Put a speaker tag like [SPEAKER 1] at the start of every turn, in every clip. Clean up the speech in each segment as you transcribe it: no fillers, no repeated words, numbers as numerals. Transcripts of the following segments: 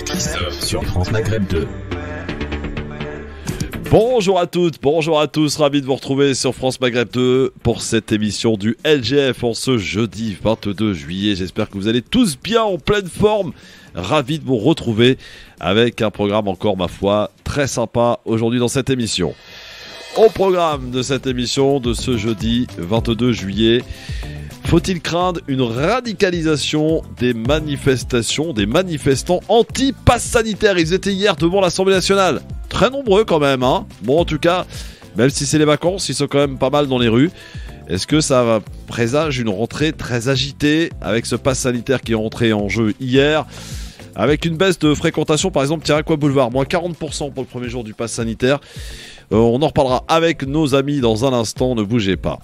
[SPEAKER 1] Christophe sur France Maghreb 2.
[SPEAKER 2] Bonjour à toutes, bonjour à tous, ravi de vous retrouver sur France Maghreb 2 pour cette émission du LGF en ce jeudi 22 juillet. J'espère que vous allez tous bien, en pleine forme. Ravi de vous retrouver avec un programme encore, ma foi, très sympa aujourd'hui dans cette émission. Au programme de cette émission de ce jeudi 22 juillet, faut-il craindre une radicalisation des manifestations, des manifestants anti-pass sanitaire? Ils étaient hier devant l'Assemblée nationale. Très nombreux quand même, hein. Bon, en tout cas, même si c'est les vacances, ils sont quand même pas mal dans les rues. Est-ce que ça présage une rentrée très agitée avec ce pass sanitaire qui est rentré en jeu hier, avec une baisse de fréquentation, par exemple, Tiens-Quoi Boulevard, moins 40% pour le premier jour du pass sanitaire. On en reparlera avec nos amis dans un instant, ne bougez pas.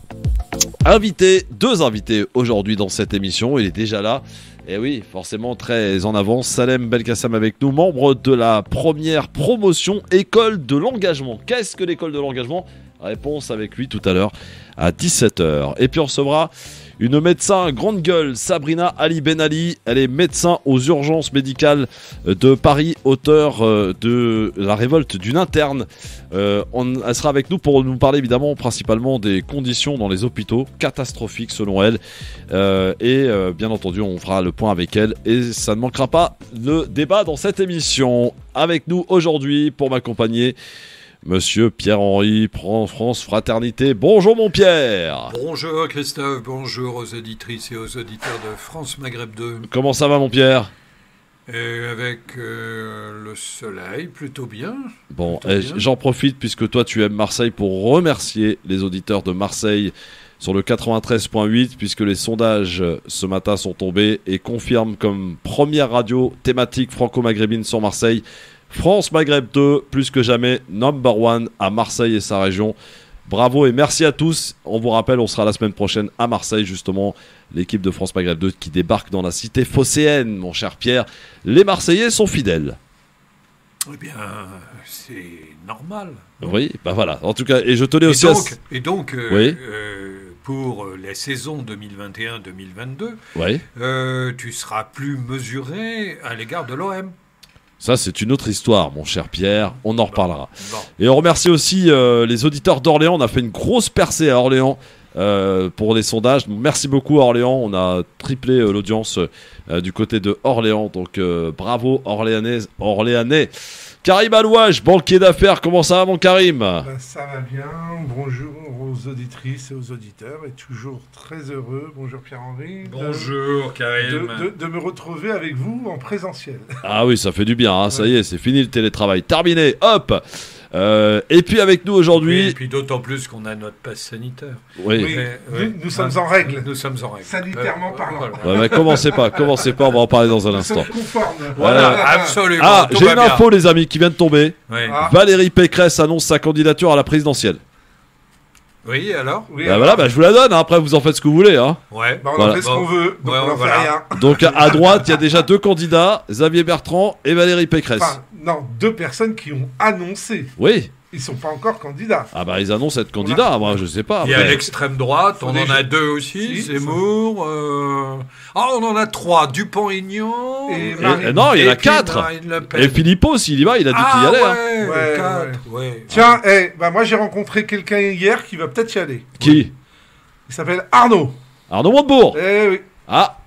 [SPEAKER 2] Deux invités aujourd'hui dans cette émission, il est déjà là. Et oui, forcément très en avance, Salem Belkacem avec nous, membre de la première promotion École de l'Engagement. Qu'est-ce que l'École de l'Engagement? Réponse avec lui tout à l'heure à 17h. Et puis on recevra une médecin grande gueule, Sabrina Ali Benali. Elle est médecin aux urgences médicales de Paris, auteure de La révolte d'une interne. Elle sera avec nous pour nous parler évidemment principalement des conditions dans les hôpitaux, catastrophiques selon elle. Bien entendu, on fera le point avec elle et ça ne manquera pas de débat dans cette émission. Avec nous aujourd'hui pour m'accompagner, Monsieur Pierre-Henri, France Fraternité. Bonjour mon Pierre.
[SPEAKER 3] Bonjour Christophe, bonjour aux auditrices et aux auditeurs de France Maghreb 2.
[SPEAKER 2] Comment ça va mon Pierre?
[SPEAKER 3] Avec le soleil, plutôt bien.
[SPEAKER 2] Bon, j'en profite puisque toi tu aimes Marseille pour remercier les auditeurs de Marseille sur le 93.8 puisque les sondages ce matin sont tombés et confirment comme première radio thématique franco-maghrébine sur Marseille, France Maghreb 2, plus que jamais, number one à Marseille et sa région. Bravo et merci à tous. On vous rappelle, on sera la semaine prochaine à Marseille, justement, l'équipe de France Maghreb 2 qui débarque dans la cité phocéenne, mon cher Pierre. Les Marseillais sont fidèles.
[SPEAKER 3] Eh bien, c'est normal.
[SPEAKER 2] Oui, bah voilà. En tout cas, et je tenais aussi
[SPEAKER 3] Et donc,
[SPEAKER 2] oui.
[SPEAKER 3] Pour les saisons 2021-2022,
[SPEAKER 2] oui.
[SPEAKER 3] Tu seras plus mesuré à l'égard de l'OM.
[SPEAKER 2] Ça, c'est une autre histoire, mon cher Pierre. On en reparlera.
[SPEAKER 3] Bon.
[SPEAKER 2] Et on remercie aussi les auditeurs d'Orléans. On a fait une grosse percée à Orléans pour les sondages. Merci beaucoup à Orléans. On a triplé l'audience du côté de Orléans. Donc, bravo Orléanais. Karim Alouage, banquier d'affaires. Comment ça va, mon Karim?
[SPEAKER 4] Ça va bien. Bonjour aux auditrices et aux auditeurs. Et toujours très heureux. Bonjour Pierre-Henri.
[SPEAKER 3] Bonjour Karim.
[SPEAKER 4] De me retrouver avec vous en présentiel.
[SPEAKER 2] Ah oui, ça fait du bien. Hein. Ça y est, c'est fini le télétravail. Terminé. Hop. Et puis avec nous aujourd'hui...
[SPEAKER 3] Et puis d'autant plus qu'on a notre passe sanitaire.
[SPEAKER 2] Oui.
[SPEAKER 4] Nous sommes en règle.
[SPEAKER 3] Nous sommes en règle.
[SPEAKER 4] Sanitairement parlant.
[SPEAKER 2] Ouais, mais commencez pas, on va en parler dans un instant.
[SPEAKER 3] Voilà, absolument.
[SPEAKER 2] Ah, j'ai une info les amis qui vient de tomber.
[SPEAKER 3] Oui.
[SPEAKER 2] Valérie Pécresse annonce sa candidature à la présidentielle.
[SPEAKER 3] Oui, alors
[SPEAKER 2] Voilà, je vous la donne, hein. Après vous en faites ce que vous voulez. Hein.
[SPEAKER 3] Ouais.
[SPEAKER 4] On en fait ce qu'on veut, donc on n'en fait rien.
[SPEAKER 2] Donc à droite, il y a déjà deux candidats, Xavier Bertrand et Valérie Pécresse.
[SPEAKER 4] Enfin, non, deux personnes qui ont annoncé.
[SPEAKER 2] Oui.
[SPEAKER 4] Ils sont pas encore candidats.
[SPEAKER 2] Ah bah ils annoncent être candidats, moi je sais pas.
[SPEAKER 3] Il y a l'extrême droite, on en a deux aussi, Zemmour. On en a trois, Dupont-Aignan.
[SPEAKER 2] Non, il y en a quatre. Et Philippot, s'il y va, il a dit qu'il y allait.
[SPEAKER 4] Ouais,
[SPEAKER 2] quatre.
[SPEAKER 4] Ouais. Tiens, moi j'ai rencontré quelqu'un hier qui va peut-être y aller.
[SPEAKER 2] Qui?
[SPEAKER 4] Il s'appelle Arnaud.
[SPEAKER 2] Arnaud Montebourg.
[SPEAKER 4] Oui.
[SPEAKER 2] Ah.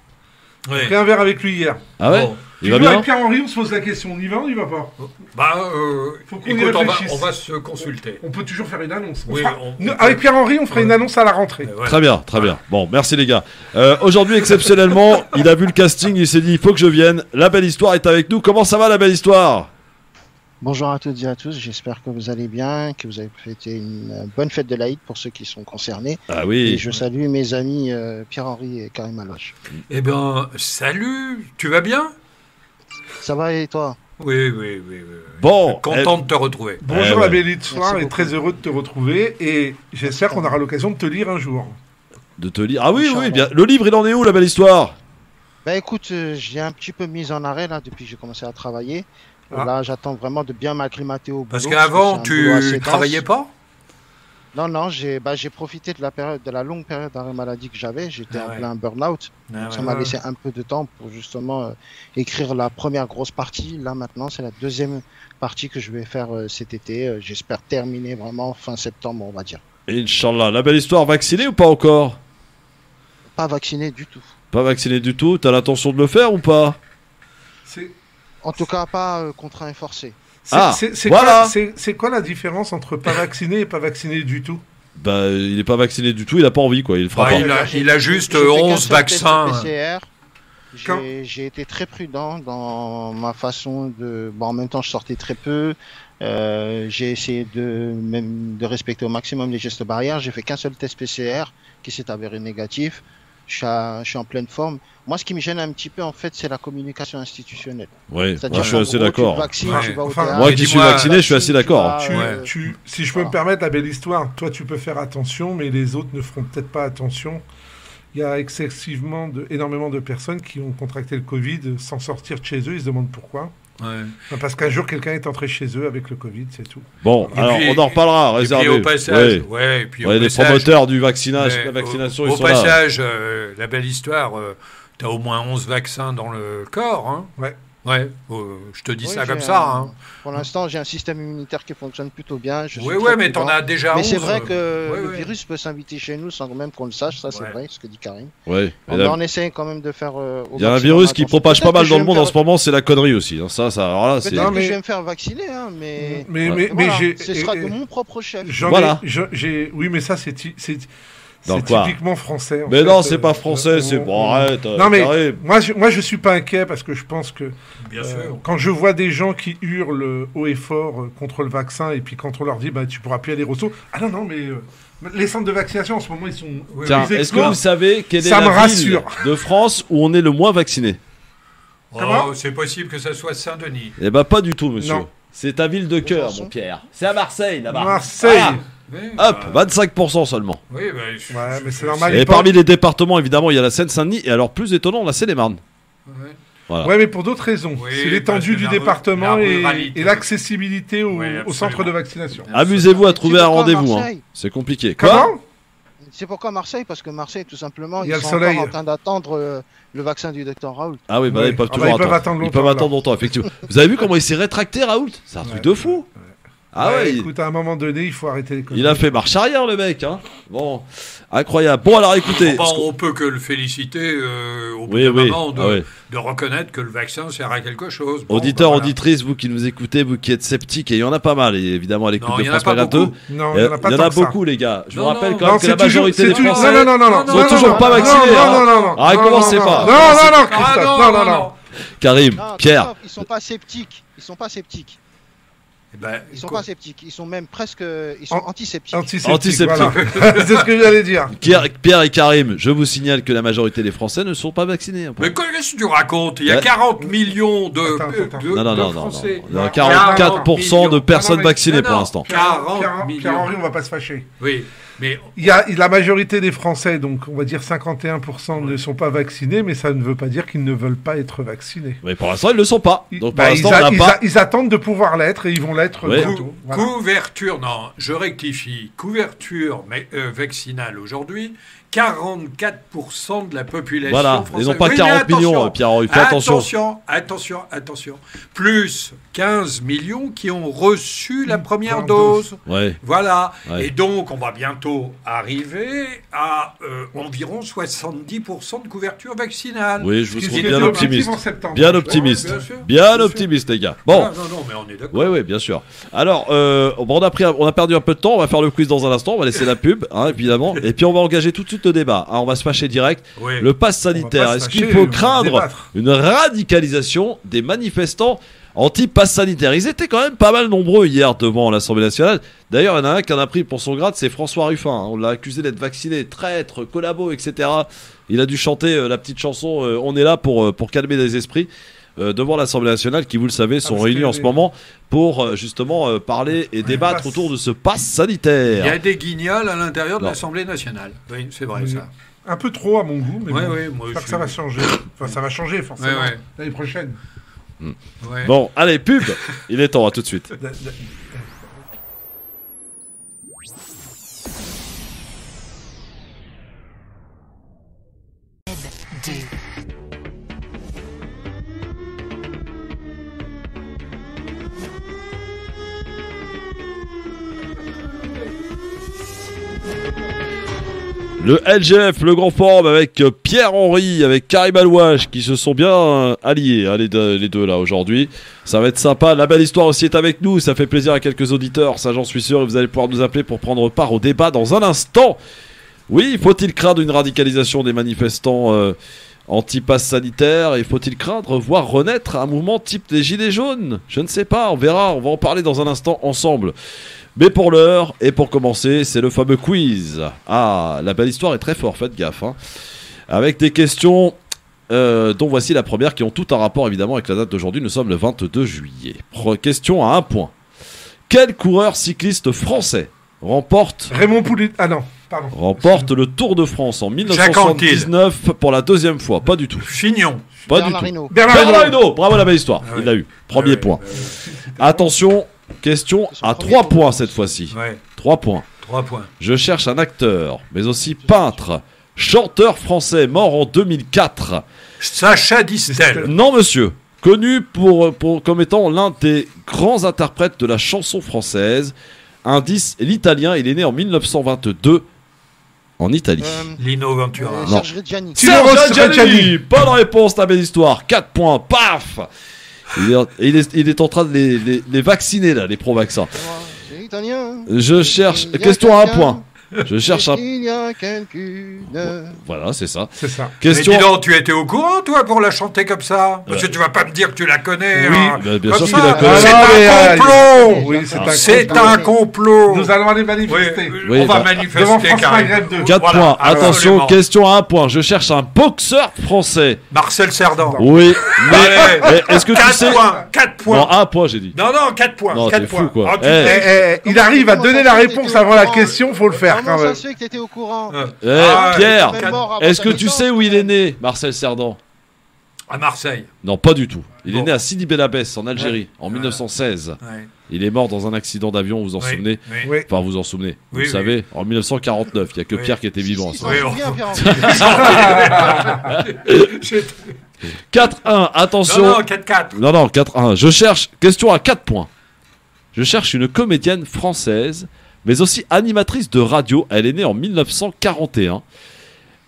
[SPEAKER 4] J'ai pris un verre avec lui hier.
[SPEAKER 2] Ah ouais.
[SPEAKER 4] Bon. Il va bien. Avec Pierre-Henri, on se pose la question, on y va ou on y va pas?
[SPEAKER 3] Faut qu'on y réfléchisse. On va se consulter.
[SPEAKER 4] On peut toujours faire une annonce.
[SPEAKER 3] Oui,
[SPEAKER 4] avec Pierre-Henri, on fera une annonce à la rentrée.
[SPEAKER 2] Ouais. Très bien. Bon, merci les gars. Aujourd'hui, exceptionnellement, il a vu le casting, il s'est dit, il faut que je vienne. La belle histoire est avec nous. Comment ça va, la belle histoire?
[SPEAKER 5] Bonjour à toutes et à tous, j'espère que vous allez bien, que vous avez fêté une bonne fête de l'Aïd pour ceux qui sont concernés.
[SPEAKER 2] Ah oui.
[SPEAKER 5] Et je salue mes amis Pierre-Henri et Karim Alouage.
[SPEAKER 3] Eh bien, salut, tu vas bien?
[SPEAKER 5] Ça va et toi?
[SPEAKER 3] Oui.
[SPEAKER 2] Bon.
[SPEAKER 3] Content de te retrouver.
[SPEAKER 4] Bonjour la belle histoire et très heureux de te retrouver et j'espère qu'on aura l'occasion de te lire un jour.
[SPEAKER 2] De te lire? Ah oui, bien. Le livre, il en est où, la belle histoire?
[SPEAKER 5] Bah écoute, j'ai un petit peu mis en arrêt là depuis que j'ai commencé à travailler. Là, j'attends vraiment de bien m'acclimater au boulot.
[SPEAKER 3] Parce qu'avant, tu travaillais pas?
[SPEAKER 5] Non, j'ai profité de la longue période d'arrêt maladie que j'avais. J'étais en plein burn-out. Ça m'a laissé un peu de temps pour justement écrire la première grosse partie. Là, maintenant, c'est la deuxième partie que je vais faire cet été. J'espère terminer vraiment fin septembre, on va dire.
[SPEAKER 2] Inch'Allah. La belle histoire, vacciné ou pas encore?
[SPEAKER 5] Pas vacciné du tout.
[SPEAKER 2] Pas vacciné du tout. T'as l'intention de le faire ou pas?
[SPEAKER 5] En tout cas, pas contraint et forcé.
[SPEAKER 4] C'est quoi la différence entre pas vacciné et pas vacciné du tout?
[SPEAKER 2] Bah, il est pas vacciné du tout, il a pas envie, quoi. Il le fera pas.
[SPEAKER 3] Il a juste 11 vaccins.
[SPEAKER 5] J'ai été très prudent dans ma façon de. Bon, en même temps, je sortais très peu. J'ai essayé de respecter au maximum les gestes barrières. J'ai fait qu'un seul test PCR qui s'est avéré négatif. Je suis en pleine forme. Moi, ce qui me gêne un petit peu, en fait, c'est la communication institutionnelle.
[SPEAKER 2] Oui, je suis assez d'accord.
[SPEAKER 5] Moi
[SPEAKER 2] qui suis vacciné, je suis assez d'accord.
[SPEAKER 4] Si je peux me permettre la belle histoire, toi, tu peux faire attention, mais les autres ne feront peut-être pas attention. Il y a énormément de personnes qui ont contracté le Covid sans sortir de chez eux. Ils se demandent pourquoi. Ouais. Parce qu'un jour, quelqu'un est entré chez eux avec le Covid, c'est tout.
[SPEAKER 2] Bon, alors on en reparlera, réservé.
[SPEAKER 3] Et puis au passage,
[SPEAKER 2] les promoteurs du vaccinage, la vaccination, ils sont là.
[SPEAKER 3] Au passage, la belle histoire, tu as au moins 11 vaccins dans le corps. Hein. Ouais, je te dis ça comme ça. Hein.
[SPEAKER 5] Pour l'instant, j'ai un système immunitaire qui fonctionne plutôt bien.
[SPEAKER 3] Mais t'en as déjà 11.
[SPEAKER 5] Mais c'est vrai que le virus peut s'inviter chez nous sans même qu'on le sache, ça c'est vrai, ce que dit Karim. On essaie quand même de faire.
[SPEAKER 2] Il y a un virus qui propage pas mal dans le monde en ce moment, c'est la connerie aussi. Hein.
[SPEAKER 5] Peut-être que je vais me faire vacciner, hein, mais ce sera de mon propre chef.
[SPEAKER 4] Oui, mais ça c'est typiquement français.
[SPEAKER 2] Mais non, c'est pas français, c'est bon, arrête.
[SPEAKER 4] Non, mais moi, je suis pas inquiet parce que je pense que quand je vois des gens qui hurlent haut et fort contre le vaccin et puis quand on leur dit tu pourras plus aller au resto, non, mais les centres de vaccination en ce moment ils sont.
[SPEAKER 2] Tiens, est-ce que vous savez quelle est la ville de France où on est le moins vacciné?
[SPEAKER 3] C'est possible que ça soit Saint-Denis.
[SPEAKER 2] Eh ben, pas du tout, monsieur.
[SPEAKER 4] Non.
[SPEAKER 2] C'est ta ville de cœur, mon Pierre. C'est à Marseille, là-bas.
[SPEAKER 4] Marseille.
[SPEAKER 2] Hop, 25% seulement.
[SPEAKER 3] Oui,
[SPEAKER 4] mais c'est normal.
[SPEAKER 2] Et parmi les départements, évidemment, il y a la Seine-Saint-Denis. Et alors, plus étonnant, la Seine-et-Marne.
[SPEAKER 4] Voilà. Ouais, mais pour d'autres raisons. C'est l'étendue du département et l'accessibilité au centre de vaccination.
[SPEAKER 2] Amusez-vous à trouver un rendez-vous. Hein. C'est compliqué.
[SPEAKER 4] Comment ?
[SPEAKER 5] C'est pourquoi Marseille? Parce que Marseille, tout simplement,
[SPEAKER 4] ils
[SPEAKER 5] sont encore en train d'attendre le vaccin du docteur Raoult.
[SPEAKER 2] Ah oui, ils peuvent toujours attendre. Ils peuvent attendre longtemps, effectivement. Vous avez vu comment il s'est rétracté, Raoult? C'est un truc de fou.
[SPEAKER 4] Écoute, à un moment donné, il faut arrêter les conneries.
[SPEAKER 2] Il a fait marche arrière, le mec. Hein. Bon, incroyable. Bon, alors écoutez.
[SPEAKER 3] On peut que le féliciter au bout d'un moment de reconnaître que le vaccin sert à quelque chose. Bon,
[SPEAKER 2] auditeurs, auditrices, vous qui nous écoutez, vous qui êtes sceptiques, et il y en a pas mal, évidemment, à l'écoute de France Maghreb 2.
[SPEAKER 4] Non, il y en a
[SPEAKER 2] beaucoup, les gars. Je vous rappelle quand même que la majorité des
[SPEAKER 4] Français
[SPEAKER 2] sont toujours pas vaccinés.
[SPEAKER 4] Non.
[SPEAKER 2] Commencez pas.
[SPEAKER 4] Non, Christophe. Non.
[SPEAKER 2] Karim, Pierre.
[SPEAKER 5] Ils sont pas sceptiques. Ils sont pas sceptiques. Ils sont pas sceptiques, ils sont même presque antiseptiques.
[SPEAKER 2] Antiseptiques.
[SPEAKER 4] Voilà. C'est ce que j'allais dire.
[SPEAKER 2] Pierre et Karim, je vous signale que la majorité des Français ne sont pas vaccinés.
[SPEAKER 3] Mais qu'est-ce que tu racontes? Il y a 40 millions de Français.
[SPEAKER 2] Il y a 44% de personnes vaccinées pour l'instant.
[SPEAKER 3] 40 millions.
[SPEAKER 4] Pierre-Henri, on va pas se fâcher.
[SPEAKER 3] Oui. Mais
[SPEAKER 4] il y a la majorité des Français, donc on va dire 51% ne sont pas vaccinés, mais ça ne veut pas dire qu'ils ne veulent pas être vaccinés.
[SPEAKER 2] Mais pour l'instant, ils ne le sont pas. Donc pour l'instant,
[SPEAKER 4] ils attendent de pouvoir l'être et ils vont l'être bientôt.
[SPEAKER 3] Voilà. Couverture, non, je rectifie. Couverture vaccinale aujourd'hui, 44% de la population française.
[SPEAKER 2] Ils n'ont pas 40 millions, Pierre-Henri, fais attention.
[SPEAKER 3] Attention. Plus 15 millions qui ont reçu la première dose. Voilà. Et donc, on va bientôt arriver à environ 70% de couverture vaccinale.
[SPEAKER 2] Oui, je vous trouve bien optimiste. Bien optimiste. Bien optimiste, les gars. Bon.
[SPEAKER 3] Non, mais on est d'accord.
[SPEAKER 2] Oui, bien sûr. Alors, on a perdu un peu de temps. On va faire le quiz dans un instant. On va laisser la pub, évidemment. Et puis, on va engager tout de suite le débat. On va se fâcher direct. Le pass sanitaire. Est-ce qu'il faut craindre une radicalisation des manifestants anti-pass sanitaire? Ils étaient quand même pas mal nombreux hier devant l'Assemblée nationale. D'ailleurs, il y en a un qui en a pris pour son grade, c'est François Ruffin. On l'a accusé d'être vacciné, traître, collabo, etc. Il a dû chanter la petite chanson On est là pour calmer les esprits. Devant l'Assemblée nationale qui, vous le savez, sont réunis en ce moment pour justement parler et débattre autour de ce pass sanitaire.
[SPEAKER 3] Il y a des guignols à l'intérieur de l'Assemblée nationale. Oui, c'est vrai ça.
[SPEAKER 4] Un peu trop à mon goût, mais
[SPEAKER 3] moi
[SPEAKER 4] j'espère que ça va changer. Enfin, ça va changer forcément l'année prochaine.
[SPEAKER 2] Bon, allez, pub. Il est temps, à tout de suite. Le LGF, le grand forum avec Pierre-Henri, avec Karim Alouache qui se sont bien alliés, hein, les deux là aujourd'hui. Ça va être sympa. La belle histoire aussi est avec nous. Ça fait plaisir à quelques auditeurs, ça j'en suis sûr. Et vous allez pouvoir nous appeler pour prendre part au débat dans un instant. Oui, faut-il craindre une radicalisation des manifestants anti-pass sanitaire? Et faut-il craindre voir renaître un mouvement type des Gilets jaunes? Je ne sais pas, on verra. On va en parler dans un instant ensemble. Mais pour l'heure, et pour commencer, c'est le fameux quiz. Ah, la belle histoire est très forte, faites gaffe. Hein. Avec des questions dont voici la première, qui ont tout un rapport évidemment avec la date d'aujourd'hui. Nous sommes le 22 juillet. Question à 1 point. Quel coureur cycliste français remporte...
[SPEAKER 4] Raymond Poulet... Ah non, pardon.
[SPEAKER 2] Remporte le Tour de France en 1979 pour la deuxième fois. Pas du tout.
[SPEAKER 3] Fignon.
[SPEAKER 2] Pas
[SPEAKER 5] Bernard
[SPEAKER 2] du
[SPEAKER 5] Hinault.
[SPEAKER 2] tout. Bernard Hinault. Bravo, la belle histoire.
[SPEAKER 3] Ah ouais.
[SPEAKER 2] Il l'a eu. Premier point. Attention... Question à 3 points cette fois-ci.
[SPEAKER 3] Ouais.
[SPEAKER 2] 3 points.
[SPEAKER 3] 3 points.
[SPEAKER 2] Je cherche un acteur, mais aussi peintre, chanteur français mort en 2004.
[SPEAKER 3] Sacha Distel.
[SPEAKER 2] Non, monsieur. Connu comme étant l'un des grands interprètes de la chanson française. Indice, l'italien. Il est né en 1922 en Italie.
[SPEAKER 3] Lino Ventura.
[SPEAKER 5] Serge Reggiani.
[SPEAKER 2] Serge Reggiani. Bonne réponse, ta belle histoire. 4 points. Paf. Il est en train de les vacciner là, les pro-vaccins.
[SPEAKER 5] C'est italien.
[SPEAKER 2] Je cherche. Question à 1 point. Je cherche un.
[SPEAKER 5] Il y a quelqu'un.
[SPEAKER 2] Voilà, c'est ça.
[SPEAKER 4] C'est ça.
[SPEAKER 2] Question.
[SPEAKER 3] Mais dis donc, tu étais au courant, toi, pour la chanter comme ça? Parce que tu vas pas me dire que tu la connais.
[SPEAKER 4] Oui,
[SPEAKER 3] hein,
[SPEAKER 2] bah, bien
[SPEAKER 3] comme
[SPEAKER 2] sûr
[SPEAKER 3] ça.
[SPEAKER 2] qu'il la connaît.
[SPEAKER 3] C'est un complot.
[SPEAKER 4] Oui,
[SPEAKER 3] C'est un complot.
[SPEAKER 4] Nous allons aller manifester.
[SPEAKER 2] Oui,
[SPEAKER 3] on va
[SPEAKER 2] bah,
[SPEAKER 3] manifester,
[SPEAKER 4] devant France
[SPEAKER 3] Karim.
[SPEAKER 4] Maghreb 2.
[SPEAKER 2] 4
[SPEAKER 3] Voilà,
[SPEAKER 2] points. Attention,
[SPEAKER 3] absolument.
[SPEAKER 2] question à 1 point. Je cherche un boxeur français.
[SPEAKER 3] Marcel Cerdan.
[SPEAKER 2] Oui,
[SPEAKER 3] Allez.
[SPEAKER 2] mais est-ce que tu
[SPEAKER 3] 4
[SPEAKER 2] sais.
[SPEAKER 3] points. 4 points.
[SPEAKER 2] Non, 1 point, j'ai dit.
[SPEAKER 3] Non, 4 points.
[SPEAKER 2] Non,
[SPEAKER 3] 4
[SPEAKER 2] t'es
[SPEAKER 3] points.
[SPEAKER 2] fou, quoi.
[SPEAKER 3] Ah, tu
[SPEAKER 2] Eh,
[SPEAKER 3] t'es-
[SPEAKER 4] Il arrive à donner la
[SPEAKER 5] ça se fait
[SPEAKER 4] réponse
[SPEAKER 5] que t'étais
[SPEAKER 4] avant
[SPEAKER 5] au
[SPEAKER 4] la
[SPEAKER 5] courant
[SPEAKER 4] question, faut le faire quand
[SPEAKER 5] Comment
[SPEAKER 4] même.
[SPEAKER 5] ça se fait que t'étais au courant?
[SPEAKER 3] Ah,
[SPEAKER 2] Pierre,
[SPEAKER 5] même mort avant
[SPEAKER 2] est-ce
[SPEAKER 5] ta
[SPEAKER 2] que tu
[SPEAKER 5] naissance,
[SPEAKER 2] sais où il
[SPEAKER 5] quand
[SPEAKER 2] est
[SPEAKER 5] même.
[SPEAKER 2] né, Marcel Cerdan?
[SPEAKER 3] À Marseille.
[SPEAKER 2] Non, pas du tout. Il est
[SPEAKER 3] Bon.
[SPEAKER 2] né à Sidi Bel Abbès, en Algérie, en 1916.
[SPEAKER 3] Ouais.
[SPEAKER 2] Il est mort dans un accident d'avion, vous vous en
[SPEAKER 3] Oui,
[SPEAKER 2] souvenez?
[SPEAKER 3] oui.
[SPEAKER 4] Oui.
[SPEAKER 2] Enfin, vous en souvenez. Vous
[SPEAKER 3] Oui,
[SPEAKER 2] le
[SPEAKER 3] oui.
[SPEAKER 2] savez, en 1949. Il n'y a que
[SPEAKER 3] Oui.
[SPEAKER 2] Pierre qui était vivant.
[SPEAKER 5] Si,
[SPEAKER 2] ça.
[SPEAKER 5] si,
[SPEAKER 3] Oui,
[SPEAKER 5] je me
[SPEAKER 3] on-
[SPEAKER 5] souviens, Pierre-Henri.
[SPEAKER 2] 4-1, attention.
[SPEAKER 3] Non, 4-4.
[SPEAKER 2] Non, 4-1. Je cherche, question à 4 points. Je cherche une comédienne française, mais aussi animatrice de radio. Elle est née en 1941.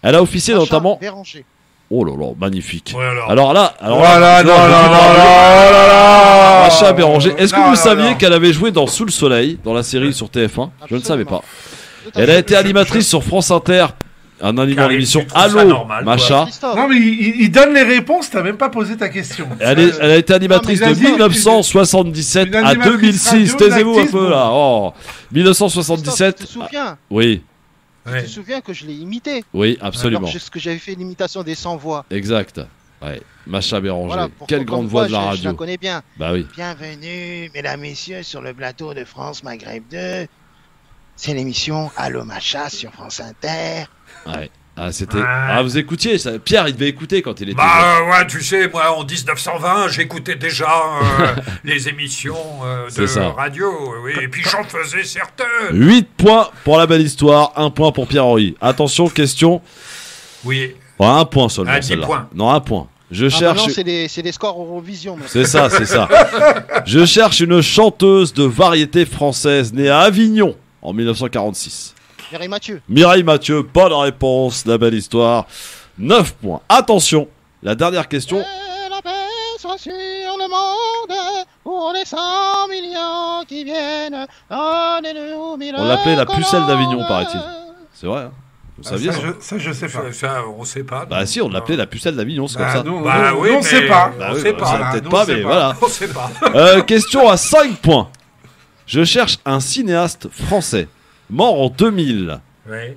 [SPEAKER 2] Elle a officié
[SPEAKER 5] Sacha
[SPEAKER 2] notamment...
[SPEAKER 5] Béranger.
[SPEAKER 2] Oh là là, magnifique.
[SPEAKER 3] Ouais, alors.
[SPEAKER 2] Alors là...
[SPEAKER 4] Voilà, non, là.
[SPEAKER 2] Sacha Béranger. Est-ce que
[SPEAKER 4] Non,
[SPEAKER 2] vous
[SPEAKER 4] non,
[SPEAKER 2] saviez
[SPEAKER 4] non.
[SPEAKER 2] qu'elle avait joué dans Sous le Soleil, dans la série sur TF1? Je ne savais pas. Elle a été animatrice sur France Inter, un animant
[SPEAKER 3] Karim,
[SPEAKER 2] l'émission
[SPEAKER 3] tu trouves ça
[SPEAKER 2] Allô,
[SPEAKER 3] normal,
[SPEAKER 2] Macha.
[SPEAKER 5] Christophe.
[SPEAKER 4] Non, mais il donne les réponses, t'as même pas posé ta question.
[SPEAKER 2] Elle a été animatrice
[SPEAKER 4] Non, mais
[SPEAKER 2] de
[SPEAKER 4] il a dit
[SPEAKER 2] 1977
[SPEAKER 4] une
[SPEAKER 2] à
[SPEAKER 4] animatrice
[SPEAKER 2] 2006.
[SPEAKER 4] radio,
[SPEAKER 2] Taisez-vous un
[SPEAKER 4] une
[SPEAKER 2] peu
[SPEAKER 4] actrice,
[SPEAKER 2] là. Oh.
[SPEAKER 5] Christophe,
[SPEAKER 2] 1977.
[SPEAKER 5] tu te souviens?
[SPEAKER 2] Oui,
[SPEAKER 3] Ouais.
[SPEAKER 5] Tu te souviens que je l'ai imité?
[SPEAKER 2] oui, absolument.
[SPEAKER 5] Alors que j'avais fait l'imitation des 100 voix.
[SPEAKER 2] Exact. Ouais. Macha Béranger.
[SPEAKER 5] Voilà,
[SPEAKER 2] Quelle grande voix de la
[SPEAKER 5] Je la
[SPEAKER 2] radio.
[SPEAKER 5] connais bien.
[SPEAKER 2] Bah oui.
[SPEAKER 5] Bienvenue, mesdames, messieurs, sur le plateau de France Maghreb 2. C'est l'émission Allô Macha sur France Inter.
[SPEAKER 2] Ouais. Ah, c'était.
[SPEAKER 3] Ouais.
[SPEAKER 2] Ah, vous écoutiez ça. Pierre, il devait écouter quand il était jeune.
[SPEAKER 3] Bah ouais, tu sais, moi en 1920, j'écoutais déjà les émissions
[SPEAKER 2] C'est
[SPEAKER 3] de
[SPEAKER 2] ça.
[SPEAKER 3] radio, oui, et puis j'en faisais certaines.
[SPEAKER 2] 8 points pour la belle histoire, 1 point pour Pierre-Henri. Attention, question.
[SPEAKER 3] Oui,
[SPEAKER 2] Oh, 1 point seulement,
[SPEAKER 3] Ah, 10
[SPEAKER 2] celle-là.
[SPEAKER 3] points.
[SPEAKER 2] Non, 1 point. Je
[SPEAKER 5] Ah,
[SPEAKER 2] cherche.
[SPEAKER 5] maintenant, c'est des scores Eurovision. maintenant.
[SPEAKER 2] C'est ça, c'est ça. Je cherche une chanteuse de variété française née à Avignon en 1946.
[SPEAKER 5] Mireille Mathieu.
[SPEAKER 2] Mireille Mathieu, bonne réponse, la belle histoire. 9 points. Attention, la dernière question.
[SPEAKER 5] Que la paix soit sur le monde pour les 100 millions qui viennent.
[SPEAKER 2] On l'appelait la pucelle d'Avignon, paraît-il. C'est vrai, hein? Vous saviez ça?
[SPEAKER 4] Ça, je sais pas.
[SPEAKER 3] ça, on sait pas.
[SPEAKER 2] Bah si, on l'appelait la pucelle d'Avignon, c'est
[SPEAKER 4] Bah,
[SPEAKER 2] comme ça.
[SPEAKER 4] nous,
[SPEAKER 3] Bah
[SPEAKER 4] nous,
[SPEAKER 3] oui,
[SPEAKER 4] nous, on
[SPEAKER 3] mais-
[SPEAKER 4] sait pas.
[SPEAKER 2] Bah
[SPEAKER 3] on
[SPEAKER 2] oui,
[SPEAKER 3] sait
[SPEAKER 2] bah,
[SPEAKER 3] pas,
[SPEAKER 2] ça,
[SPEAKER 4] là,
[SPEAKER 2] peut-être
[SPEAKER 4] nous,
[SPEAKER 2] pas,
[SPEAKER 4] on sait
[SPEAKER 2] mais
[SPEAKER 4] pas.
[SPEAKER 2] voilà.
[SPEAKER 3] On sait pas.
[SPEAKER 2] Question à 5 points. Je cherche un cinéaste français mort en 2000.
[SPEAKER 3] Oui.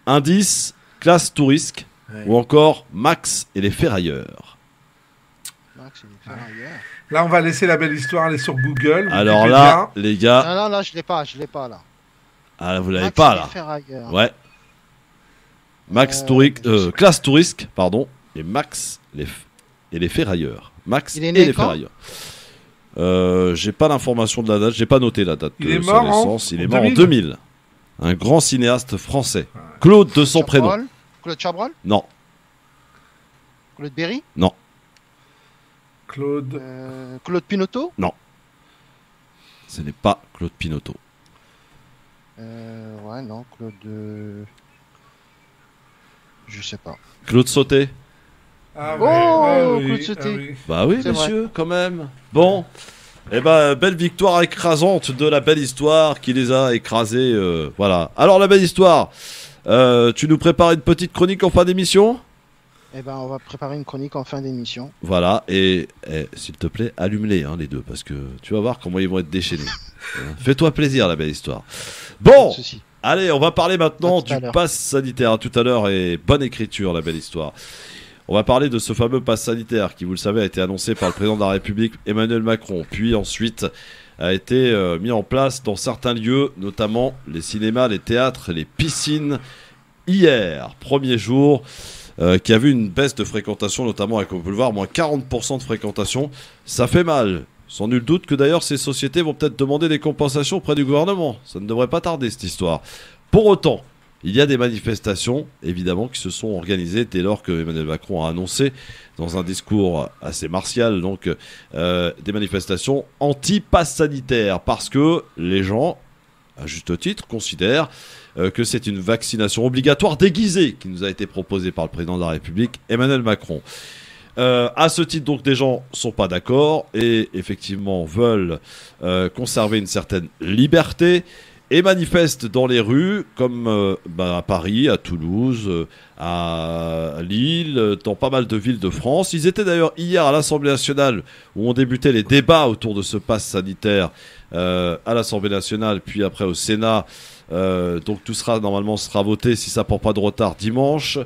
[SPEAKER 2] Indice, classe tourisque
[SPEAKER 3] Ouais.
[SPEAKER 2] ou encore Max et les ferrailleurs.
[SPEAKER 5] Max, il est fait ailleurs.
[SPEAKER 4] Là, on va laisser la belle histoire aller sur Google.
[SPEAKER 2] Alors
[SPEAKER 4] Wikipédia.
[SPEAKER 2] là, les gars,
[SPEAKER 5] Non, là, je l'ai pas là.
[SPEAKER 2] ah, vous l'avez
[SPEAKER 5] Max,
[SPEAKER 2] pas
[SPEAKER 5] il
[SPEAKER 2] là.
[SPEAKER 5] est fait ailleurs.
[SPEAKER 2] Ouais. Max
[SPEAKER 5] je sais
[SPEAKER 2] classe tourisque, pardon, et Max et les ferrailleurs. Max
[SPEAKER 5] Il est
[SPEAKER 2] et
[SPEAKER 5] né
[SPEAKER 2] les
[SPEAKER 5] quand
[SPEAKER 2] ferrailleurs. J'ai pas l'information de la date, j'ai pas noté la date
[SPEAKER 4] Il
[SPEAKER 2] de
[SPEAKER 4] est
[SPEAKER 2] sa
[SPEAKER 4] mort
[SPEAKER 2] naissance.
[SPEAKER 4] en
[SPEAKER 2] Il est mort en
[SPEAKER 4] 2000.
[SPEAKER 2] 2000. Un grand cinéaste français. Claude de son prénom.
[SPEAKER 5] Chabrol. Claude Chabrol.
[SPEAKER 2] Non,
[SPEAKER 5] Claude Berry.
[SPEAKER 4] Claude.
[SPEAKER 5] Claude Pinoteau.
[SPEAKER 2] ce n'est pas Claude Pinoteau.
[SPEAKER 5] Ouais, non, Claude. Je sais pas.
[SPEAKER 2] Claude Sauté.
[SPEAKER 4] Ah
[SPEAKER 5] Claude Sauté.
[SPEAKER 4] oui.
[SPEAKER 2] Bah oui,
[SPEAKER 5] C'est
[SPEAKER 2] messieurs, quand même. Bon. Eh ben, belle victoire écrasante de la belle histoire qui les a écrasés. Voilà. Alors, la belle histoire, tu nous prépares une petite chronique en fin d'émission ?
[SPEAKER 5] Eh ben, on va préparer une chronique en fin d'émission.
[SPEAKER 2] Voilà, et s'il te plaît, allume-les, les deux, parce que tu vas voir comment ils vont être déchaînés. Fais-toi plaisir, la belle histoire. Bon, allez, on va parler maintenant du pass sanitaire. À tout à l'heure, et bonne écriture, la belle histoire. On va parler de ce fameux pass sanitaire qui, vous le savez, a été annoncé par le président de la République, Emmanuel Macron, puis ensuite a été mis en place dans certains lieux, notamment les cinémas, les théâtres, les piscines. Hier, premier jour, qui a vu une baisse de fréquentation, notamment, comme on peut le voir, moins 40% de fréquentation. Ça fait mal. Sans nul doute que d'ailleurs ces sociétés vont peut-être demander des compensations auprès du gouvernement. Ça ne devrait pas tarder, cette histoire. Pour autant, il y a des manifestations, évidemment, qui se sont organisées dès lors que Emmanuel Macron a annoncé, dans un discours assez martial, donc des manifestations anti-pass sanitaire, parce que les gens, à juste titre, considèrent que c'est une vaccination obligatoire déguisée qui nous a été proposée par le président de la République, Emmanuel Macron. À ce titre, donc, des gens ne sont pas d'accord et effectivement veulent conserver une certaine liberté et manifestent dans les rues, comme à Paris, à Toulouse, à Lille, dans pas mal de villes de France. Ils étaient d'ailleurs hier à l'Assemblée nationale où ont débuté les débats autour de ce pass sanitaire à l'Assemblée nationale, puis après au Sénat. Donc tout normalement sera voté, si ça ne prend pas de retard, dimanche.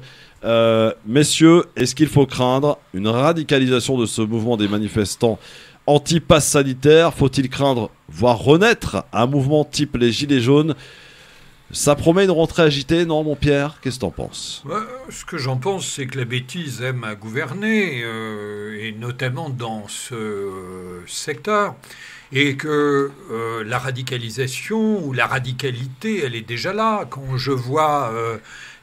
[SPEAKER 2] Messieurs, est-ce qu'il faut craindre une radicalisation de ce mouvement des manifestants anti-pass sanitaire? Faut-il craindre, voire renaître, un mouvement type les Gilets jaunes? Ça promet une rentrée agitée, non, mon Pierre? Qu'est-ce que t'en penses?
[SPEAKER 3] Ce que j'en pense, c'est que la bêtise aime à gouverner, et notamment dans ce secteur, et que la radicalisation ou la radicalité, elle est déjà là. Quand je vois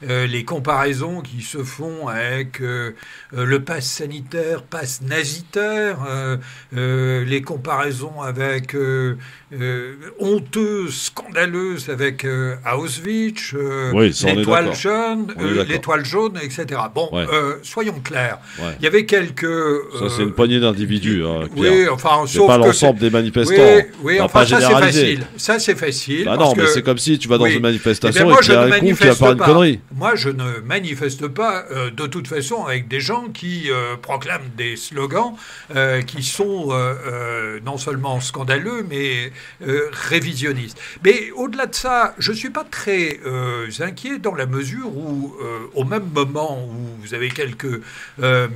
[SPEAKER 3] les comparaisons qui se font avec le pass sanitaire, pass nazitaire, les comparaisons avec honteuses, scandaleuses avec Auschwitz, l'étoile jaune, etc. Bon, soyons clairs. Ouais. Il y avait quelques...
[SPEAKER 2] Ça, c'est une poignée d'individus.
[SPEAKER 3] Oui, enfin,
[SPEAKER 2] sauf pas l'ensemble des manifestants.
[SPEAKER 3] Oui, enfin, ça, c'est facile. Ça, c'est facile.
[SPEAKER 2] Bah non, mais c'est comme si tu vas dans une manifestation et qu'il y a un con qui va faire une connerie.
[SPEAKER 3] Moi, je ne manifeste pas de toute façon avec des gens qui proclament des slogans qui sont non seulement scandaleux, mais révisionnistes. Mais au-delà de ça, je ne suis pas très inquiet dans la mesure où, au même moment où vous avez quelques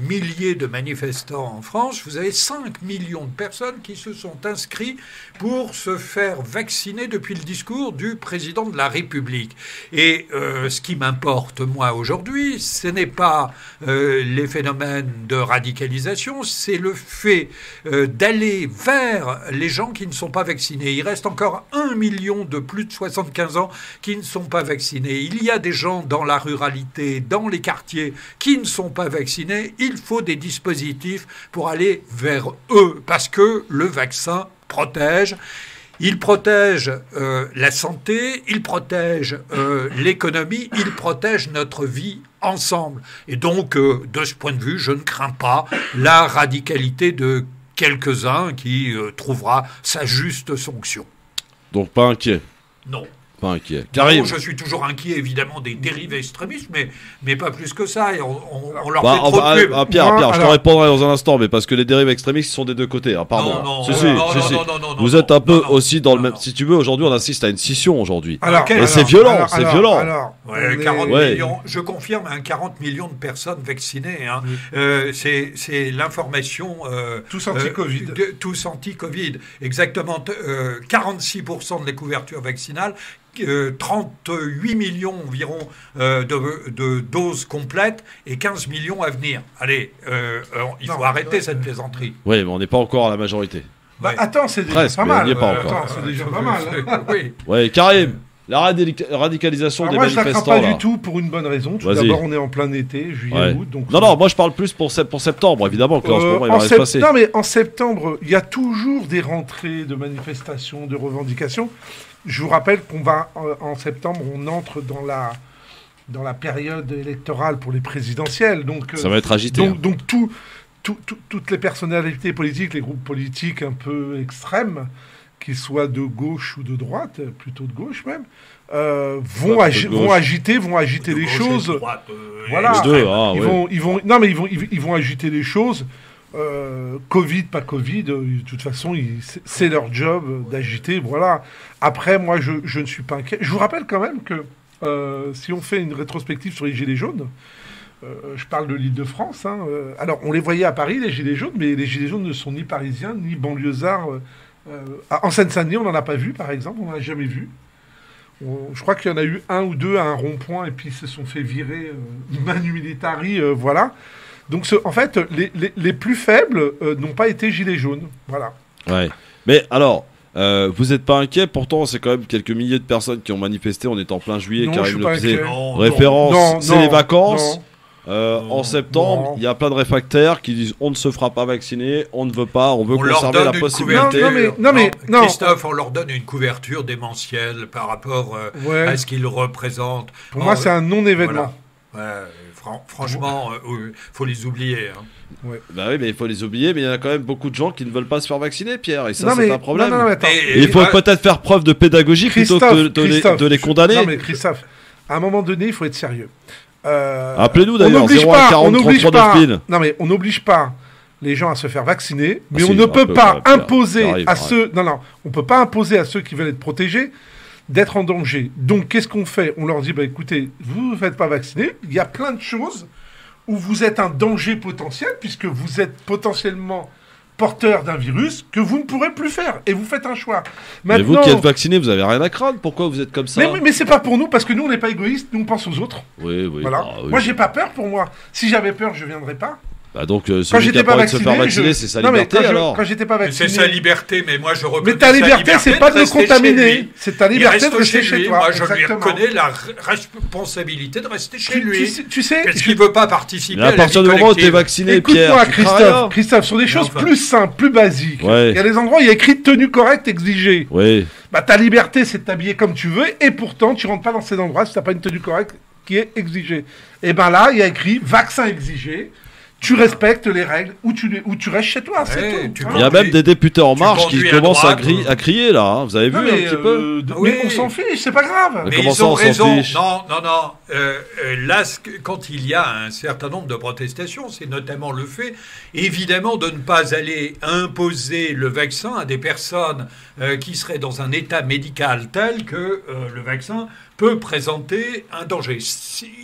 [SPEAKER 3] milliers de manifestants en France, vous avez 5 millions de personnes qui se sont inscrits pour se faire vacciner depuis le discours du président de la République. Et ce qui m'importe, moi, aujourd'hui, ce n'est pas les phénomènes de radicalisation, c'est le fait d'aller vers les gens qui ne sont pas vaccinés. Il reste encore 1 million de plus de 75 ans qui ne sont pas vaccinés. Il y a des gens dans la ruralité, dans les quartiers, qui ne sont pas vaccinés. Il faut des dispositifs pour aller vers eux, parce que le vaccin protège. Il protège la santé, il protège l'économie, il protège notre vie ensemble. Et donc, de ce point de vue, je ne crains pas la radicalité de quelques-uns qui trouvera sa juste sanction.
[SPEAKER 2] Donc pas inquiet?
[SPEAKER 3] Non.
[SPEAKER 2] Pas inquiet. Karim.
[SPEAKER 3] Non, je suis toujours inquiet, évidemment, des dérives extrémistes, mais pas plus que ça. Et on leur fait trop de pub.
[SPEAKER 2] Pierre, je te répondrai dans un instant, mais parce que les dérives extrémistes sont des deux côtés. Hein, pardon.
[SPEAKER 3] Non,
[SPEAKER 2] vous êtes un peu aussi dans le même... Si tu veux, aujourd'hui, on assiste à une scission, aujourd'hui. Et c'est violent, c'est violent.
[SPEAKER 3] 40 millions, je confirme, 40 millions de personnes vaccinées. Hein. Oui. C'est l'information...
[SPEAKER 4] tous anti-Covid.
[SPEAKER 3] Tous anti-Covid. Exactement. 46% de les couvertures vaccinales, 38 millions environ de doses complètes et 15 millions à venir. Allez, il faut arrêter cette plaisanterie.
[SPEAKER 2] Oui, mais on n'est pas encore à la majorité.
[SPEAKER 4] Attends, c'est déjà pas mal.
[SPEAKER 2] On n'y est pas encore.
[SPEAKER 4] C'est déjà pas mal.
[SPEAKER 3] Oui.
[SPEAKER 2] Ouais, Karim, la radicalisation des manifestants.
[SPEAKER 4] Moi, je ne la crains pas du tout pour une bonne raison. Tout d'abord, on est en plein été, juillet, août. Donc
[SPEAKER 2] non, moi je parle plus pour septembre, évidemment, que en ce moment, il va rien se passer.
[SPEAKER 4] Non, mais en septembre, il y a toujours des rentrées de manifestations, de revendications. Je vous rappelle qu'on va, en septembre, on entre dans dans la période électorale pour les présidentielles. Donc,
[SPEAKER 2] ça va être agité.
[SPEAKER 4] Donc toutes les personnalités politiques, les groupes politiques un peu extrêmes, qu'ils soient de gauche ou de droite, plutôt de gauche même, vont agiter les choses. Voilà. Ils vont agiter les choses. Covid, pas Covid, de toute façon, c'est leur job d'agiter. Voilà. Après, moi, je ne suis pas inquiet. Je vous rappelle quand même que si on fait une rétrospective sur les Gilets jaunes, je parle de l'Île-de-France. Alors, on les voyait à Paris, les Gilets jaunes, mais les Gilets jaunes ne sont ni parisiens, ni banlieusards. En Seine-Saint-Denis, on n'en a pas vu, par exemple. On n'en a jamais vu. Je crois qu'il y en a eu un ou deux à un rond-point, et puis ils se sont fait virer manu militari, voilà. Donc, en fait, les plus faibles n'ont pas été Gilets jaunes. Voilà.
[SPEAKER 2] Ouais. Mais alors, vous n'êtes pas inquiet? Pourtant, c'est quand même quelques milliers de personnes qui ont manifesté. On est en plein juillet. Karim le disait. Référence, c'est les vacances. En septembre, il y a plein de réfractaires qui disent on ne se fera pas vacciner, on ne veut pas, on veut conserver la possibilité.
[SPEAKER 3] Non, Christophe, on leur donne une couverture démentielle par rapport à ce qu'ils représentent.
[SPEAKER 4] Pour moi, c'est un non-événement.
[SPEAKER 3] Voilà. Franchement, faut les oublier.
[SPEAKER 2] Ouais. Bah oui, mais il faut les oublier, mais il y a quand même beaucoup de gens qui ne veulent pas se faire vacciner, Pierre, et ça, c'est un problème. Et il faut peut-être faire preuve de pédagogie plutôt que de les condamner.
[SPEAKER 4] Non, mais Christophe, à un moment donné, il faut être sérieux.
[SPEAKER 2] Appelez-nous d'ailleurs, 0140 33 9000.
[SPEAKER 4] Non, mais on n'oblige pas les gens à se faire vacciner, mais on ne peut pas imposer à ceux... Non, on ne peut pas imposer à ceux qui veulent être protégés d'être en danger. Donc, qu'est-ce qu'on fait? On leur dit, écoutez, vous ne vous faites pas vacciner, il y a plein de choses où vous êtes un danger potentiel, puisque vous êtes potentiellement porteur d'un virus que vous ne pourrez plus faire. Et vous faites un choix.
[SPEAKER 2] Maintenant, mais vous qui êtes vacciné, vous avez rien à craindre. Pourquoi vous êtes comme ça?
[SPEAKER 4] Mais c'est pas pour nous, parce que nous, on n'est pas égoïstes, nous, on pense aux autres.
[SPEAKER 2] Oui.
[SPEAKER 4] Voilà. Moi, j'ai pas peur pour moi. Si j'avais peur, je viendrais pas.
[SPEAKER 2] Bah donc, celui qui a pas envie de se faire vacciner, c'est sa liberté, alors.
[SPEAKER 4] Quand j'étais pas vacciné...
[SPEAKER 3] C'est sa liberté, mais moi, je reconnais
[SPEAKER 4] mais ta liberté, c'est pas de le contaminer. C'est ta liberté de rester chez toi.
[SPEAKER 3] Moi, je lui reconnais la responsabilité de rester chez lui.
[SPEAKER 4] Tu sais...
[SPEAKER 3] Est-ce qu'il veut pas participer à la vie collective?
[SPEAKER 2] À partir du moment où t'es vacciné, Pierre...
[SPEAKER 4] Écoute-moi, Christophe, sur des choses plus simples, plus basiques. Il y a des endroits où il y a écrit tenue correcte exigée.
[SPEAKER 2] Oui.
[SPEAKER 4] Bah, ta liberté, c'est de t'habiller comme tu veux, et pourtant, tu rentres pas dans ces endroits si t'as pas une tenue correcte qui est exigée. Et ben là, il y a écrit vaccin exigé. Tu respectes les règles ou tu restes chez toi, c'est tout.
[SPEAKER 2] Il y a même des députés En Marche qui commencent à crier là. Vous avez vu un petit peu?
[SPEAKER 4] Mais on s'en fiche, c'est pas grave.
[SPEAKER 2] Mais ils ont
[SPEAKER 3] raison. Non. Là, quand il y a un certain nombre de protestations, c'est notamment le fait, évidemment, de ne pas aller imposer le vaccin à des personnes qui seraient dans un état médical tel que le vaccin peut présenter un danger.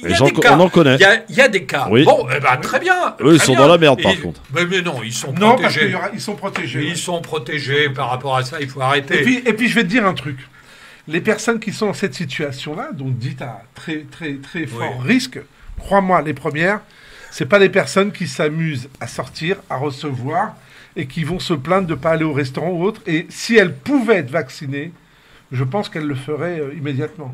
[SPEAKER 2] On en connaît.
[SPEAKER 3] Il y a des cas.
[SPEAKER 2] Oui.
[SPEAKER 3] Bon, très bien.
[SPEAKER 2] Eux, ils sont dans la merde, par contre.
[SPEAKER 3] Mais non, ils sont protégés.
[SPEAKER 4] Non, parce qu'ils sont protégés.
[SPEAKER 3] Ils sont protégés par rapport à ça, il faut arrêter.
[SPEAKER 4] Et puis, je vais te dire un truc. Les personnes qui sont dans cette situation-là, donc dites à très, très, très fort risque, crois-moi, les premières, c'est pas les personnes qui s'amusent à sortir, à recevoir, et qui vont se plaindre de ne pas aller au restaurant ou autre. Et si elles pouvaient être vaccinées, je pense qu'elles le feraient immédiatement.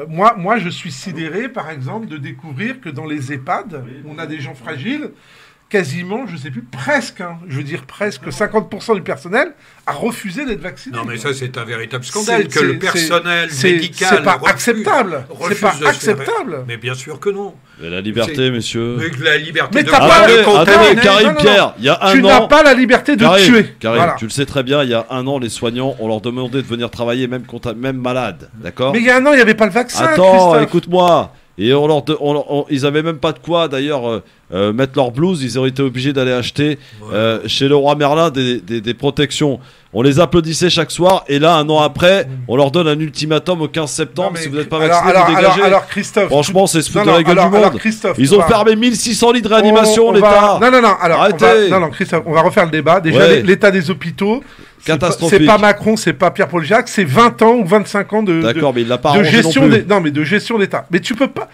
[SPEAKER 4] Moi, je suis sidéré, par exemple, de découvrir que dans les EHPAD, on a des gens fragiles, quasiment, je ne sais plus, presque 50% du personnel a refusé d'être vacciné.
[SPEAKER 3] Non, mais ça, c'est un véritable scandale que le personnel médical
[SPEAKER 4] c'est pas acceptable. C'est pas acceptable.
[SPEAKER 3] Mais bien sûr que non.
[SPEAKER 2] Mais la liberté, messieurs.
[SPEAKER 3] Mais la liberté
[SPEAKER 4] de contaminer.
[SPEAKER 2] Karim, Pierre, il y a un an...
[SPEAKER 4] Tu n'as pas la liberté de tuer.
[SPEAKER 2] Karim, voilà. Tu le sais très bien, il y a un an, les soignants, on leur demandait de venir travailler même malades, d'accord?
[SPEAKER 4] Mais il y a un an, il n'y avait pas le vaccin,
[SPEAKER 2] Attends, écoute-moi. Et ils avaient même pas de quoi, d'ailleurs, mettre leur blouse. Ils auraient été obligés d'aller acheter chez le roi Merlin des protections. On les applaudissait chaque soir. Et là, un an après, on leur donne un ultimatum au 15 septembre. Si vous n'êtes pas vacciné, vous dégagez.
[SPEAKER 4] Alors, Christophe...
[SPEAKER 2] Franchement, c'est se foutre de la gueule du monde. Ils ont fermé 1600 lits de réanimation, l'État.
[SPEAKER 4] Non, Christophe, on va refaire le débat. Déjà, l'état des hôpitaux...
[SPEAKER 2] Catastrophique.
[SPEAKER 4] C'est pas Macron, c'est pas Pierre Paul Jacques, c'est 20 ans ou 25 ans de gestion d'État. Mais tu peux pas.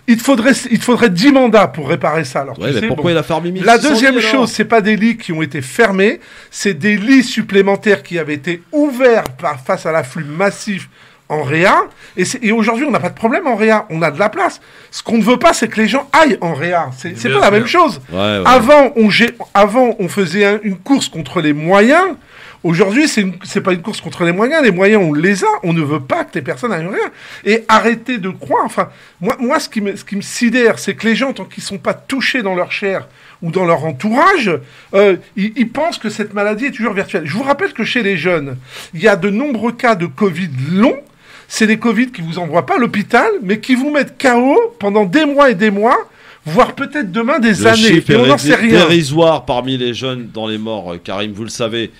[SPEAKER 4] Il te faudrait 10 mandats pour réparer ça. Alors,
[SPEAKER 2] mais pourquoi il a fermé 1600
[SPEAKER 4] La deuxième chose, c'est pas des lits qui ont été fermés, c'est des lits supplémentaires qui avaient été ouverts face à l'afflux massif en réa, et aujourd'hui, on n'a pas de problème en réa, on a de la place. Ce qu'on ne veut pas, c'est que les gens aillent en réa. C'est pas la même chose.
[SPEAKER 2] Ouais.
[SPEAKER 4] Avant, on faisait une course contre les moyens. Aujourd'hui, c'est pas une course contre les moyens. Les moyens, on les a. On ne veut pas que les personnes aillent en réa. Et arrêtez de croire. Enfin, moi, ce qui me sidère, c'est que les gens, tant qu'ils sont pas touchés dans leur chair ou dans leur entourage, ils pensent que cette maladie est toujours virtuelle. Je vous rappelle que chez les jeunes, il y a de nombreux cas de Covid longs. C'est des Covid qui vous envoient pas à l'hôpital, mais qui vous mettent KO pendant des mois et des mois, voire peut-être demain des années.
[SPEAKER 2] Et on n'en sait rien. Dérisoire parmi les jeunes dans les morts, Karim, vous le savez.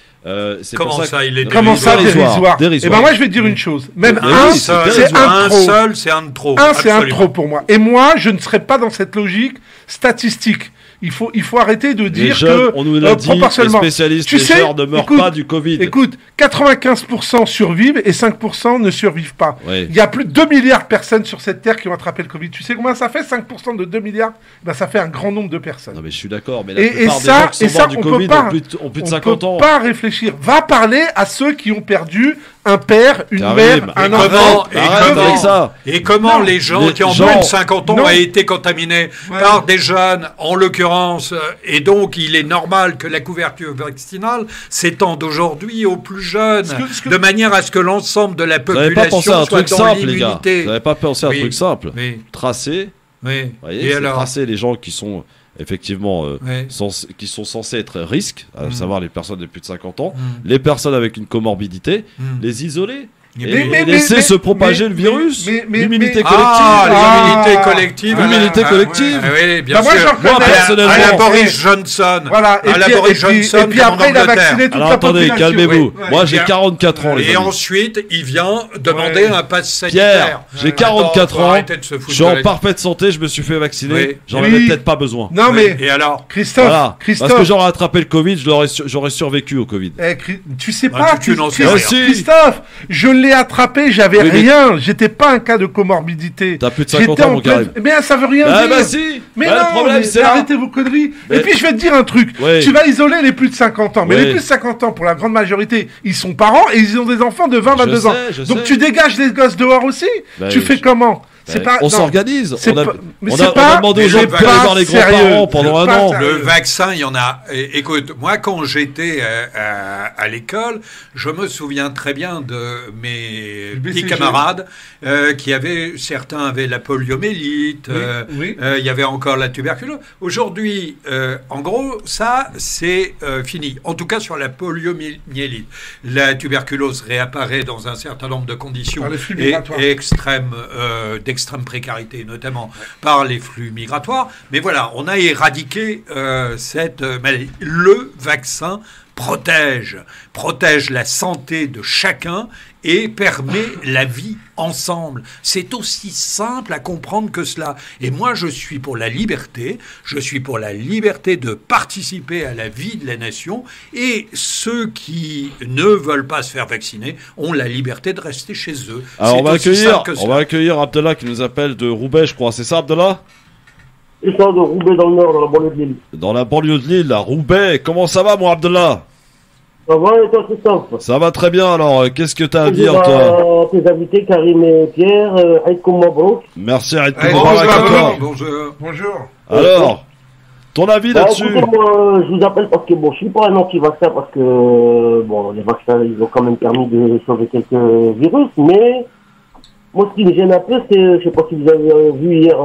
[SPEAKER 3] Comment ça, il est
[SPEAKER 4] dérisoire? Et ben moi, je vais te dire une chose. Même c'est un seul, c'est un de trop. C'est un trop pour moi. Et moi, je ne serais pas dans cette logique statistique. Il faut arrêter de dire
[SPEAKER 2] jeunes, on nous l'a dit, les spécialistes, les gens ne meurent pas du Covid.
[SPEAKER 4] Écoute, 95% survivent et 5% ne survivent pas.
[SPEAKER 2] Oui.
[SPEAKER 4] Il y a plus de 2 milliards de personnes sur cette terre qui ont attrapé le Covid. Tu sais combien ça fait, 5% de 2 milliards? Ben, ça fait un grand nombre de personnes.
[SPEAKER 2] Non mais je suis d'accord, mais la plupart des gens qui sont morts du Covid ont plus de 50 ans.
[SPEAKER 4] On ne peut pas réfléchir. Va parler à ceux qui ont perdu un père, une mère, un enfant.
[SPEAKER 3] Et comment les gens qui ont moins de 50 ans ont été contaminés par des jeunes, en l'occurrence, et donc il est normal que la couverture vaccinale s'étende aujourd'hui aux plus jeunes, de manière à ce que l'ensemble de la population soit dans l'immunité.
[SPEAKER 2] Vous n'avez pas pensé à un truc simple, tracer, tracer les gens qui sont effectivement qui sont censés être risques, à savoir les personnes de plus de 50 ans, les personnes avec une comorbidité, les isoler. Et laisser se propager le virus. L'immunité collective.
[SPEAKER 3] L'immunité collective. Oui, bien sûr.
[SPEAKER 2] Moi, personnellement.
[SPEAKER 3] À la Boris Johnson.
[SPEAKER 4] Voilà. Et puis après, il a vacciné toute la population.
[SPEAKER 2] Attendez, calmez-vous. Moi, j'ai 44 ans.
[SPEAKER 3] Et ensuite, il vient demander un pass sanitaire.
[SPEAKER 2] J'ai 44 ans. Je suis en parfaite santé. Je me suis fait vacciner. J'en avais peut-être pas besoin.
[SPEAKER 4] Non, mais.
[SPEAKER 3] Et alors,
[SPEAKER 4] Christophe.
[SPEAKER 2] Parce que j'aurais attrapé le Covid, j'aurais survécu au Covid.
[SPEAKER 4] Tu sais pas.
[SPEAKER 2] Christophe,
[SPEAKER 4] je l'ai attrapé, j'avais rien, j'étais pas un cas de comorbidité.
[SPEAKER 2] T'as plus de 50 ans, mon Karim.
[SPEAKER 4] Mais ça veut rien dire.
[SPEAKER 2] Bah si.
[SPEAKER 4] Mais non, le problème, c'est arrêtez vos conneries. Et puis je vais te dire un truc. Tu vas isoler les plus de 50 ans. Mais les plus de 50 ans, pour la grande majorité, ils sont parents et ils ont des enfants de 20-22 ans. Donc tu dégages les gosses dehors aussi. Tu fais comment?
[SPEAKER 2] On s'organise. On
[SPEAKER 4] a
[SPEAKER 2] demandé aux gens de aller voir les grands-parents pendant un an.
[SPEAKER 3] Le vaccin, il y en a. Écoute, moi, quand j'étais à l'école, je me souviens très bien de mes petits camarades certains avaient la poliomyélite, il y avait encore la tuberculose. Aujourd'hui, en gros, ça, c'est fini. En tout cas, sur la poliomyélite. La tuberculose réapparaît dans un certain nombre de conditions d'extrême précarité, notamment par les flux migratoires. Mais voilà, on a éradiqué cette maladie. Le vaccin protège la santé de chacun et permet la vie ensemble. C'est aussi simple à comprendre que cela. Et moi, je suis pour la liberté. Je suis pour la liberté de participer à la vie de la nation. Et ceux qui ne veulent pas se faire vacciner ont la liberté de rester chez eux.
[SPEAKER 2] Alors, on va accueillir Abdallah qui nous appelle de Roubaix, je crois. C'est ça, Abdallah ?
[SPEAKER 1] C'est ça, de Roubaix dans le nord, dans la banlieue de Lille.
[SPEAKER 2] Dans la banlieue de Lille, à Roubaix. Comment ça va, mon Abdallah ?
[SPEAKER 1] Ça va et toi, Christophe?
[SPEAKER 2] Ça va très bien, alors. Qu'est-ce que tu as à dire, toi?
[SPEAKER 1] Tes invités, Karim et Pierre, Aïd Koumabrouk.
[SPEAKER 2] Merci, Aïd Koumabrouk.
[SPEAKER 3] Bonjour.
[SPEAKER 2] Alors, ton avis là-dessus?
[SPEAKER 1] Écoutez, moi, je vous appelle parce que, je suis pas un anti-vaccin parce que, les vaccins, ils ont quand même permis de sauver quelques virus, mais moi, ce qui me gêne un peu, c'est, je sais pas si vous avez vu hier,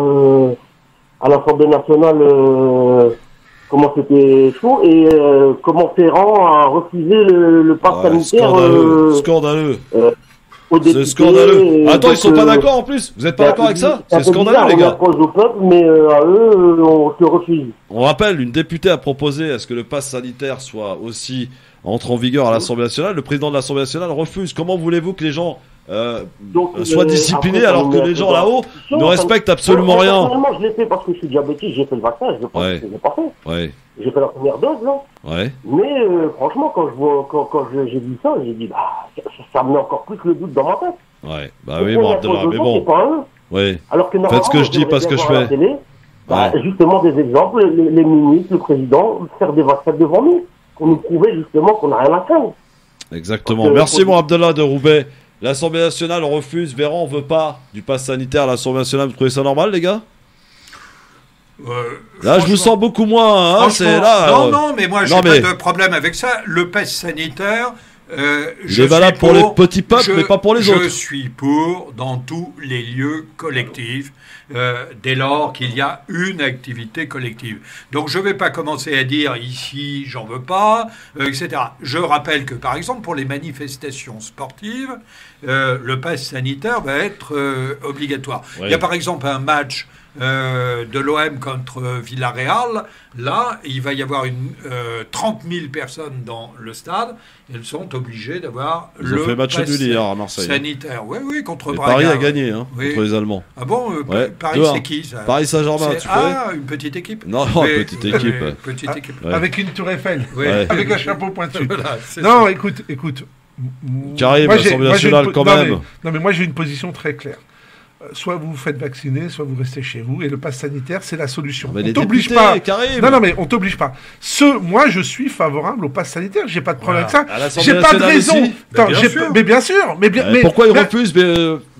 [SPEAKER 1] à l'Assemblée nationale, comment c'était chaud et comment Ferrand a refusé le pass sanitaire.
[SPEAKER 2] Scandaleux. C'est scandaleux. Attends, ils sont pas d'accord en plus. Vous êtes pas d'accord avec ça? C'est scandaleux, les gars.
[SPEAKER 1] On propose au peuple, mais à eux, on se refuse.
[SPEAKER 2] On rappelle, une députée a proposé à ce que le pass sanitaire soit aussi entre en vigueur à l'Assemblée nationale. Le président de l'Assemblée nationale refuse. Comment voulez-vous que les gens soient disciplinés alors que les gens là-haut ne respectent absolument rien?
[SPEAKER 1] Personnellement, je l'ai fait parce que je suis diabétique, j'ai fait le vaccin, je pense que je l'ai pas fait. J'ai fait la première dose, là. Mais franchement, quand j'ai vu ça, j'ai dit, ça me met encore plus le doute dans ma tête.
[SPEAKER 2] Oui, bon, Abdallah, mais bon.
[SPEAKER 1] Alors que
[SPEAKER 2] faites ce que je dis, pas ce que je fais.
[SPEAKER 1] Télé, justement, des exemples, les ministres, le président, faire des vaccins devant nous, pour nous prouver justement qu'on n'a rien à craindre.
[SPEAKER 2] Exactement. Merci, mon Abdallah de Roubaix. L'Assemblée nationale refuse, Véran veut pas du pass sanitaire à l'Assemblée nationale. Vous trouvez ça normal, les gars? Là, je vous sens beaucoup moins. Hein, c'est là.
[SPEAKER 3] Non, mais moi, j'ai pas de problème avec ça. Le pass sanitaire.
[SPEAKER 2] Il est valable pour les petits peuples, mais pas pour les autres.
[SPEAKER 3] Je suis pour dans tous les lieux collectifs, dès lors qu'il y a une activité collective. Donc je ne vais pas commencer à dire ici, j'en veux pas, etc. Je rappelle que, par exemple, pour les manifestations sportives, le pass sanitaire va être obligatoire. Ouais. Il y a par exemple un match de l'OM contre Villarreal. Là, il va y avoir 30 000 personnes dans le stade. Elles sont obligées d'avoir le
[SPEAKER 2] pass à Marseille,
[SPEAKER 3] sanitaire. Oui, contre
[SPEAKER 2] Braga. Paris a gagné contre les Allemands.
[SPEAKER 3] Ah bon Paris, c'est qui ça?
[SPEAKER 2] Paris Saint-Germain, tu connais?
[SPEAKER 3] Une petite équipe.
[SPEAKER 2] Non, petite équipe.
[SPEAKER 3] Petite équipe.
[SPEAKER 4] Avec une tour Eiffel. Avec un chapeau pointu.
[SPEAKER 3] Voilà,
[SPEAKER 4] non, écoute.
[SPEAKER 2] Carré, l'Assemblée nationale quand même.
[SPEAKER 4] Non, mais moi j'ai une position très claire. Soit vous vous faites vacciner, soit vous restez chez vous. Et le pass sanitaire, c'est la solution.
[SPEAKER 2] Mais
[SPEAKER 4] on t'oblige pas. Non, mais on t'oblige pas. Moi, je suis favorable au pass sanitaire. J'ai pas de problème avec ça. J'ai pas de raison. Mais bien sûr. Mais
[SPEAKER 2] pourquoi ils refusent,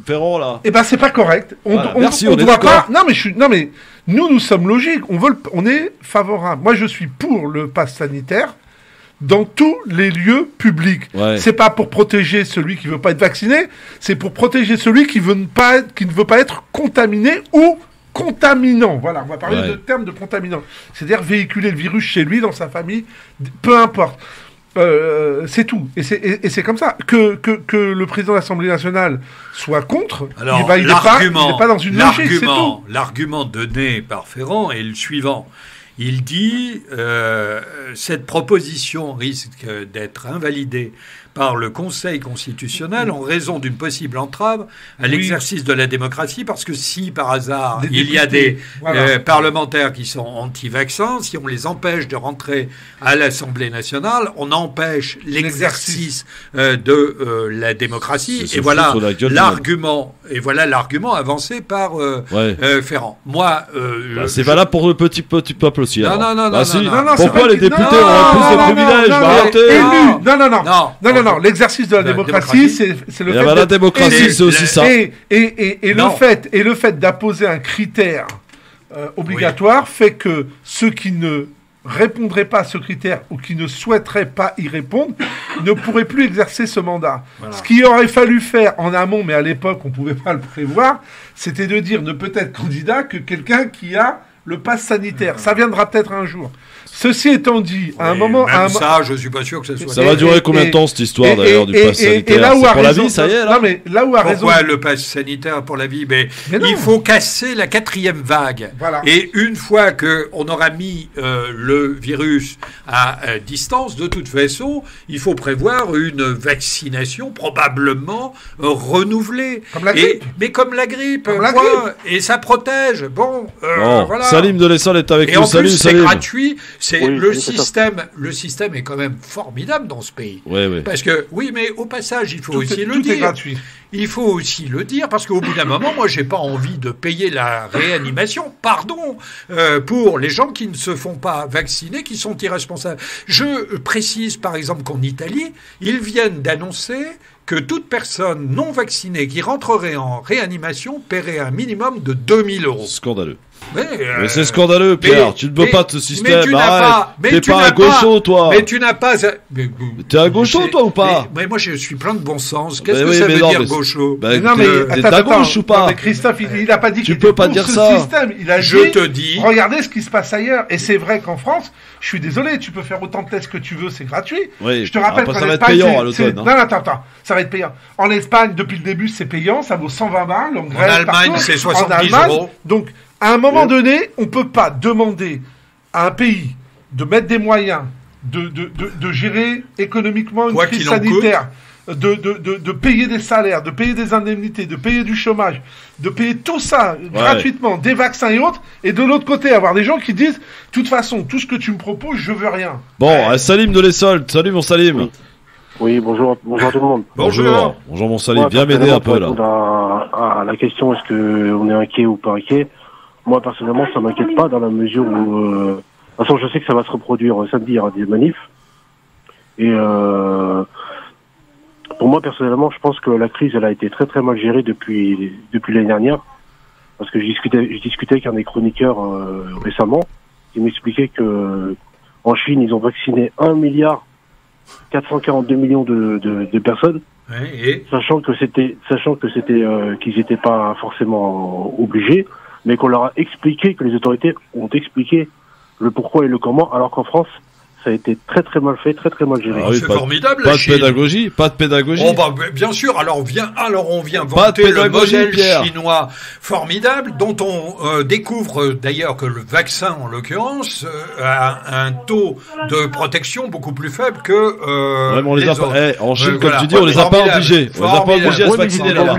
[SPEAKER 2] Ferrand, là?
[SPEAKER 4] Eh ben, c'est pas correct. On doit pas. Non, mais nous sommes logiques. On est favorable. Moi, je suis pour le pass sanitaire dans tous les lieux publics. Ouais. C'est pas pour protéger celui qui veut pas être vacciné, c'est pour protéger celui qui ne veut pas être contaminé ou contaminant. Voilà, on va parler de terme de contaminant. C'est-à-dire véhiculer le virus chez lui, dans sa famille, peu importe. C'est tout. Et c'est comme ça. Que le président de l'Assemblée nationale soit contre, il n'est pas dans une logique, c'est tout.
[SPEAKER 3] L'argument donné par Ferrand est le suivant. Il dit cette proposition risque d'être invalidée par le Conseil constitutionnel en raison d'une possible entrave à l'exercice de la démocratie, parce que si par hasard il y a des parlementaires qui sont anti-vaccins, si on les empêche de rentrer à l'Assemblée nationale, on empêche l'exercice de la démocratie. Et voilà l'argument. Et voilà l'argument avancé par Ferrand. Moi,
[SPEAKER 2] c'est valable pour le petit peuple aussi.
[SPEAKER 3] Non.
[SPEAKER 2] Pourquoi les députés ont plus de
[SPEAKER 4] privilèges? Non, l'exercice de la démocratie, c'est le fait.
[SPEAKER 2] La démocratie, c'est aussi ça.
[SPEAKER 4] Et le fait d'apposer un critère obligatoire fait que ceux qui ne répondraient pas à ce critère ou qui ne souhaiteraient pas y répondre ne pourraient plus exercer ce mandat. Voilà. Ce qu'il aurait fallu faire en amont, mais à l'époque on ne pouvait pas le prévoir, c'était de dire ne peut être candidat que quelqu'un qui a le pass sanitaire. Ça viendra peut-être un jour. Ceci étant dit, à un moment...
[SPEAKER 3] je suis pas sûr que ça soit...
[SPEAKER 2] Ça va durer combien de temps, cette histoire, d'ailleurs, du pass sanitaire?
[SPEAKER 4] là où
[SPEAKER 2] c'est pour la vie, ça y est, là?
[SPEAKER 4] Non, mais là où a raison...
[SPEAKER 3] Pourquoi le pass sanitaire pour la vie? Mais il faut casser la 4e vague. Voilà. Et une fois qu'on aura mis le virus à distance, de toute façon, il faut prévoir une vaccination probablement renouvelée.
[SPEAKER 4] Comme la grippe.
[SPEAKER 3] Mais comme la grippe. Et ça protège. Voilà.
[SPEAKER 2] Salim de l'Essol est avec nous.
[SPEAKER 3] Et en plus, c'est gratuit. Le système est quand même formidable dans ce pays.
[SPEAKER 2] Oui.
[SPEAKER 3] Parce que, mais au passage, il faut aussi le dire.
[SPEAKER 4] Tout est gratuit.
[SPEAKER 3] Il faut aussi le dire, parce qu'au bout d'un moment, moi, j'ai pas envie de payer la réanimation, pour les gens qui ne se font pas vacciner, qui sont irresponsables. Je précise, par exemple, qu'en Italie, ils viennent d'annoncer que toute personne non vaccinée qui rentrerait en réanimation paierait un minimum de 2 000 €.
[SPEAKER 2] Scandaleux. Mais c'est scandaleux, Pierre. Tu ne peux pas ce système. T'es pas un gaucho, toi.
[SPEAKER 3] Mais tu n'as pas.
[SPEAKER 2] T'es un gaucho, toi, ou pas?
[SPEAKER 3] Mais moi, je suis plein de bon sens. Qu'est-ce que ça veut dire, gaucho?
[SPEAKER 2] T'es à gauche ou pas?
[SPEAKER 4] Christophe, il n'a pas dit
[SPEAKER 2] tu peux pas dire ça.
[SPEAKER 4] Système. Il a dit, regardez ce qui se passe ailleurs. Et c'est vrai qu'en France, je suis désolé, tu peux faire autant de tests que tu veux, c'est gratuit. Je te rappelle
[SPEAKER 2] que ça va être payant à l'automne.
[SPEAKER 4] Non, attends. Ça va être payant. En Espagne, depuis le début, c'est payant. Ça vaut 120 balles.
[SPEAKER 3] En Allemagne, c'est 70 €.
[SPEAKER 4] Donc, à un moment donné, on ne peut pas demander à un pays de mettre des moyens, de gérer économiquement une crise sanitaire, de payer des salaires, de payer des indemnités, de payer du chômage, de payer tout ça gratuitement, des vaccins et autres, et de l'autre côté, avoir des gens qui disent, de toute façon, tout ce que tu me proposes, je veux rien.
[SPEAKER 2] Bon, Salim de l'Essol, salut mon Salim.
[SPEAKER 6] Oui, bonjour tout le monde.
[SPEAKER 2] Bonjour mon Salim, viens m'aider un peu là.
[SPEAKER 6] À la question, est-ce qu'on est inquiet ou pas inquiet? Moi, personnellement, ça m'inquiète pas dans la mesure où... de toute façon, je sais que ça va se reproduire samedi, il y aura des manifs. Et pour moi, personnellement, je pense que la crise, elle a été très très mal gérée depuis l'année dernière. Parce que je discutais avec un des chroniqueurs récemment, qui m'expliquait que en Chine, ils ont vacciné 1,442 milliard de personnes.
[SPEAKER 3] Et
[SPEAKER 6] sachant que qu'ils n'étaient pas forcément obligés, mais qu'on leur a expliqué, que les autorités ont expliqué le pourquoi et le comment, alors qu'en France, ça a été très très mal fait, très très mal géré.
[SPEAKER 3] Ah oui, c'est formidable.
[SPEAKER 2] Pas de pédagogie, pas de pédagogie.
[SPEAKER 3] Oh bah bien sûr. Alors on vient vanter le modèle chinois formidable, dont on découvre d'ailleurs que le vaccin, en l'occurrence, a un taux de protection beaucoup plus faible que
[SPEAKER 2] ouais, mais on les a
[SPEAKER 3] autres.
[SPEAKER 2] pas. En Chine, comme tu dis, on les a pas obligés. On les a pas obligés à se vacciner là-bas.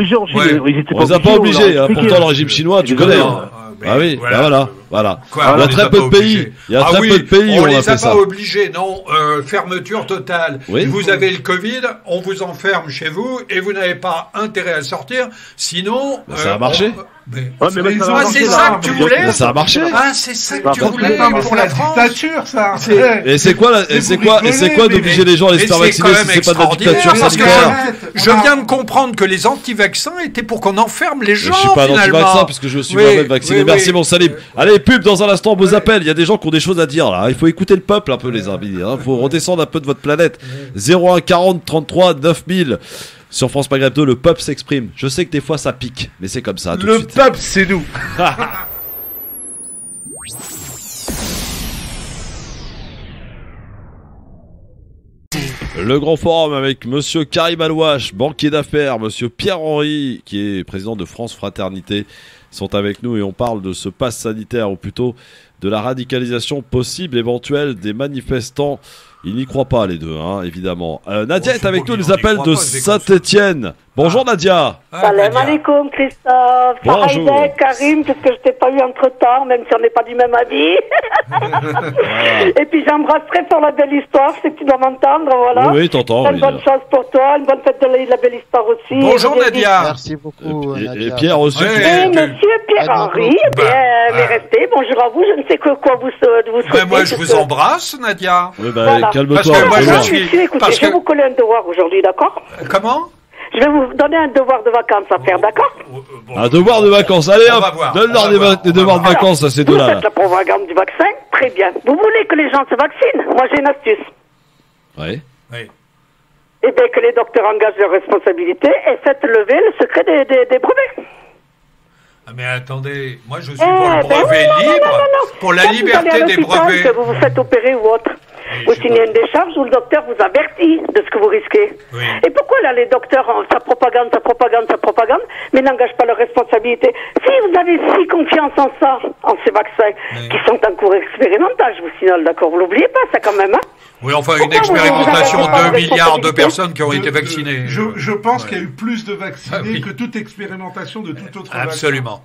[SPEAKER 2] On les a pas obligés. Pourtant, le régime chinois, tu connais. Ah oui, voilà.
[SPEAKER 3] Quoi,
[SPEAKER 2] il y a très peu de pays. Il y a très peu de pays où on a fait ça.
[SPEAKER 3] On les a pas obligés, non. Fermeture totale.
[SPEAKER 2] Oui.
[SPEAKER 3] Vous avez le Covid, on vous enferme chez vous et vous n'avez pas intérêt à sortir. Sinon,
[SPEAKER 2] ça a marché.
[SPEAKER 3] C'est ça que tu voulais.
[SPEAKER 2] Ça a marché.
[SPEAKER 3] Ah, c'est ça que tu voulais
[SPEAKER 4] pour la dictature, ça.
[SPEAKER 2] Et c'est quoi d'obliger les gens à les faire vacciner si c'est pas de la dictature sanitaire?
[SPEAKER 3] Je viens de comprendre que les anti-vaccins étaient pour qu'on enferme les gens.
[SPEAKER 2] Je suis pas anti-vaccin puisque je suis moi-même vacciné. Merci mon Salim. Allez, pub dans un instant, vos appels. Il y a des gens qui ont des choses à dire là. Il faut écouter le peuple un peu, les amis. Il faut redescendre un peu de votre planète. 01 40 33 9000. Sur France Maghreb 2, le peuple s'exprime. Je sais que des fois ça pique, mais c'est comme ça.
[SPEAKER 4] Le peuple, c'est nous.
[SPEAKER 2] Le grand forum avec monsieur Karim Alouache, banquier d'affaires, monsieur Pierre-Henri, qui est président de France Fraternité, sont avec nous et on parle de ce pass sanitaire, ou plutôt de la radicalisation possible, éventuelle des manifestants. Ils n'y croient pas les deux, hein, évidemment. Nadia est avec nous, les appels de Saint-Étienne. Bonjour Nadia.
[SPEAKER 7] Salam alaikum Christophe.
[SPEAKER 2] Bonjour.
[SPEAKER 7] Sarah Karim, puisque je t'ai pas eu entre temps, même si on n'est pas du même avis. Et puis j'embrasse très fort la belle histoire, je sais que tu dois m'entendre, voilà.
[SPEAKER 2] Oui, t'entends.
[SPEAKER 7] Une bonne chance pour toi, une bonne fête de la belle histoire aussi.
[SPEAKER 3] Bonjour Nadia.
[SPEAKER 5] Merci beaucoup.
[SPEAKER 2] Et Pierre aussi.
[SPEAKER 7] Et monsieur Pierre-Henri, restez. Bonjour à vous, je ne sais quoi vous souhaitez.
[SPEAKER 3] Moi je vous embrasse Nadia.
[SPEAKER 2] Oui,
[SPEAKER 7] voilà.
[SPEAKER 2] Calme-toi.
[SPEAKER 7] Écoutez, je vais vous coller un devoir aujourd'hui, d'accord?
[SPEAKER 3] Comment?
[SPEAKER 7] Je vais vous donner un devoir de vacances à faire, d'accord?
[SPEAKER 2] Un devoir de vacances, allez hop, donne-leur des devoirs de vacances à ces deux-là.
[SPEAKER 7] Vous faites la propagande du vaccin, très bien. Vous voulez que les gens se vaccinent? Moi j'ai une astuce.
[SPEAKER 2] Oui.
[SPEAKER 7] Et bien que les docteurs engagent leurs responsabilités et faites lever le secret des brevets.
[SPEAKER 3] Ah mais attendez, moi je suis pour le brevet libre, pour la liberté des brevets.
[SPEAKER 7] Que vous vous faites opérer ou autre. Vous signez une décharge où le docteur vous avertit de ce que vous risquez.
[SPEAKER 3] Oui.
[SPEAKER 7] Et pourquoi là les docteurs ça propagande, mais n'engagent pas leurs responsabilités? Si vous avez si confiance en ça, en ces vaccins, qui sont en cours expérimental, je vous signale, d'accord, vous l'oubliez pas ça quand même, hein?
[SPEAKER 3] Oui, enfin une expérimentation de 2 milliards de personnes qui ont été vaccinées.
[SPEAKER 4] Je pense qu'il y a eu plus de vaccinés que toute expérimentation de tout autre vaccin.
[SPEAKER 3] Absolument.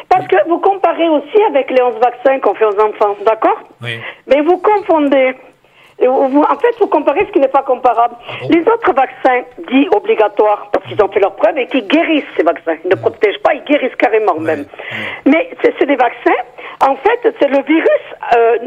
[SPEAKER 7] Parce que vous comparez aussi avec les 11 vaccins qu'on fait aux enfants, d'accord?
[SPEAKER 3] Oui.
[SPEAKER 7] Mais vous confondez. En fait, vous comparez ce qui n'est pas comparable. Les autres vaccins dits obligatoires, parce qu'ils ont fait leurs preuves et qui guérissent ces vaccins. Ils ne protègent pas, ils guérissent carrément même. Mais c'est des vaccins, en fait, c'est le virus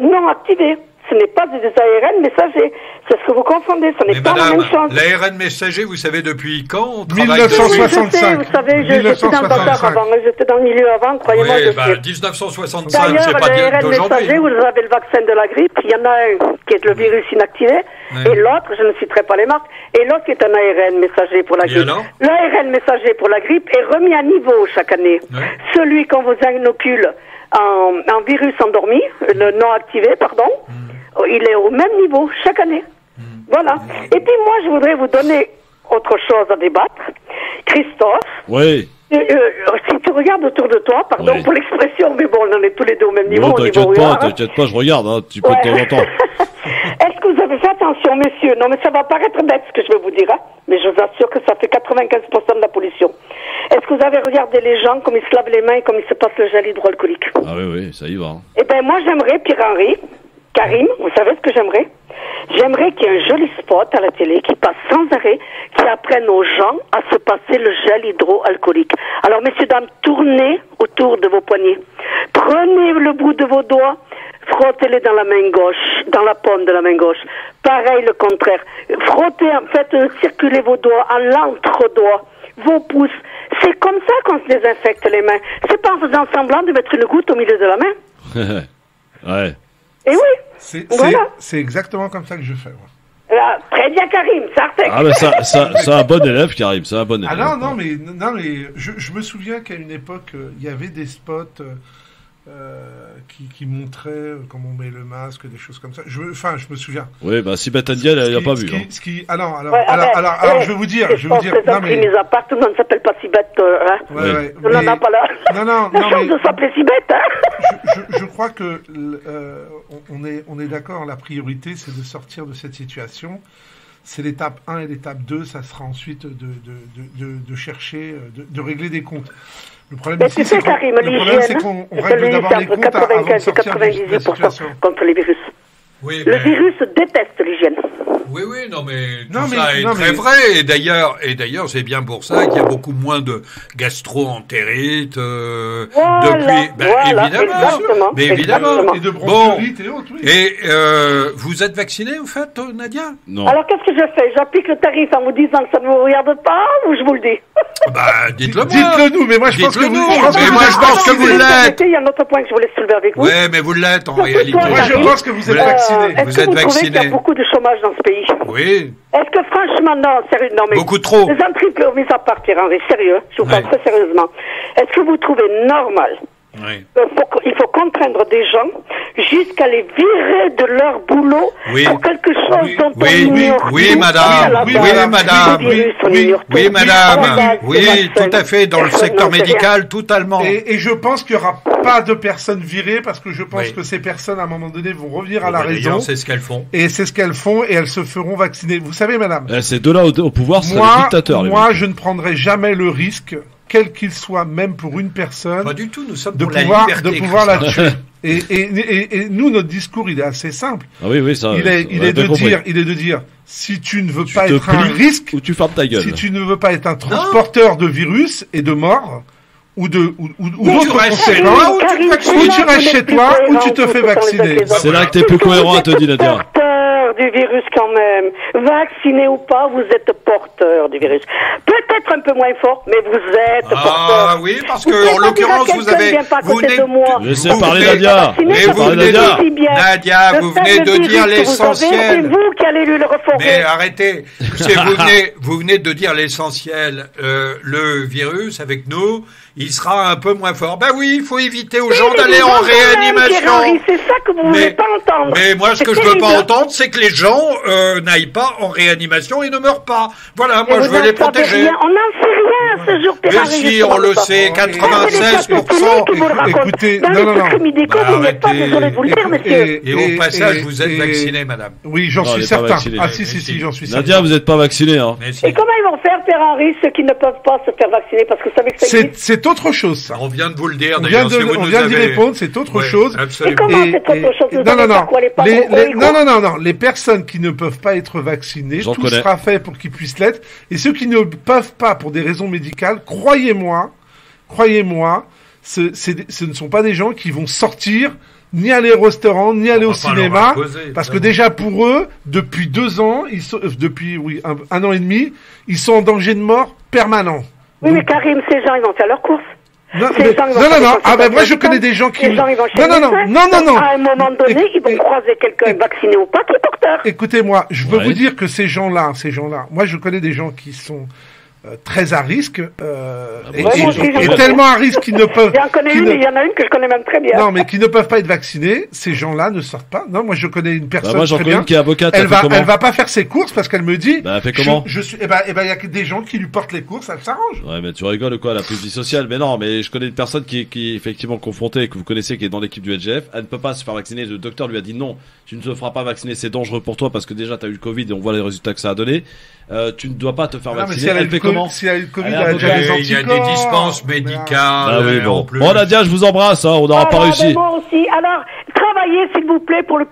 [SPEAKER 7] non activé. Ce n'est pas des ARN messagers. C'est ce que vous confondez. Ce n'est pas la même chose.
[SPEAKER 3] L'ARN messager, vous savez depuis quand on
[SPEAKER 4] travaille 1965.
[SPEAKER 7] Vous savez, j'étais dans le bazar avant. J'étais dans le milieu avant, croyez-moi.
[SPEAKER 3] Oui, 1965, c'est pas
[SPEAKER 7] l'ARN messager, vous avez le vaccin de la grippe. Il y en a un qui est le virus inactivé. Et l'autre, je ne citerai pas les marques, et l'autre qui est un ARN messager pour la grippe. L'ARN messager pour la grippe est remis à niveau chaque année. Celui qu'on vous inocule en virus endormi, le non activé, pardon, il est au même niveau chaque année. Voilà. Et puis moi, je voudrais vous donner autre chose à débattre. Christophe.
[SPEAKER 2] Oui.
[SPEAKER 7] Si tu regardes autour de toi, pardon pour l'expression, mais bon, on en est tous les deux au même niveau.
[SPEAKER 2] T'inquiète pas, je regarde, hein, tu peux de temps en temps.
[SPEAKER 7] Est-ce que vous avez fait attention, messieurs? Non, mais ça va paraître bête ce que je vais vous dire, hein, mais je vous assure que ça fait 95% de la pollution. Est-ce que vous avez regardé les gens, comme ils se lavent les mains et comme ils se passent le gel hydroalcoolique?
[SPEAKER 2] Ah oui, ça y va. Hein.
[SPEAKER 7] Eh bien, moi, j'aimerais, Pierre-Henri, Karim, vous savez ce que j'aimerais? J'aimerais qu'il y ait un joli spot à la télé qui passe sans arrêt, qui apprenne aux gens à se passer le gel hydroalcoolique. Alors, messieurs, dames, tournez autour de vos poignets. Prenez le bout de vos doigts, Frottez-les dans la main gauche, dans la paume de la main gauche. Pareil, le contraire. Frottez, faites circuler vos doigts en l'entre-doigt, vos pouces. C'est comme ça qu'on se désinfecte les mains. C'est pas en faisant semblant de mettre une goutte au milieu de la main.
[SPEAKER 2] Ouais.
[SPEAKER 7] Et oui.
[SPEAKER 4] C'est exactement comme ça que je fais. Moi.
[SPEAKER 7] Très bien, Karim, Sartek.
[SPEAKER 2] Ah, mais c'est un bon élève, Karim, c'est un bon élève.
[SPEAKER 4] Ah non, mais je me souviens qu'à une époque, il y avait des spots qui montraient comment on met le masque, des choses comme ça. Je me souviens.
[SPEAKER 2] Oui, bah, si Batandia, elle n'a pas vu.
[SPEAKER 4] Alors, je vais vous dire.
[SPEAKER 7] Non, mais. Mis à part, tout le monde ne s'appelle pas Sibeth, hein.
[SPEAKER 4] Ouais,
[SPEAKER 7] on n'en a pas là.
[SPEAKER 4] Non,
[SPEAKER 7] la chance de s'appeler Sibeth, hein.
[SPEAKER 4] Je crois que, on est d'accord, la priorité, c'est de sortir de cette situation. C'est l'étape 1 et l'étape 2, ça sera ensuite de chercher, de régler des comptes. Le problème ici, c'est qu'on règle d'abord les comptes avant de sortir de la situation.
[SPEAKER 7] Contre les virus.
[SPEAKER 3] Oui,
[SPEAKER 7] le virus déteste l'hygiène.
[SPEAKER 3] Oui, non, mais ça est très vrai. Et d'ailleurs, c'est bien pour ça qu'il y a beaucoup moins de gastro-entérite
[SPEAKER 7] évidemment.
[SPEAKER 3] Et de bronchiolite et autres. Oui. Et vous êtes vacciné, vous faites, Nadia?
[SPEAKER 7] Non. Alors, qu'est-ce que je fais? J'applique le tarif en vous disant que ça ne vous regarde pas ou je vous le dis?
[SPEAKER 3] Bah, dites-le moi.
[SPEAKER 4] Dites-le nous, mais moi je pense que vous
[SPEAKER 3] l'êtes.
[SPEAKER 7] Il y a un autre point que je voulais soulever avec vous.
[SPEAKER 3] Ouais, mais vous l'êtes en réalité.
[SPEAKER 4] Moi je pense que vous êtes vacciné.
[SPEAKER 3] Vous êtes vacciné.
[SPEAKER 7] Trouvez qu'il y a beaucoup de chômage dans ce pays?
[SPEAKER 3] Oui.
[SPEAKER 7] Est-ce que franchement, non, sérieux, non mais...
[SPEAKER 3] Beaucoup trop.
[SPEAKER 7] Les entreprises mis à partir, Henri, sérieux, je vous parle très sérieusement. Est-ce que vous trouvez normal il faut contraindre des gens jusqu'à les virer de leur boulot pour quelque chose dont on ignore.
[SPEAKER 3] Oui, madame. Oui, tout à fait, dans le secteur médical, totalement.
[SPEAKER 4] Et je pense qu'il n'y aura pas de personnes virées parce que je pense que ces personnes, à un moment donné, vont revenir à la raison.
[SPEAKER 3] C'est ce qu'elles font.
[SPEAKER 4] Et c'est ce qu'elles font et elles se feront vacciner. Vous savez, madame.
[SPEAKER 2] C'est de là au pouvoir, c'est les dictateurs.
[SPEAKER 4] Moi, je ne prendrai jamais le risque, quel qu'il soit, même pour une personne,
[SPEAKER 3] pas du tout, nous sommes
[SPEAKER 4] de pouvoir la tuer. Et nous, notre discours, il est assez simple.
[SPEAKER 2] Ah oui, ça.
[SPEAKER 4] Il est de dire, si tu ne veux pas être un risque,
[SPEAKER 2] ou tu fermes ta gueule.
[SPEAKER 4] Si tu ne veux pas être un transporteur de virus et de mort, ou d'autres conséquences, ou tu restes chez toi, ou tu te fais vacciner.
[SPEAKER 2] C'est là que t'es plus cohérent, te dit Nadia.
[SPEAKER 7] Du virus quand même. Vacciné ou pas, vous êtes porteur du virus. Peut-être un peu moins fort, mais vous êtes porteur.
[SPEAKER 3] Ah oui, parce que en l'occurrence, vous avez...
[SPEAKER 2] Laissez parler Nadia.
[SPEAKER 3] Nadia, vous venez de dire l'essentiel.
[SPEAKER 7] C'est vous qui allez lui le reformer.
[SPEAKER 3] Mais arrêtez. Vous venez de dire l'essentiel. Le virus, avec nous, il sera un peu moins fort. Ben oui, il faut éviter aux gens d'aller en réanimation.
[SPEAKER 7] C'est ça que vous voulez pas entendre.
[SPEAKER 3] Mais moi, ce que je veux pas entendre, c'est que les gens n'aillent pas en réanimation et ne meurent pas. Voilà, moi, je veux les protéger.
[SPEAKER 7] On n'en sait rien ce jour.
[SPEAKER 3] Mais si, on le sait, 96%.
[SPEAKER 4] Écoutez, non.
[SPEAKER 3] Et au passage, vous êtes vacciné, madame.
[SPEAKER 4] Oui, j'en suis certain. Ah si, j'en suis certain.
[SPEAKER 2] Nadia, vous n'êtes pas vacciné, hein.
[SPEAKER 7] Et comment ils vont faire, Père Henri, ceux qui ne peuvent pas se faire vacciner parce que vous savez que ça existe?
[SPEAKER 4] C'est autre chose, ça.
[SPEAKER 3] On vient de vous le dire,
[SPEAKER 4] d'ailleurs. On vient d'y répondre, c'est autre chose.
[SPEAKER 7] Et comment c'est autre chose?
[SPEAKER 4] Non. Les personnes qui ne peuvent pas être vaccinées, tout sera fait pour qu'ils puissent l'être. Et ceux qui ne peuvent pas pour des raisons médicales, croyez-moi, ce ne sont pas des gens qui vont sortir, ni aller au restaurant, ni aller au cinéma, parce que déjà pour eux, depuis 2 ans, depuis un an et demi, ils sont en danger de mort permanent.
[SPEAKER 7] Oui, mais Karim, ces gens, ils vont faire leurs courses.
[SPEAKER 4] Non. Ah ben moi je connais des gens qui.
[SPEAKER 7] Les gens, ils vont chez
[SPEAKER 4] non.
[SPEAKER 7] À un moment donné, ils vont croiser quelqu'un vacciné ou pas qui est porteur.
[SPEAKER 4] Écoutez-moi, je veux vous dire que ces gens-là, moi je connais des gens qui sont très à risque et tellement à risque qu'ils ne peuvent.
[SPEAKER 7] J'en connais une, il y en a une que je connais même très bien.
[SPEAKER 4] Non, mais qui ne peuvent pas être vaccinés. Ces gens-là ne sortent pas. Non, moi je connais une personne
[SPEAKER 2] moi, j'en
[SPEAKER 4] très
[SPEAKER 2] connais
[SPEAKER 4] bien.
[SPEAKER 2] Une qui est avocate.
[SPEAKER 4] Elle va pas faire ses courses parce qu'elle me dit.
[SPEAKER 2] Bah, elle fait comment?
[SPEAKER 4] Il y a des gens qui lui portent les courses, elle s'arrange.
[SPEAKER 2] Ouais, mais tu rigoles quoi, la publicité sociale? Mais non, mais je connais une personne qui est effectivement confrontée, que vous connaissez, qui est dans l'équipe du LGF. Elle ne peut pas se faire vacciner. Le docteur lui a dit non, tu ne te feras pas vacciner, c'est dangereux pour toi parce que déjà t'as eu le Covid et on voit les résultats que ça a donné. Tu ne dois pas te faire vacciner.
[SPEAKER 4] Elle fait comment? Si elle a eu le Covid,
[SPEAKER 3] il y a des dispenses médicales.
[SPEAKER 2] Bon, Nadia, je vous embrasse, hein, on n'aura pas réussi.
[SPEAKER 7] Moi aussi. Alors, travaillez, s'il vous plaît, pour le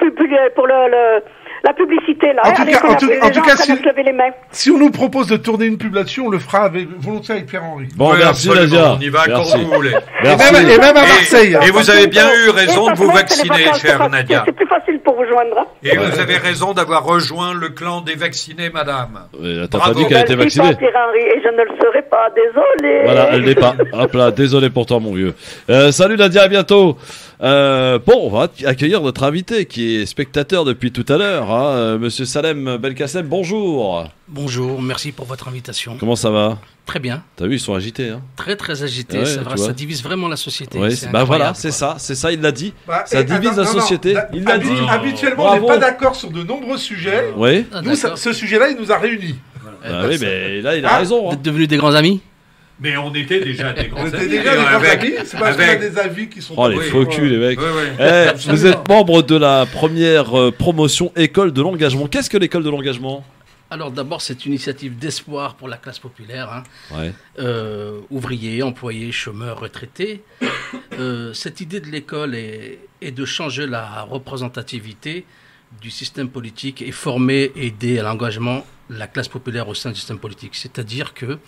[SPEAKER 7] La publicité, là.
[SPEAKER 4] En tout cas,
[SPEAKER 7] se lever les mains.
[SPEAKER 4] Si on nous propose de tourner une pub là-dessus, on le fera volontiers avec Pierre-Henri.
[SPEAKER 2] Bon, merci Nadia.
[SPEAKER 3] On y va quand vous voulez.
[SPEAKER 4] Et même à Marseille.
[SPEAKER 3] Et vous avez bien eu raison de vous vacciner, chère Nadia.
[SPEAKER 7] C'est plus facile pour vous joindre.
[SPEAKER 3] Et vous avez raison d'avoir rejoint le clan des vaccinés, madame.
[SPEAKER 2] T'as pas dit qu'elle était vaccinée.
[SPEAKER 7] Pierre-Henri, et je ne le serai pas, désolé.
[SPEAKER 2] Voilà, elle n'est pas. Hop là, désolé pour toi, mon vieux. Salut Nadia, à bientôt. Bon, on va accueillir notre invité qui est spectateur depuis tout à l'heure, hein, Monsieur Salem Belkacem. Bonjour.
[SPEAKER 8] Bonjour, merci pour votre invitation.
[SPEAKER 2] Comment ça va?
[SPEAKER 8] Très bien.
[SPEAKER 2] T'as vu, ils sont agités, hein?
[SPEAKER 8] Très très agités,
[SPEAKER 2] ouais,
[SPEAKER 8] c'est vrai, ça divise vraiment la société.
[SPEAKER 2] Ouais, bah voilà, c'est ça, il l'a dit. Ça divise la société. Il l'a dit.
[SPEAKER 4] Habituellement, on n'est pas d'accord sur de nombreux sujets.
[SPEAKER 2] Oui.
[SPEAKER 4] Nous, ce sujet-là, il nous a réunis.
[SPEAKER 2] Oui, mais là, il a raison.
[SPEAKER 8] Vous êtes devenus des grands amis?
[SPEAKER 3] Mais on était déjà des grands amis.
[SPEAKER 4] C'est parce qu'on a des avis qui sont...
[SPEAKER 2] Oh, les faux culs, les mecs. Vous êtes membre de la première promotion École de l'engagement. Qu'est-ce que l'École de l'engagement?
[SPEAKER 8] Alors d'abord, c'est une initiative d'espoir pour la classe populaire, ouvriers, employés, chômeurs, retraités. Cette idée de l'école est de changer la représentativité du système politique et former et aider à l'engagement la classe populaire au sein du système politique. C'est-à-dire que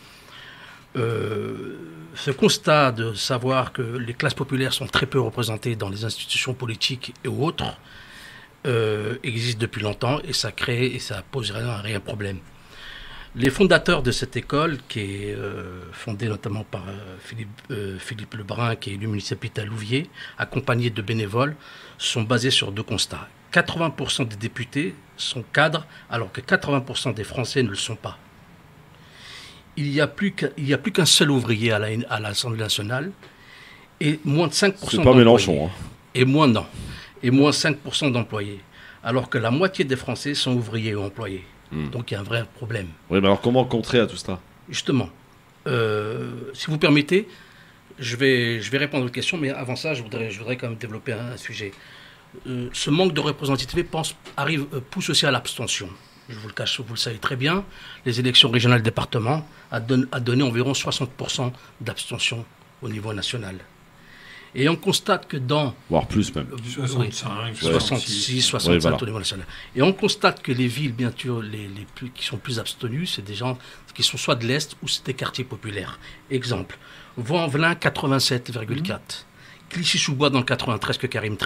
[SPEAKER 8] ce constat de savoir que les classes populaires sont très peu représentées dans les institutions politiques et autres existe depuis longtemps et ça crée et ça pose un réel problème. Les fondateurs de cette école, qui est fondée notamment par Philippe Lebrun, qui est élu municipalité à Louviers, accompagné de bénévoles, sont basés sur deux constats. 80% des députés sont cadres, alors que 80% des Français ne le sont pas. Il n'y a plus qu'un seul ouvrier à l'Assemblée nationale et moins de 5% d'employés.
[SPEAKER 2] C'est pas Mélenchon. Hein.
[SPEAKER 8] Et moins 5% d'employés. Alors que la moitié des Français sont ouvriers ou employés. Donc il y a un vrai problème.
[SPEAKER 2] Oui, mais alors comment contrer à tout cela? Justement,
[SPEAKER 8] si vous permettez, je vais répondre à votre question, mais avant ça, je voudrais quand même développer un sujet. Ce manque de représentativité pousse aussi à l'abstention. Je vous le cache, vous le savez très bien, les élections régionales département a donné environ 60% d'abstention au niveau national. Et on constate que
[SPEAKER 2] voire plus même.
[SPEAKER 8] 66, 65 au niveau national. Et on constate que les villes, bien sûr, qui sont plus abstenues, c'est des gens qui sont soit de l'Est ou c'est des quartiers populaires. Exemple, Vaux-en-Velin, 87,4. Clichy-sous-Bois dans le 93, que Karim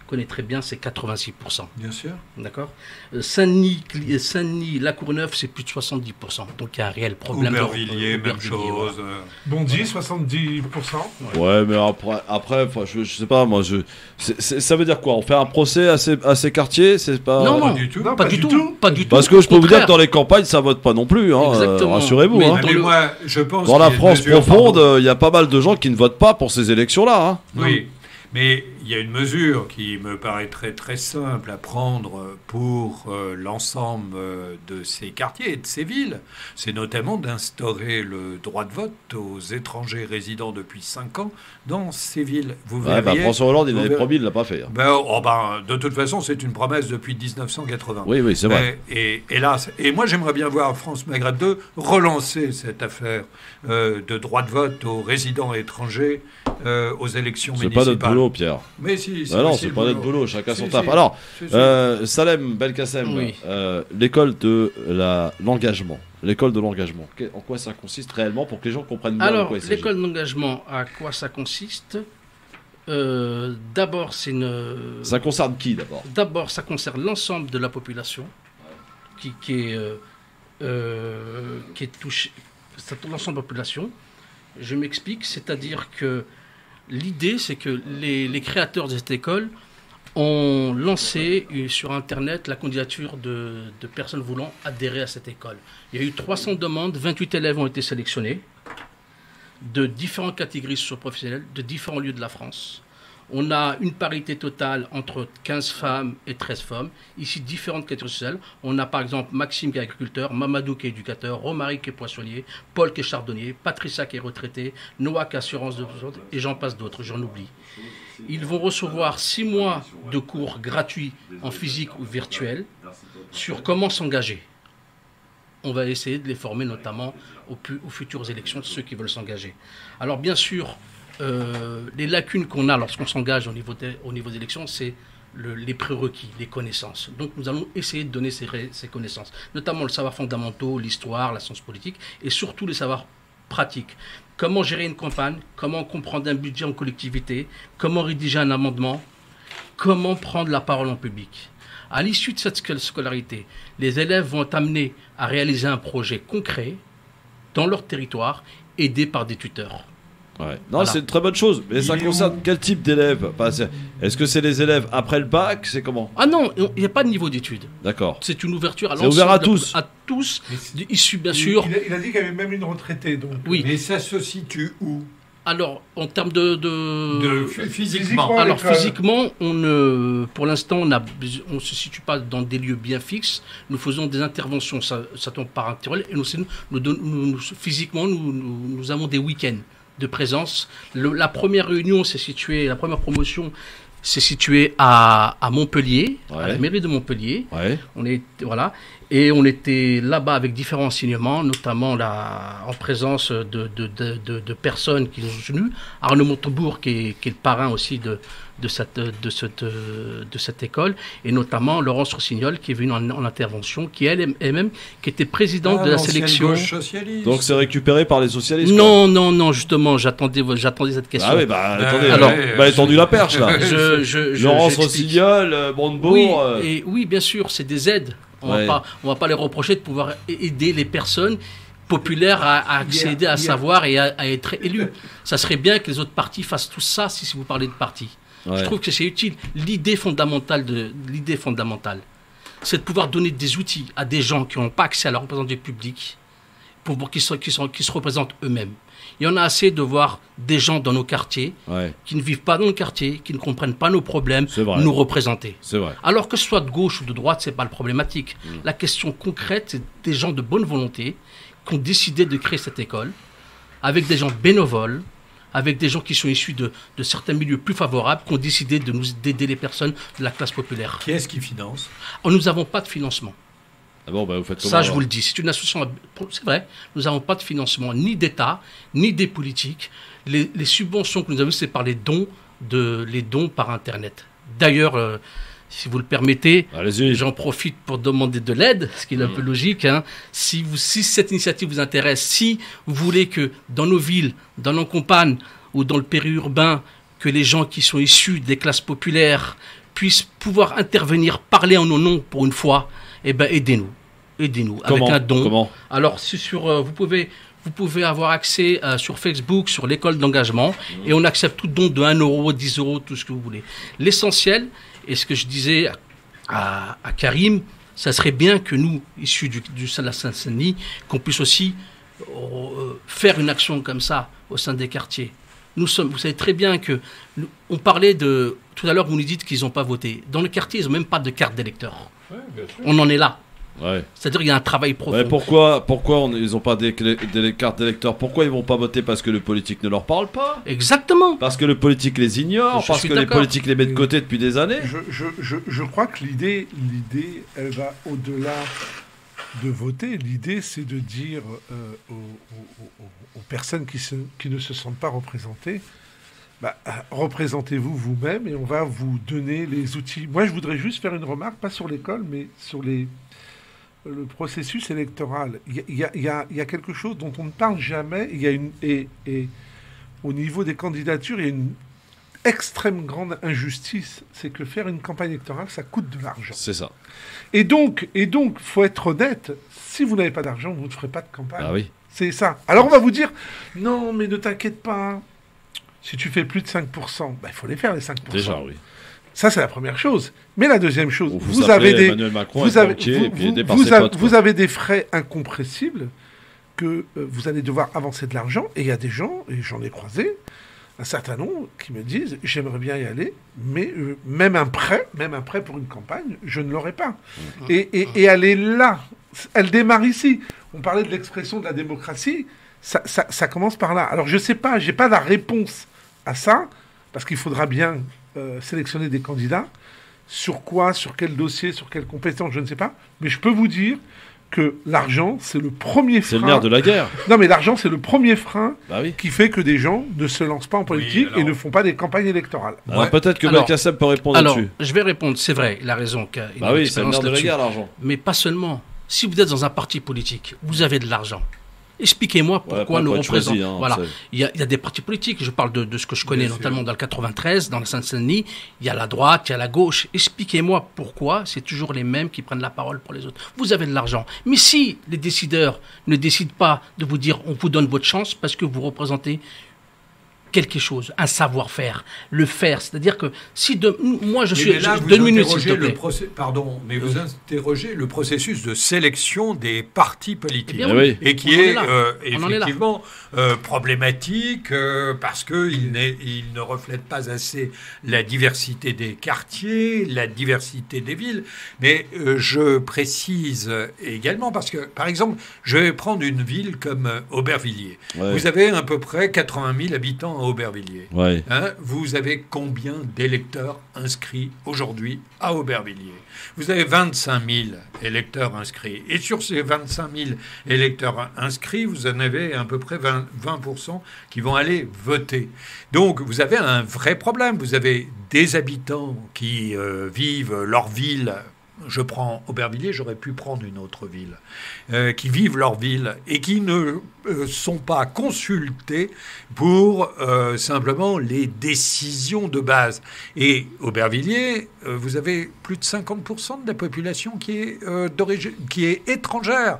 [SPEAKER 8] connaît très bien, c'est 86%.
[SPEAKER 3] Bien sûr.
[SPEAKER 8] D'accord. Saint-Denis, La Courneuve, c'est plus de 70%. Donc il y a un réel problème.
[SPEAKER 3] Aubervilliers, même chose.
[SPEAKER 4] Bondy, 70%.
[SPEAKER 2] Ouais, mais après je sais pas, moi, ça veut dire quoi? On fait un procès à ces quartiers? C'est pas...
[SPEAKER 8] Non, pas du tout.
[SPEAKER 2] Parce que je peux vous dire que dans les campagnes, ça vote pas non plus. Hein, rassurez-vous.
[SPEAKER 3] Mais moi, je pense
[SPEAKER 2] dans la France profonde, il y a pas mal de gens qui ne votent pas pour ces élections-là. Hein.
[SPEAKER 3] Oui, mais il y a une mesure qui me paraîtrait très simple à prendre pour l'ensemble de ces quartiers et de ces villes. C'est notamment d'instaurer le droit de vote aux étrangers résidant depuis 5 ans dans ces villes. Vous verriez,
[SPEAKER 2] François Hollande, il avait promis, il ne l'a pas fait.
[SPEAKER 3] De toute façon, c'est une promesse depuis 1980.
[SPEAKER 2] Oui, c'est vrai.
[SPEAKER 3] Et moi, j'aimerais bien voir France Maghreb 2 relancer cette affaire de droit de vote aux résidents étrangers aux élections municipales.
[SPEAKER 2] C'est pas notre boulot, Pierre.
[SPEAKER 3] Mais si,
[SPEAKER 2] c'est pas notre boulot, chacun son taf. Alors, Salem Belkacem, l'école de l'engagement. L'école de l'engagement, en quoi ça consiste réellement pour que les gens comprennent bien de quoi il s'agit?
[SPEAKER 8] L'école d'engagement, à quoi ça consiste? D'abord, c'est une...
[SPEAKER 2] Ça concerne qui, d'abord?
[SPEAKER 8] D'abord, ça concerne l'ensemble de la population qui est touchée, l'ensemble de la population. Je m'explique, c'est-à-dire que l'idée, c'est que les créateurs de cette école ont lancé sur Internet la candidature de personnes voulant adhérer à cette école. Il y a eu 300 demandes, 28 élèves ont été sélectionnés de différentes catégories socio-professionnelles, de différents lieux de la France. On a une parité totale entre 15 femmes et 13 femmes. Ici, différentes catégories sociales. On a par exemple Maxime qui est agriculteur, Mamadou qui est éducateur, Romaric qui est poissonnier, Paul qui est chardonnier, Patricia qui est retraité, Noah qui est assurance de et j'en passe d'autres, j'en oublie. Ils vont recevoir 6 mois de cours gratuits en physique ou virtuel sur comment s'engager. On va essayer de les former notamment aux futures élections de ceux qui veulent s'engager. Alors bien sûr, les lacunes qu'on a lorsqu'on s'engage au niveau des élections, c'est les prérequis, les connaissances. Donc nous allons essayer de donner ces connaissances, notamment le savoir fondamentaux, l'histoire, la science politique, et surtout les savoirs pratiques. Comment gérer une campagne, comment comprendre un budget en collectivité, comment rédiger un amendement, comment prendre la parole en public. À l'issue de cette scolarité, les élèves vont être amenés à réaliser un projet concret dans leur territoire, aidés par des tuteurs.
[SPEAKER 2] Ouais. Non, c'est une très bonne chose. Mais ça concerne quel type d'élèves? Est-ce que c'est les élèves après le bac? C'est comment?
[SPEAKER 8] Ah non, il n'y a pas de niveau d'études.
[SPEAKER 2] D'accord.
[SPEAKER 8] C'est une ouverture à
[SPEAKER 2] l'ensemble. C'est ouvert à tous.
[SPEAKER 8] À tous, issus bien sûr.
[SPEAKER 4] Il a dit qu'il y avait même une retraitée. Donc.
[SPEAKER 3] Oui. Mais ça se situe où?
[SPEAKER 8] Alors, en termes
[SPEAKER 3] physiquement.
[SPEAKER 8] Alors, physiquement, pour l'instant, on ne se situe pas dans des lieux bien fixes. Nous faisons des interventions, ça tombe par intervalle. Et physiquement, nous avons des week-ends de présence. La première réunion la première promotion s'est située à Montpellier, à la mairie de Montpellier. Ouais. Et on était là-bas avec différents enseignements, notamment en présence de personnes qui sont venues. Arnaud Montebourg, qui est le parrain aussi de cette école, et notamment Laurence Rossignol, qui est venue en intervention, qui elle-même qui était présidente de la sélection.
[SPEAKER 2] Donc c'est récupéré par les socialistes?
[SPEAKER 8] Non, justement, j'attendais cette question.
[SPEAKER 2] Ah oui, attendez, alors, tendu la perche là. Laurence Rossignol, Montebourg.
[SPEAKER 8] Oui, bien sûr, c'est des aides. On va pas les reprocher de pouvoir aider les personnes populaires à accéder à savoir et à être élus. Ça serait bien que les autres partis fassent tout ça si vous parlez de partis. Ouais. Je trouve que c'est utile. L'idée fondamentale, c'est de pouvoir donner des outils à des gens qui n'ont pas accès à la représentation publique pour qu'ils se représentent eux-mêmes. Il y en a assez de voir des gens dans nos quartiers qui ne vivent pas dans nos quartiers, qui ne comprennent pas nos problèmes, nous représenter.
[SPEAKER 2] C'est vrai.
[SPEAKER 8] Alors que ce soit de gauche ou de droite, ce n'est pas le problématique. La question concrète, c'est des gens de bonne volonté qui ont décidé de créer cette école, avec des gens bénévoles, avec des gens qui sont issus de certains milieux plus favorables, qui ont décidé d'aider les personnes de la classe populaire.
[SPEAKER 3] Qui est-ce qui finance?
[SPEAKER 8] Nous n'avons pas de financement.
[SPEAKER 2] Ah bon, vous faites comment?
[SPEAKER 8] Ça, je vous le dis, c'est une association. C'est vrai, nous n'avons pas de financement ni d'État, ni des politiques. Les subventions que nous avons, c'est par les dons par Internet. D'ailleurs, si vous le permettez, j'en profite pour demander de l'aide, ce qui est un peu logique. Si cette initiative vous intéresse, si vous voulez que dans nos villes, dans nos campagnes ou dans le périurbain, que les gens qui sont issus des classes populaires puissent pouvoir intervenir, parler en nos noms pour une fois, aidez-nous avec un don.
[SPEAKER 2] Comment?
[SPEAKER 8] Alors, vous pouvez avoir accès sur Facebook, sur l'école d'engagement, et on accepte tout don de 1 euro, 10 euros, tout ce que vous voulez. L'essentiel, et ce que je disais à Karim, ça serait bien que nous, issus du sein de la Seine-Saint-Denis, qu'on puisse aussi faire une action comme ça au sein des quartiers. Vous savez très bien que on parlait tout à l'heure, vous nous dites qu'ils n'ont pas voté. Dans le quartier, ils n'ont même pas de carte d'électeur. Ouais, on en est là.
[SPEAKER 2] Ouais.
[SPEAKER 8] C'est-à-dire qu'il y a un travail profond.
[SPEAKER 2] Pourquoi ils n'ont pas des cartes d'électeurs? Pourquoi ils ne vont pas voter? Parce que le politique ne leur parle pas?
[SPEAKER 8] Exactement.
[SPEAKER 2] Parce que le politique les ignore? Parce que les politiques les mettent de côté depuis des années?
[SPEAKER 4] Je crois que l'idée, elle va au-delà de voter. L'idée, c'est de dire aux personnes qui ne se sentent pas représentées, représentez-vous vous-même et on va vous donner les outils. Moi, je voudrais juste faire une remarque, pas sur l'école, mais sur le processus électoral. Il y a quelque chose dont on ne parle jamais. Et au niveau des candidatures, il y a une extrême grande injustice. C'est que faire une campagne électorale, ça coûte de l'argent.
[SPEAKER 2] C'est ça.
[SPEAKER 4] Et donc, faut être honnête. Si vous n'avez pas d'argent, vous ne ferez pas de campagne.
[SPEAKER 2] Ah oui.
[SPEAKER 4] C'est ça. Alors on va vous dire, non, mais ne t'inquiète pas. Si tu fais plus de 5%, il faut les faire, les 5%.
[SPEAKER 2] Déjà, oui.
[SPEAKER 4] Ça, c'est la première chose. Mais la deuxième chose,
[SPEAKER 2] vous avez
[SPEAKER 4] des frais incompressibles que vous allez devoir avancer de l'argent. Et il y a des gens, et j'en ai croisé, un certain nombre, qui me disent, j'aimerais bien y aller, mais même un prêt pour une campagne, je ne l'aurai pas. Et elle est là. Elle démarre ici. On parlait de l'expression de la démocratie. Ça commence par là. Alors, je ne sais pas, je n'ai pas la réponse à ça, parce qu'il faudra bien sélectionner des candidats. Sur quoi, sur quel dossier, sur quelles compétences, je ne sais pas. Mais je peux vous dire que l'argent, c'est le premier frein.
[SPEAKER 2] C'est le nerf de la guerre.
[SPEAKER 4] Non, mais l'argent, c'est le premier frein
[SPEAKER 2] oui.
[SPEAKER 4] qui fait que des gens ne se lancent pas en politique et ne font pas des campagnes électorales.
[SPEAKER 2] Alors peut-être que Belkacem peut répondre là-dessus.
[SPEAKER 8] Alors, je vais répondre, c'est vrai, il a raison.
[SPEAKER 2] Oui, c'est le nerf de la guerre, l'argent.
[SPEAKER 8] Mais pas seulement. Si vous êtes dans un parti politique, vous avez de l'argent. Expliquez-moi pourquoi nous représentons. Voilà. Il y a des partis politiques. Je parle de ce que je connais, notamment dans le 93, dans le Seine-Saint-Denis. Il y a la droite, il y a la gauche. Expliquez-moi pourquoi c'est toujours les mêmes qui prennent la parole pour les autres. Vous avez de l'argent. Mais si les décideurs ne décident pas de vous dire on vous donne votre chance parce que vous représentez quelque chose, un savoir-faire, le faire. C'est-à-dire que si moi je suis...
[SPEAKER 3] Deux minutes, s'il te plaît. Pardon, mais vous interrogez le processus de sélection des partis politiques. Et qui est effectivement problématique parce qu'il ne reflète pas assez la diversité des quartiers, la diversité des villes. Mais je précise également parce que, par exemple, je vais prendre une ville comme Aubervilliers. Vous avez à peu près 80 000 habitants à Aubervilliers. Vous avez combien d'électeurs inscrits aujourd'hui à Aubervilliers? Vous avez 25 000 électeurs inscrits. Et sur ces 25 000 électeurs inscrits, vous en avez à peu près 20% qui vont aller voter. Donc, vous avez un vrai problème. Vous avez des habitants qui vivent leur ville. Je prends Aubervilliers, j'aurais pu prendre une autre ville, qui vivent leur ville et qui ne sont pas consultés pour simplement les décisions de base. Et Aubervilliers, vous avez plus de 50% de la population qui est étrangère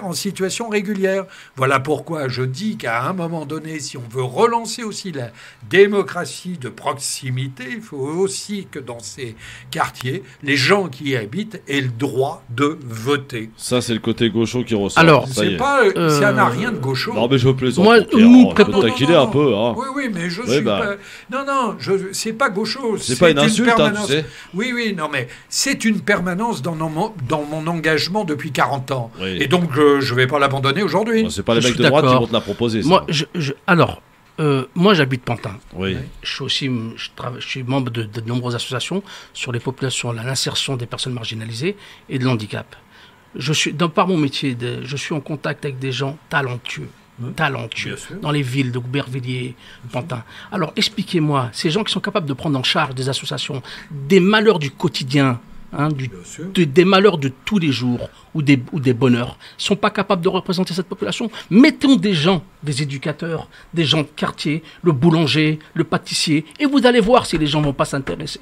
[SPEAKER 3] en situation régulière. Voilà pourquoi je dis qu'à un moment donné, si on veut relancer aussi la démocratie de proximité, il faut aussi que dans ces quartiers, les gens qui y habitent aient le droit de voter.
[SPEAKER 2] Ça, c'est le côté gaucho qui ressort.
[SPEAKER 8] Alors,
[SPEAKER 3] ça n'a rien de gaucho.
[SPEAKER 2] Non, mais je plaisante.
[SPEAKER 8] Moi,
[SPEAKER 2] on peut taquiner un peu. Hein.
[SPEAKER 3] Oui, mais je suis pas... Non, c'est pas gaucho.
[SPEAKER 2] C'est pas une insulte, tu sais.
[SPEAKER 3] Oui, non, mais c'est une permanence dans mon engagement depuis 40 ans. Oui. Et donc, je ne vais pas l'abandonner aujourd'hui.
[SPEAKER 2] C'est pas les mecs de droite qui vont te la proposer. Ça.
[SPEAKER 8] Moi, j'habite Pantin.
[SPEAKER 2] Oui.
[SPEAKER 8] Je suis membre de nombreuses associations sur les populations, l'insertion des personnes marginalisées et de l'handicap. Par mon métier, je suis en contact avec des gens talentueux. Dans les villes de Aubervilliers, Pantin. Alors, expliquez-moi, ces gens qui sont capables de prendre en charge des associations, des malheurs du quotidien, des malheurs de tous les jours ou des bonheurs, ne sont pas capables de représenter cette population. Mettons des gens, des éducateurs, des gens de quartier, le boulanger, le pâtissier, et vous allez voir si les gens ne vont pas s'intéresser.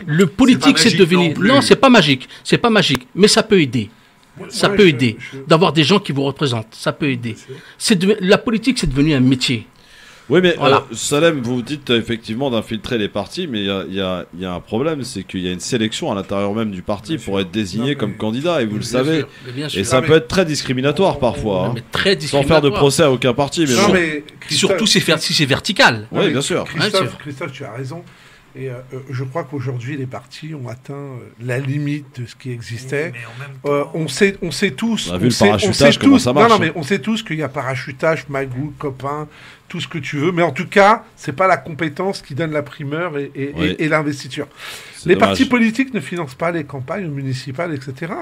[SPEAKER 8] Le politique, c'est devenu... Non, c'est pas magique, mais ça peut aider. Ça peut aider d'avoir des gens qui vous représentent. Ça peut aider. La politique, c'est devenu un métier.
[SPEAKER 2] Oui, mais Salem, vous dites effectivement d'infiltrer les partis, mais il y a un problème, c'est qu'il y a une sélection à l'intérieur même du parti pour être désigné comme candidat, et vous le savez. Et ça peut être très discriminatoire parfois, sans faire de procès à aucun parti.
[SPEAKER 8] Mais surtout si c'est vertical.
[SPEAKER 2] Oui, bien sûr.
[SPEAKER 4] Christophe, tu as raison. Et je crois qu'aujourd'hui, les partis ont atteint la limite de ce qui existait. On sait tous...
[SPEAKER 2] On a vu le parachutage, comment ça marche.
[SPEAKER 4] Non, mais on sait tous qu'il y a parachutage, magouille, copain, tout ce que tu veux. Mais en tout cas, c'est pas la compétence qui donne la primeur et l'investiture. Les partis politiques ne financent pas les campagnes municipales, etc.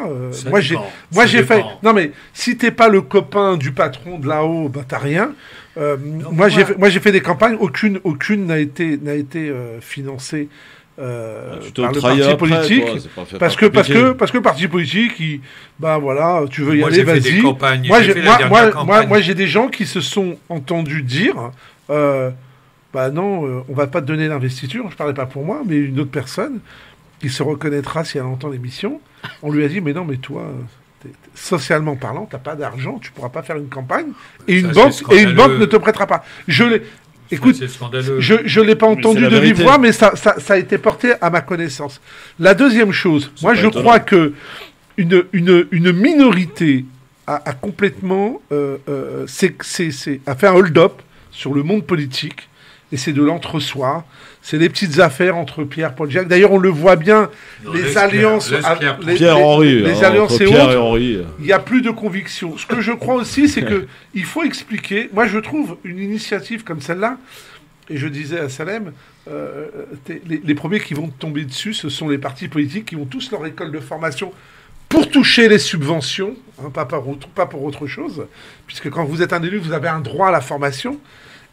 [SPEAKER 4] Moi, j'ai fait... Non, mais si t'es pas le copain du patron de là-haut, bah t'as rien. Moi, j'ai fait des campagnes, aucune n'a été financée par le parti politique, parce que le parti politique, tu veux y aller, vas-y. Moi, j'ai des gens qui se sont entendus dire, non, on va pas te donner l'investiture. Je parlais pas pour moi, mais une autre personne qui se reconnaîtra si elle entend l'émission. On lui a dit, mais non, mais toi. Socialement parlant, tu n'as pas d'argent, tu ne pourras pas faire une campagne et une banque ne te prêtera pas. Écoute, je ne l'ai pas entendu de vive voix, mais ça a été porté à ma connaissance. La deuxième chose, moi je crois que une minorité a complètement a fait un hold-up sur le monde politique, et c'est de l'entre-soi. C'est les petites affaires entre Pierre, Paul, Jacques. D'ailleurs, on le voit bien, les alliances...
[SPEAKER 2] Pierre-Henri.
[SPEAKER 4] Les alliances et autres, il n'y a plus de conviction. Ce que je crois aussi, c'est qu'il faut expliquer... Moi, je trouve une initiative comme celle-là, et je disais à Salem, les premiers qui vont tomber dessus, ce sont les partis politiques qui ont tous leur école de formation pour toucher les subventions, pas pour autre chose, puisque quand vous êtes un élu, vous avez un droit à la formation.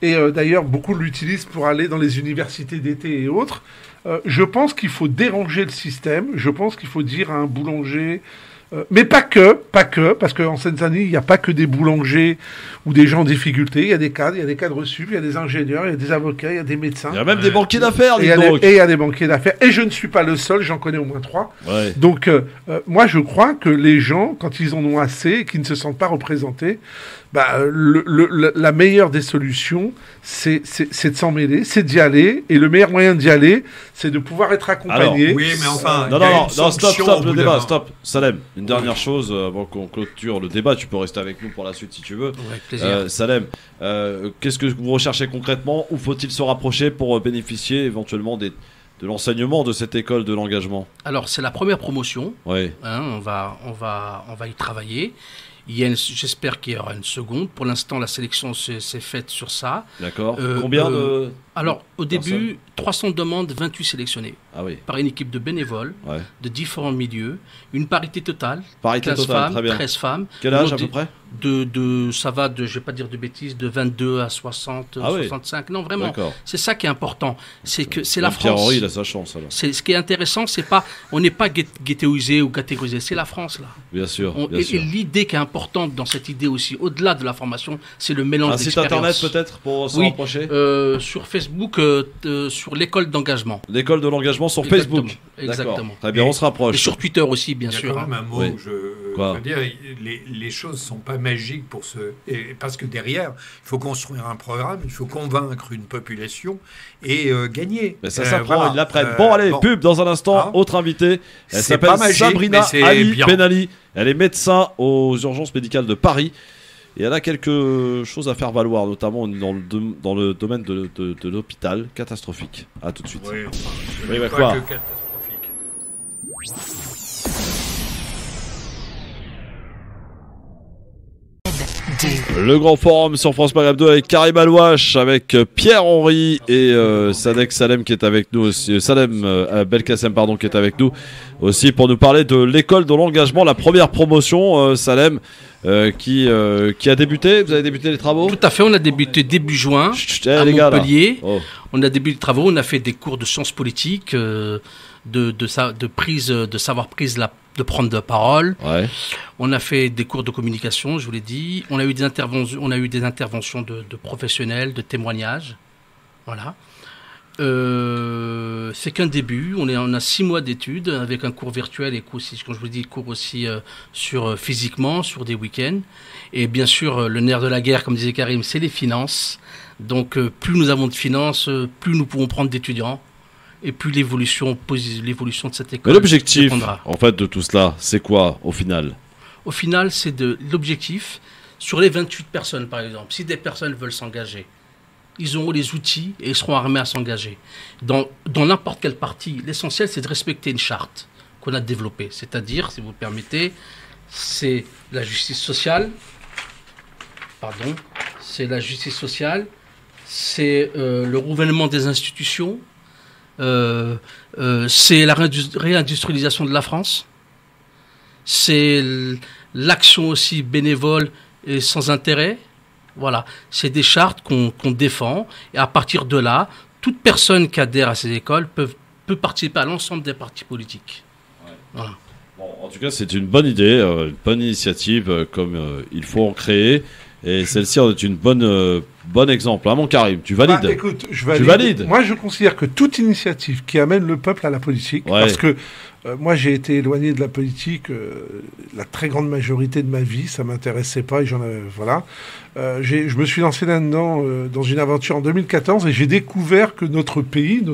[SPEAKER 4] Et d'ailleurs, beaucoup l'utilisent pour aller dans les universités d'été et autres. Je pense qu'il faut déranger le système. Je pense qu'il faut dire à un boulanger... mais pas que, parce qu'en Seine-Saint-Denis, il n'y a pas que des boulangers ou des gens en difficulté. Il y a des cadres sup, il y a des ingénieurs, il y a des avocats, il y a des médecins.
[SPEAKER 2] Il y a même des banquiers d'affaires,
[SPEAKER 4] et il y a des banquiers d'affaires. Et je ne suis pas le seul, j'en connais au moins 3.
[SPEAKER 2] Ouais.
[SPEAKER 4] Donc, moi, je crois que les gens, quand ils en ont assez et qu'ils ne se sentent pas représentés, la meilleure des solutions, c'est de s'en mêler, c'est d'y aller. Et le meilleur moyen d'y aller, c'est de pouvoir être accompagné.
[SPEAKER 3] Alors, oui, mais enfin...
[SPEAKER 2] Non, stop le débat, stop. Salem, une dernière chose, avant qu'on clôture le débat, tu peux rester avec nous pour la suite si tu veux.
[SPEAKER 8] Avec plaisir.
[SPEAKER 2] Salem, qu'est-ce que vous recherchez concrètement? Où faut-il se rapprocher pour bénéficier éventuellement de l'enseignement de cette école de l'engagement?
[SPEAKER 8] Alors, c'est la première promotion.
[SPEAKER 2] Oui.
[SPEAKER 8] On va y travailler. J'espère qu'il y aura une seconde. Pour l'instant, la sélection s'est faite sur ça.
[SPEAKER 2] D'accord. Combien de...
[SPEAKER 8] Alors, au début, 300 demandes, 28 sélectionnés.
[SPEAKER 2] Ah oui.
[SPEAKER 8] Par une équipe de bénévoles, de différents milieux. Une parité totale.
[SPEAKER 2] Parité
[SPEAKER 8] 15
[SPEAKER 2] totale,
[SPEAKER 8] femmes,
[SPEAKER 2] très bien.
[SPEAKER 8] 13 femmes.
[SPEAKER 2] Quel âge à peu près?
[SPEAKER 8] Ça va je vais pas dire de bêtises, de 22 à 60, 65. Non, vraiment. C'est ça qui est important. C'est que c'est la France.
[SPEAKER 2] Pierre-Henri, il a sa chance alors.
[SPEAKER 8] Ce qui est intéressant, on n'est pas ghettoisé ou catégorisé. C'est la France, là.
[SPEAKER 2] Bien sûr.
[SPEAKER 8] Et l'idée qui est importante dans cette idée aussi, au-delà de la formation, c'est le mélange d'expériences.
[SPEAKER 2] Un site internet peut-être pour se rapprocher?
[SPEAKER 8] Sur Facebook, sur l'école d'engagement.
[SPEAKER 2] L'école de l'engagement sur Facebook.
[SPEAKER 8] Exactement.
[SPEAKER 2] Très bien, on se rapproche.
[SPEAKER 8] Et sur Twitter aussi, bien sûr.
[SPEAKER 3] Il y a quand même un mot, je veux dire, les choses ne sont pas magiques parce que derrière, il faut construire un programme, il faut convaincre une population et gagner.
[SPEAKER 2] Mais ça s'apprend, ils l'apprennent. Allez, pub dans un instant, autre invité. Elle s'appelle Sabrina Ali Benali. Elle est médecin aux urgences médicales de Paris. Et elle a quelque chose à faire valoir, notamment dans le domaine de l'hôpital catastrophique. À tout de suite.
[SPEAKER 3] Oui,
[SPEAKER 2] enfin,
[SPEAKER 3] pas que catastrophique.
[SPEAKER 2] Le grand forum sur France Maghreb 2 avec Karim Alouache, avec Pierre-Henri et Sadek Salem qui est avec nous aussi, Salem Belkacem pardon qui est avec nous aussi pour nous parler de l'école de l'engagement, la première promotion Salem qui a débuté. Vous avez débuté les travaux?
[SPEAKER 8] Tout à fait, on a débuté début juin à Montpellier. On a débuté les travaux, on a fait des cours de sciences politiques, de savoir prise de prendre de parole.
[SPEAKER 2] Ouais.
[SPEAKER 8] On a fait des cours de communication, je vous l'ai dit. On a eu des interventions de professionnels, de témoignages. Voilà. C'est qu'un début. On a 6 mois d'études avec un cours virtuel et cours aussi, comme je vous dis, cours aussi sur physiquement, sur des week-ends. Et bien sûr, le nerf de la guerre, comme disait Karim, c'est les finances. Donc, plus nous avons de finances, plus nous pouvons prendre d'étudiants. Et puis l'évolution de cette école.
[SPEAKER 2] Mais l'objectif, en fait, de tout cela, c'est quoi au final?
[SPEAKER 8] Au final, c'est l'objectif sur les 28 personnes, par exemple. Si des personnes veulent s'engager, ils auront les outils et ils seront armés à s'engager. Dans n'importe quelle partie, l'essentiel, c'est de respecter une charte qu'on a développée. C'est-à-dire, si vous le permettez, c'est la justice sociale. Pardon. C'est la justice sociale. C'est le renouvellement des institutions. C'est la réindustrialisation de la France, c'est l'action aussi bénévole et sans intérêt. Voilà, c'est des chartes qu'on défend et à partir de là, toute personne qui adhère à ces écoles peut participer à l'ensemble des partis politiques.
[SPEAKER 2] Ouais.
[SPEAKER 8] Voilà.
[SPEAKER 2] Bon, en tout cas, c'est une bonne idée, une bonne initiative, comme il faut en créer. Et celle-ci en est une bon exemple. Mon Karim, tu valides?
[SPEAKER 4] Écoute, je valide. Moi, je considère que toute initiative qui amène le peuple à la politique, parce que moi, j'ai été éloigné de la politique la très grande majorité de ma vie, ça m'intéressait pas et je me suis lancé là-dedans dans une aventure en 2014 et j'ai découvert que notre pays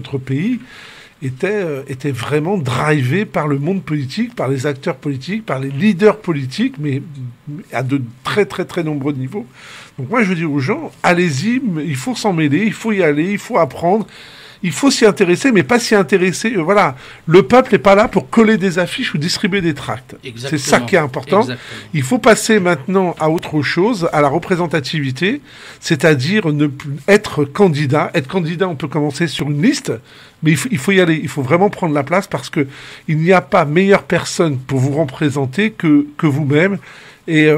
[SPEAKER 4] était vraiment drivé par le monde politique, par les acteurs politiques, par les leaders politiques, mais à de très très très nombreux niveaux. Donc moi je dis aux gens, allez-y, il faut s'en mêler, il faut y aller, il faut apprendre, il faut s'y intéresser, mais pas s'y intéresser. Voilà, le peuple n'est pas là pour coller des affiches ou distribuer des tracts. C'est ça qui est important. Exactement. Il faut passer maintenant à autre chose, à la représentativité, c'est-à-dire être candidat. Être candidat, on peut commencer sur une liste, mais il faut y aller. Il faut vraiment prendre la place parce que il n'y a pas meilleure personne pour vous représenter que vous-même. Et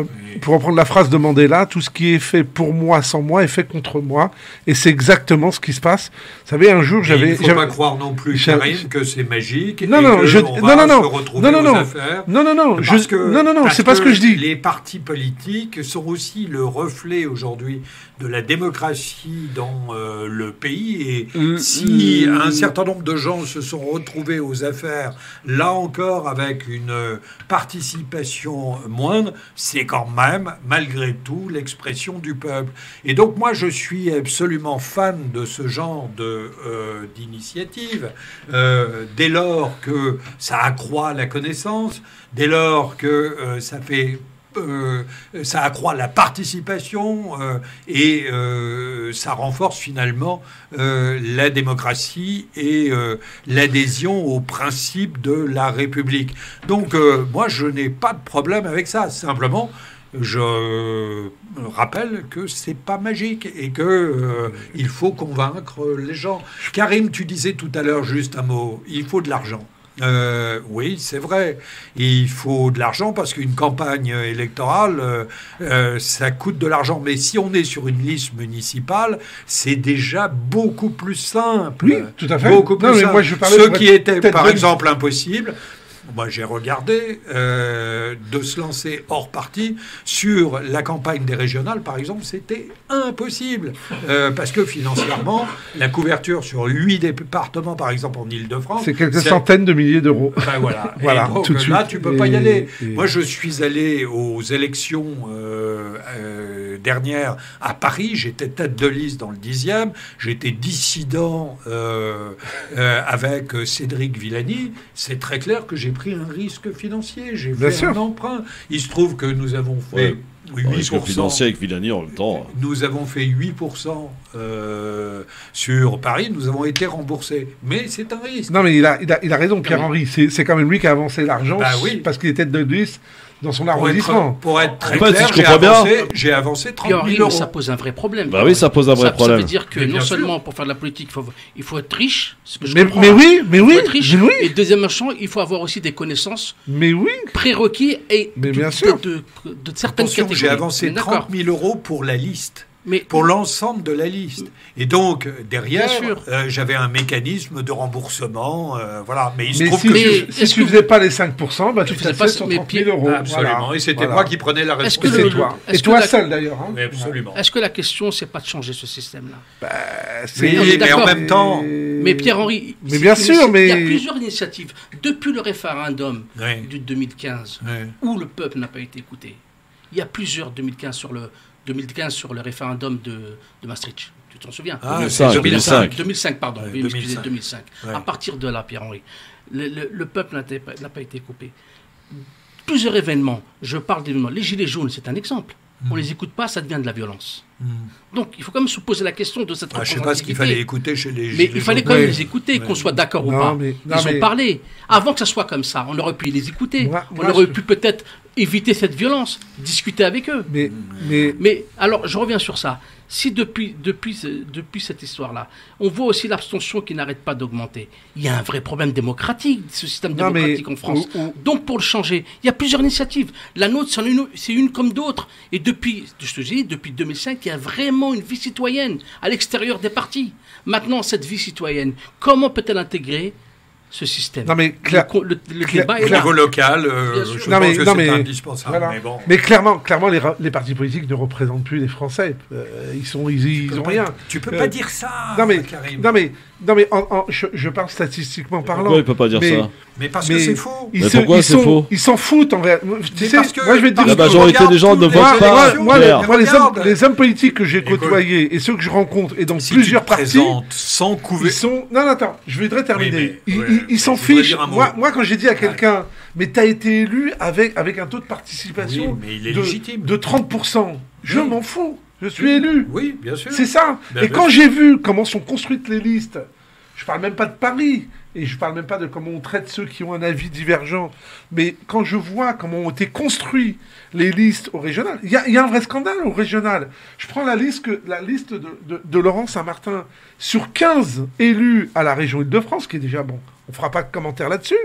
[SPEAKER 4] pour reprendre la phrase de Mandela, tout ce qui est fait pour moi sans moi est fait contre moi. Et c'est exactement ce qui se passe. Vous savez, un jour,
[SPEAKER 3] il ne faut pas croire non plus, Karim, que c'est magique et qu'on va se retrouver aux affaires.
[SPEAKER 4] Non, c'est pas ce que je dis.
[SPEAKER 3] Les partis politiques sont aussi le reflet aujourd'hui de la démocratie dans le pays. Et si un certain nombre de gens se sont retrouvés aux affaires, là encore, avec une participation moindre, c'est quand même, malgré tout, l'expression du peuple. Et donc, moi, je suis absolument fan de ce genre d'initiative, dès lors que ça accroît la connaissance, dès lors que ça accroît la participation et ça renforce finalement la démocratie et l'adhésion aux principes de la République. Donc moi je n'ai pas de problème avec ça. Simplement je rappelle que c'est pas magique et que il faut convaincre les gens. Karim, tu disais tout à l'heure juste un mot. Il faut de l'argent. Oui, c'est vrai. Il faut de l'argent parce qu'une campagne électorale, ça coûte de l'argent. Mais si on est sur une liste municipale, c'est déjà beaucoup plus simple.
[SPEAKER 4] Oui, tout à fait.
[SPEAKER 3] Beaucoup plus simple. Moi, ce qui était, par exemple, impossible. Moi, j'ai regardé de se lancer hors parti sur la campagne des régionales, par exemple, c'était impossible. Parce que financièrement, la couverture sur 8 départements, par exemple, en Île-de-France...
[SPEAKER 4] C'est quelques centaines de milliers d'euros.
[SPEAKER 3] Ben voilà. Voilà, donc, tout de suite. Là, tu ne peux pas y aller. Moi, je suis allé aux élections dernières à Paris. J'étais tête de liste dans le 10e. J'étais dissident avec Cédric Villani. C'est très clair que j'ai pris un risque financier, j'ai fait un emprunt. Il se trouve que nous avons fait 8%.
[SPEAKER 2] Risque financier avec Villani en même temps.
[SPEAKER 3] Nous avons fait 8% sur Paris, nous avons été remboursés. Mais c'est un risque.
[SPEAKER 4] Non, mais il a raison, Pierre-Henri. C'est quand même lui qui a avancé l'argent parce qu'il était tête de liste dans son arrondissement.
[SPEAKER 3] Pour être très clair, j'ai avancé 30 000 euros.
[SPEAKER 8] Ça pose un vrai problème.
[SPEAKER 2] Bah oui, ça pose un vrai problème.
[SPEAKER 8] Ça veut dire que non seulement pour faire de la politique, il faut être riche. Ce que je
[SPEAKER 4] comprends, mais oui.
[SPEAKER 8] Il faut être riche. Et deuxième champ, il faut avoir aussi des connaissances prérequis et de certaines catégories.
[SPEAKER 3] J'ai avancé 30 000 euros pour la liste. Pour l'ensemble de la liste. Et donc, derrière, j'avais un mécanisme de remboursement. Voilà. Mais il se trouve que...
[SPEAKER 4] Si tu ne faisais pas les 5%, bah, tu faisais pas sur 30 000 euros.
[SPEAKER 3] Absolument. Voilà. Et c'était moi qui prenais la responsabilité.
[SPEAKER 4] Et toi seul, d'ailleurs. Hein.
[SPEAKER 3] Oui, absolument.
[SPEAKER 8] Est-ce que la question, c'est pas de changer ce système-là
[SPEAKER 3] mais en même temps...
[SPEAKER 8] Mais Pierre-Henri,
[SPEAKER 4] il y a
[SPEAKER 8] plusieurs initiatives. Depuis le référendum du 2015, où le peuple n'a pas été écouté, il y a plusieurs 2015 sur le référendum de Maastricht. Tu t'en souviens? 2005, pardon. Oui, 2005. Ouais. À partir de là, Pierre-Henri, le peuple n'a pas été coupé. Plusieurs événements. Je parle d'événements. Les Gilets jaunes, c'est un exemple. On ne les écoute pas, ça devient de la violence. Donc, il faut quand même se poser la question de cette
[SPEAKER 3] représentativité. Je ne sais pas ce qu'il fallait écouter chez les Gilets jaunes.
[SPEAKER 8] Mais il fallait quand même les écouter, qu'on soit d'accord ou pas. Ils ont parlé. Avant que ça soit comme ça, on aurait pu les écouter. On aurait pu peut-être éviter cette violence, discuter avec eux. Mais alors, je reviens sur ça. Si depuis cette histoire-là, on voit aussi l'abstention qui n'arrête pas d'augmenter, il y a un vrai problème démocratique, ce système démocratique en France. Donc, pour le changer, il y a plusieurs initiatives. La nôtre, c'est une comme d'autres. Et depuis 2005, il y a vraiment une vie citoyenne à l'extérieur des partis. Maintenant, cette vie citoyenne, comment peut-elle intégrer ce système?
[SPEAKER 4] Non, mais
[SPEAKER 3] le débat est là. Au niveau local, je pense que c'est indispensable.
[SPEAKER 4] Voilà. Mais clairement, les partis politiques ne représentent plus les Français. Ils ont rien.
[SPEAKER 3] Tu peux pas dire ça, Karim.
[SPEAKER 4] Non mais je parle statistiquement parlant.
[SPEAKER 2] Pourquoi il peut pas dire ça?
[SPEAKER 3] Mais parce que c'est faux.
[SPEAKER 2] Pourquoi c'est faux?
[SPEAKER 4] Ils s'en foutent en vrai.
[SPEAKER 3] Moi je
[SPEAKER 2] vais te dire, la majorité des gens ne votent pas.
[SPEAKER 4] Moi, les hommes politiques que j'ai côtoyés et ceux que je rencontre et dans plusieurs partis,
[SPEAKER 3] sans couvert.
[SPEAKER 4] Non, attends, je voudrais terminer. Ils s'en fichent. Moi, quand j'ai dit à quelqu'un, mais t'as été élu avec un taux de participation de 30%, je m'en fous. Je suis élu.
[SPEAKER 3] Oui, bien sûr.
[SPEAKER 4] C'est ça. Et quand j'ai vu comment sont construites les listes, Je parle même pas de Paris. Et je parle même pas de comment on traite ceux qui ont un avis divergent. Mais quand je vois comment ont été construits les listes au régional, il y a un vrai scandale au régional. Je prends la liste de Laurent Saint-Martin. Sur 15 élus à la région Île-de-France, qui est déjà bon, on fera pas de commentaire là-dessus,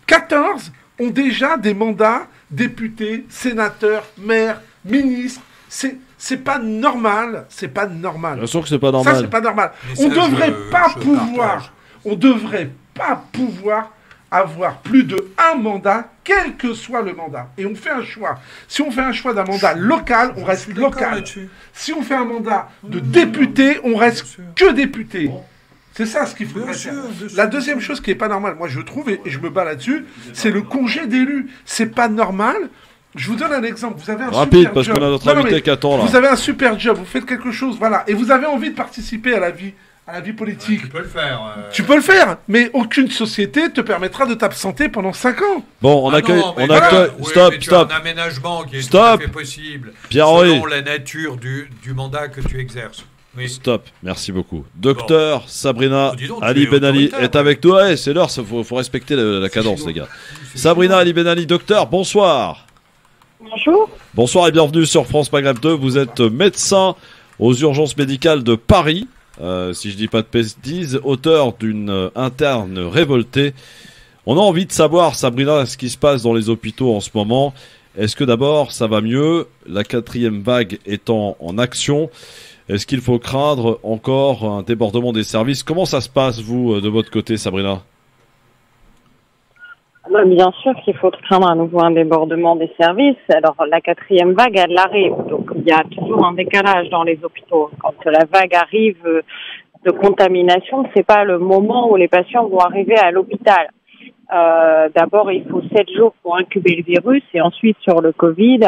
[SPEAKER 4] 14 ont déjà des mandats députés, sénateurs, maires, ministres. C'est pas normal. C'est pas normal.
[SPEAKER 2] Bien sûr que c'est pas normal.
[SPEAKER 4] Ça, c'est pas normal. On devrait pas pouvoir avoir plus de un mandat, quel que soit le mandat. Et on fait un choix. Si on fait un choix d'un mandat local, on reste local. Si on fait un mandat de député, on reste que député. C'est ça ce qu'il faudrait faire. La deuxième chose qui est pas normale, moi je trouve, et je me bats là-dessus, c'est le congé d'élu. C'est pas normal. Je vous donne un exemple. Vous avez un super
[SPEAKER 2] parce
[SPEAKER 4] job.
[SPEAKER 2] qu'on a notre invité qui attend là.
[SPEAKER 4] Vous avez un super job, vous faites quelque chose, voilà, et vous avez envie de participer à la vie politique.
[SPEAKER 3] Tu peux le faire.
[SPEAKER 4] Tu peux le faire, mais aucune société te permettra de t'absenter pendant 5 ans.
[SPEAKER 2] Bon, on accueille. Stop.
[SPEAKER 3] Tu as un aménagement qui est tout à fait possible. Selon la nature du mandat que tu exerces. Oui.
[SPEAKER 2] Stop, merci beaucoup. Docteur Sabrina Ali Ben Ali est avec nous. Ouais, c'est l'heure, faut respecter la cadence, les gars. Sabrina Ali Ben Ali, docteur, bonsoir.
[SPEAKER 9] Bonjour.
[SPEAKER 2] Bonsoir et bienvenue sur France Maghreb 2. Vous êtes médecin aux urgences médicales de Paris, si je dis pas de bêtises, auteur d'une interne révoltée. On a envie de savoir, Sabrina, ce qui se passe dans les hôpitaux en ce moment. Est-ce que d'abord ça va mieux, la 4e vague étant en action? Est-ce qu'il faut craindre encore un débordement des services? Comment ça se passe, vous, de votre côté, Sabrina?
[SPEAKER 9] Bien sûr qu'il faut craindre à nouveau un débordement des services. Alors, la 4e vague, elle arrive. Donc, il y a toujours un décalage dans les hôpitaux. Quand la vague arrive de contamination, c'est pas le moment où les patients vont arriver à l'hôpital. D'abord, il faut 7 jours pour incuber le virus, et ensuite, sur le Covid,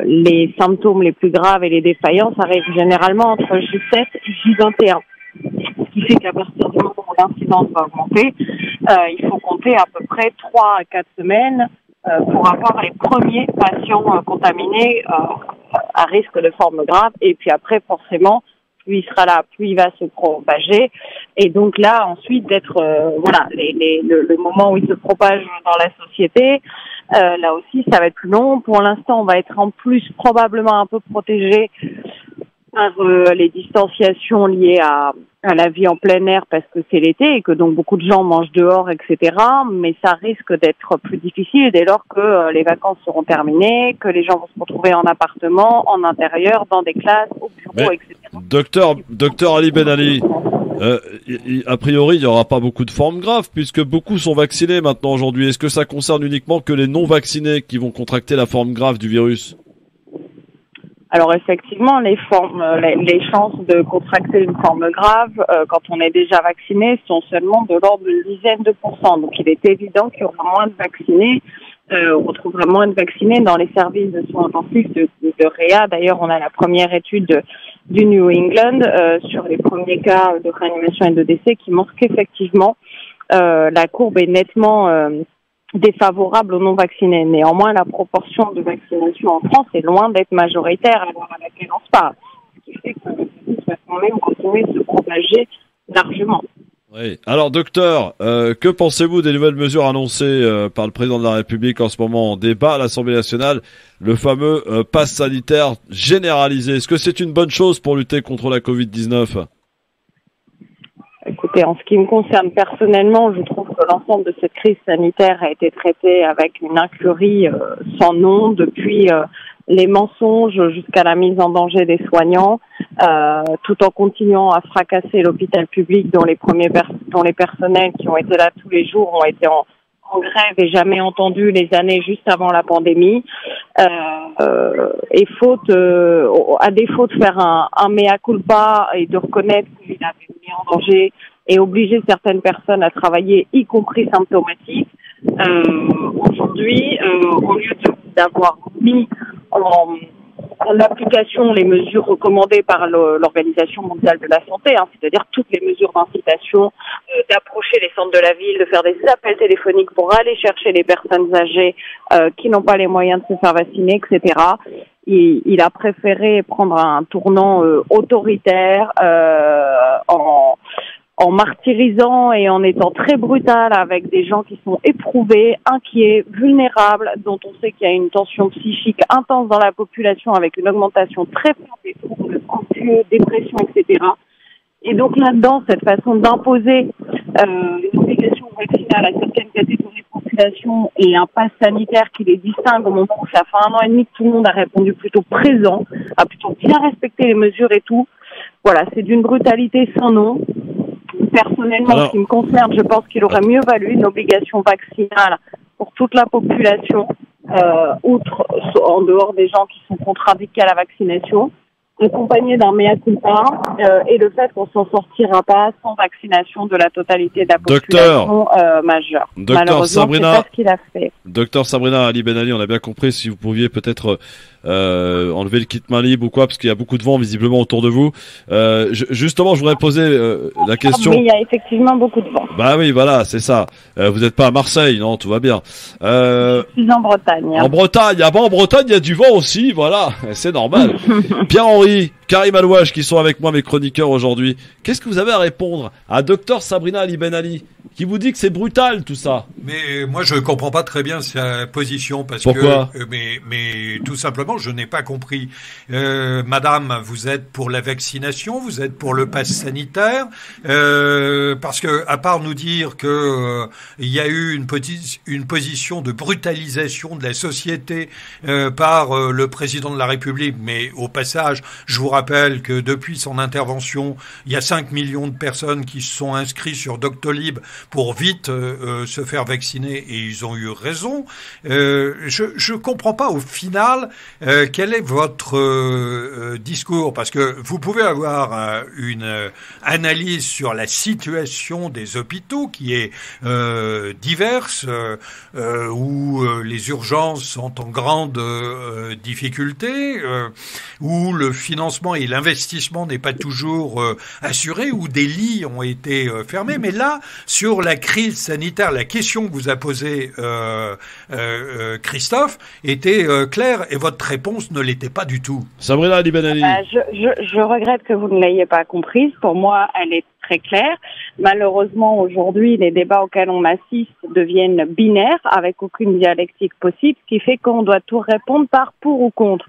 [SPEAKER 9] les symptômes les plus graves et les défaillances arrivent généralement entre J7 et J21. Ce qui fait qu'à partir du moment où l'incidence va augmenter, il faut compter à peu près 3 à 4 semaines pour avoir les premiers patients contaminés à risque de forme grave. Et puis après, forcément, plus il sera là, plus il va se propager. Et donc là, ensuite, d'être le moment où il se propage dans la société, là aussi, ça va être plus long. Pour l'instant, on va être en plus probablement un peu protégé par les distanciations liées à la vie en plein air parce que c'est l'été et que donc beaucoup de gens mangent dehors, etc. Mais ça risque d'être plus difficile dès lors que les vacances seront terminées, que les gens vont se retrouver en appartement, en intérieur, dans des classes, au bureau, etc.
[SPEAKER 2] Docteur Ali Ben Ali, a priori, il n'y aura pas beaucoup de formes graves puisque beaucoup sont vaccinés maintenant aujourd'hui. Est-ce que ça concerne uniquement que les non-vaccinés qui vont contracter la forme grave du virus?
[SPEAKER 9] Alors effectivement, les chances de contracter une forme grave quand on est déjà vacciné sont seulement de l'ordre d'une dizaine de %. Donc il est évident qu'il y aura moins de vaccinés. On retrouvera moins de vaccinés dans les services de soins intensifs de réa. D'ailleurs, on a la première étude du New England sur les premiers cas de réanimation et de décès qui montre qu'effectivement la courbe est nettement défavorable aux non-vaccinés. Néanmoins, la proportion de vaccination en France est loin d'être majoritaire à l'heure à laquelle on se parle. Ce qui fait que le virus va quand même continuer de se propager largement.
[SPEAKER 2] Oui. Alors, docteur, que pensez-vous des nouvelles mesures annoncées par le président de la République en ce moment en débat à l'Assemblée nationale, le fameux pass sanitaire généralisé? Est-ce que c'est une bonne chose pour lutter contre la Covid-19?
[SPEAKER 9] Écoutez, en ce qui me concerne personnellement, je trouve que l'ensemble de cette crise sanitaire a été traité avec une incurie sans nom, depuis les mensonges jusqu'à la mise en danger des soignants, tout en continuant à fracasser l'hôpital public dont les personnels qui ont été là tous les jours ont été en grève et jamais entendu les années juste avant la pandémie. Et à défaut de faire un mea culpa et de reconnaître qu'il avait mis en danger et obligé certaines personnes à travailler, y compris symptomatiques, aujourd'hui, au lieu d'avoir mis en application les mesures recommandées par l'Organisation mondiale de la santé, c'est-à-dire toutes les mesures d'incitation, d'approcher les centres de la ville, de faire des appels téléphoniques pour aller chercher les personnes âgées qui n'ont pas les moyens de se faire vacciner, etc. Il a préféré prendre un tournant autoritaire en martyrisant et en étant très brutal avec des gens qui sont éprouvés, inquiets, vulnérables, dont on sait qu'il y a une tension psychique intense dans la population avec une augmentation très forte des troubles anxieux, dépression, etc. Et donc là-dedans, cette façon d'imposer une obligation vaccinale à certaines catégories de population et un pass sanitaire qui les distingue au moment où ça fait 1 an et demi que tout le monde a répondu plutôt présent, a plutôt bien respecté les mesures et tout. Voilà, c'est d'une brutalité sans nom. Personnellement, en ce qui me concerne, je pense qu'il aurait mieux valu une obligation vaccinale pour toute la population, en dehors des gens qui sont contre-indiqués à la vaccination, accompagné d'un mea culpa et le fait qu'on s'en sortira pas sans vaccination de la totalité de la population majeure. Malheureusement, Sabrina, c'est pas ce qu'il a fait.
[SPEAKER 2] Docteur Sabrina Ali Ben Ali, on a bien compris. Si vous pouviez peut-être enlever le kit main libre ou quoi, parce qu'il y a beaucoup de vent visiblement autour de vous. Justement, je voudrais poser la question.
[SPEAKER 9] Oui, il y a effectivement beaucoup de vent.
[SPEAKER 2] Bah oui, voilà, c'est ça. Vous n'êtes pas à Marseille, non? Tout va bien.
[SPEAKER 9] Je suis en Bretagne.
[SPEAKER 2] En Bretagne, en Bretagne, il y a du vent aussi, voilà, c'est normal. Pierre-Henri, Karim Alouache, qui sont avec moi, mes chroniqueurs aujourd'hui. Qu'est-ce que vous avez à répondre à Docteur Sabrina Ali Ben Ali, qui vous dit que c'est brutal tout ça?
[SPEAKER 3] Mais moi je comprends pas très bien sa position parce
[SPEAKER 2] Pourquoi
[SPEAKER 3] que mais tout simplement je n'ai pas compris. Madame, vous êtes pour la vaccination, vous êtes pour le pass sanitaire parce que à part nous dire que il y a eu une position de brutalisation de la société par le président de la République, mais au passage, je vous rappelle que depuis son intervention, il y a 5 millions de personnes qui se sont inscrites sur Doctolib pour vite se faire vacciner et ils ont eu raison. Je comprends pas au final quel est votre discours, parce que vous pouvez avoir une analyse sur la situation des hôpitaux qui est diverse, où les urgences sont en grande difficulté, où le financement et l'investissement n'est pas toujours assuré, où des lits ont été fermés. Mais là, sur la crise sanitaire, la question que vous a posée Christophe était claire et votre réponse ne l'était pas du tout.
[SPEAKER 2] Sabrina Ali Ben Ali.
[SPEAKER 9] Je regrette que vous ne l'ayez pas comprise. Pour moi, elle est très claire. Malheureusement, aujourd'hui, les débats auxquels on assiste deviennent binaires, avec aucune dialectique possible, ce qui fait qu'on doit tout répondre par pour ou contre.